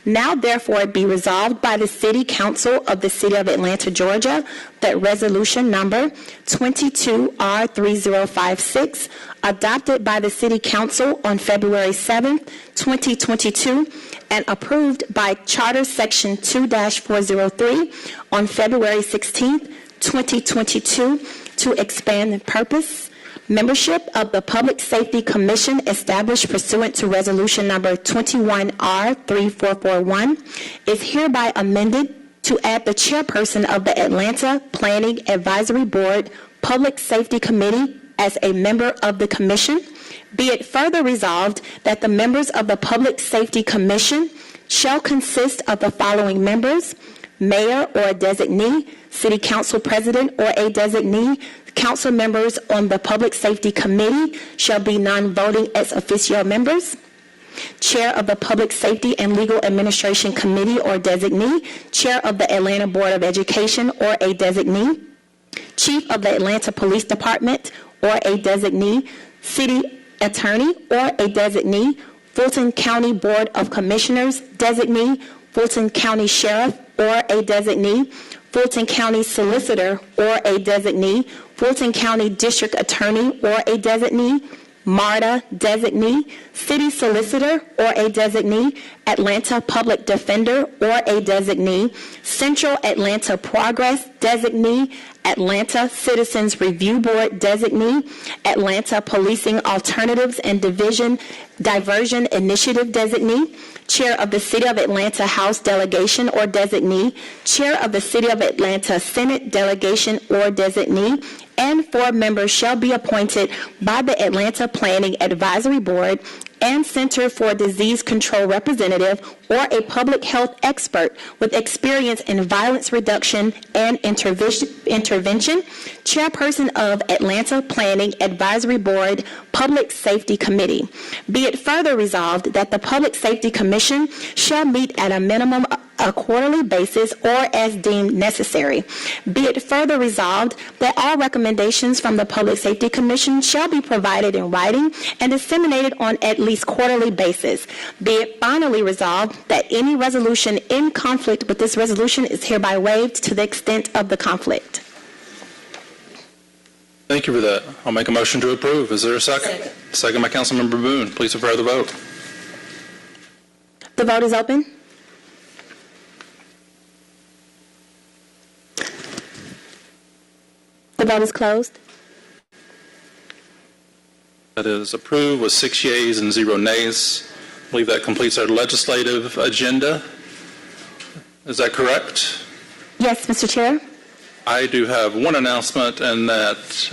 Now, therefore, be resolved by the City Council of the City of Atlanta, Georgia, that resolution number 22R3056, adopted by the City Council on February 7, 2022, and approved by Charter Section 2-403 on February 16, 2022, to expand the purpose, membership of the Public Safety Commission established pursuant to resolution number 21R3441 is hereby amended to add the chairperson of the Atlanta Planning Advisory Board Public Safety Committee as a member of the commission. Be it further resolved that the members of the Public Safety Commission shall consist of the following members: mayor or a designee, city council president or a designee. Council members on the Public Safety Committee shall be non-voting ex officio members. Chair of the Public Safety and Legal Administration Committee or designee, chair of the Atlanta Board of Education or a designee, chief of the Atlanta Police Department or a designee, city attorney or a designee, Fulton County Board of Commissioners designee, Fulton County Sheriff or a designee, Fulton County Solicitor or a designee, Fulton County District Attorney or a designee, MARTA designee, City Solicitor or a designee, Atlanta Public Defender or a designee, Central Atlanta Progress designee, Atlanta Citizens Review Board designee, Atlanta Policing Alternatives and Diversion Initiative designee, Chair of the City of Atlanta House Delegation or designee, Chair of the City of Atlanta Senate Delegation or designee, and 4 members shall be appointed by the Atlanta Planning Advisory Board and Center for Disease Control representative or a public health expert with experience in violence reduction and intervention, chairperson of Atlanta Planning Advisory Board Public Safety Committee. Be it further resolved that the Public Safety Commission shall meet at a minimum a quarterly basis or as deemed necessary. Be it further resolved that all recommendations from the Public Safety Commission shall be provided in writing and disseminated on at least quarterly basis. Be it finally resolved that any resolution in conflict with this resolution is hereby waived to the extent of the conflict. Thank you for that. I'll make a motion to approve. Is there a second? Second by Councilmember Boone. Please prepare the vote. The vote is open. The vote is closed. That is approved with 6 yeas and 0 nays. I believe that completes our legislative agenda. Is that correct? Yes, Mr. Chair. I do have one announcement, and that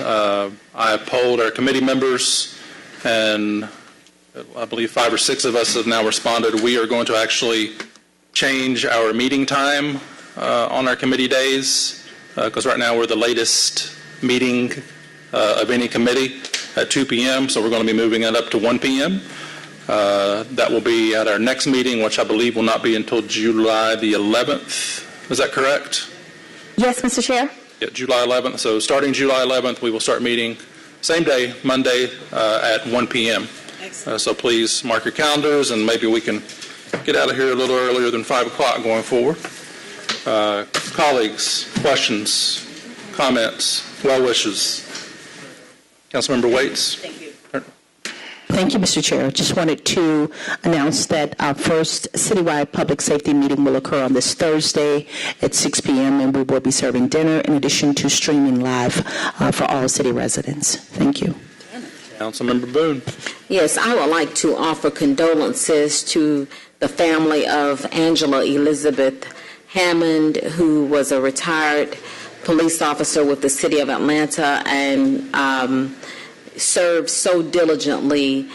I have polled our committee members, and I believe 5 or 6 of us have now responded. We are going to actually change our meeting time on our committee days, because right now we're the latest meeting of any committee at 2 p.m., so we're going to be moving it up to 1 p.m. That will be at our next meeting, which I believe will not be until July the 11th. Is that correct? Yes, Mr. Chair. Yeah, July 11th. So starting July 11th, we will start meeting same day, Monday, at 1 p.m. So please mark your calendars, and maybe we can get out of here a little earlier than 5 o'clock going forward. Colleagues, questions, comments, well wishes. Councilmember Waits. Thank you. Thank you, Mr. Chair. Just wanted to announce that our first citywide public safety meeting will occur on this Thursday at 6 p.m., and we will be serving dinner in addition to streaming live for all city residents. Thank you. Councilmember Boone. Yes, I would like to offer condolences to the family of Angela Elizabeth Hammond, who was a retired police officer with the city of Atlanta and served so diligently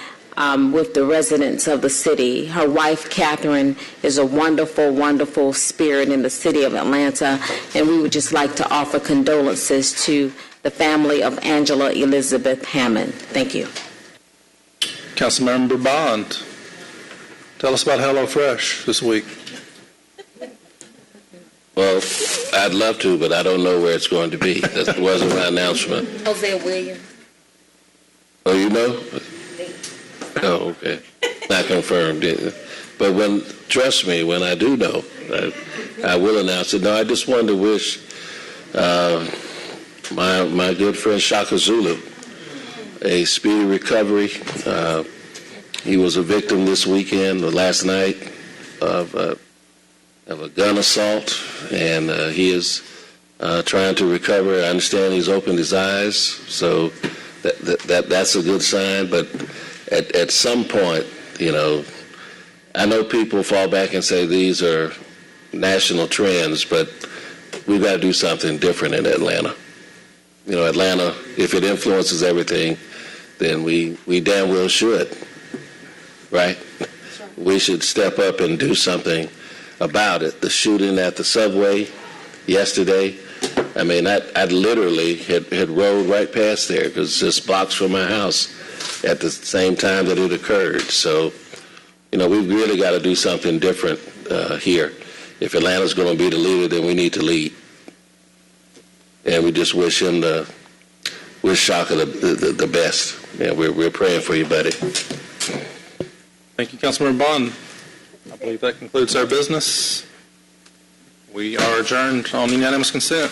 with the residents of the city. Her wife, Catherine, is a wonderful, wonderful spirit in the city of Atlanta, and we would just like to offer condolences to the family of Angela Elizabeth Hammond. Thank you. Councilmember Bond, tell us about HelloFresh this week. Well, I'd love to, but I don't know where it's going to be. That wasn't my announcement. Hosea Williams. Oh, you know? Oh, okay. Not confirmed. But trust me, when I do know, I will announce it. No, I just wanted to wish my good friend Shaka Zulu a speedy recovery. He was a victim this weekend, last night, of a gun assault, and he is trying to recover. I understand he's opened his eyes, so that's a good sign. But at some point, I know people fall back and say these are national trends, but we've got to do something different in Atlanta. Atlanta, if it influences everything, then we damn well should, right? We should step up and do something about it. The shooting at the subway yesterday, I mean, I literally had rode right past there because it's just blocks from my house at the same time that it occurred. So, we've really got to do something different here. If Atlanta's going to be the leader, then we need to lead. And we just wish Shaka the best. Yeah, we're praying for you, buddy. Thank you, Councilmember Bond. I believe that concludes our business. We are adjourned on unanimous consent.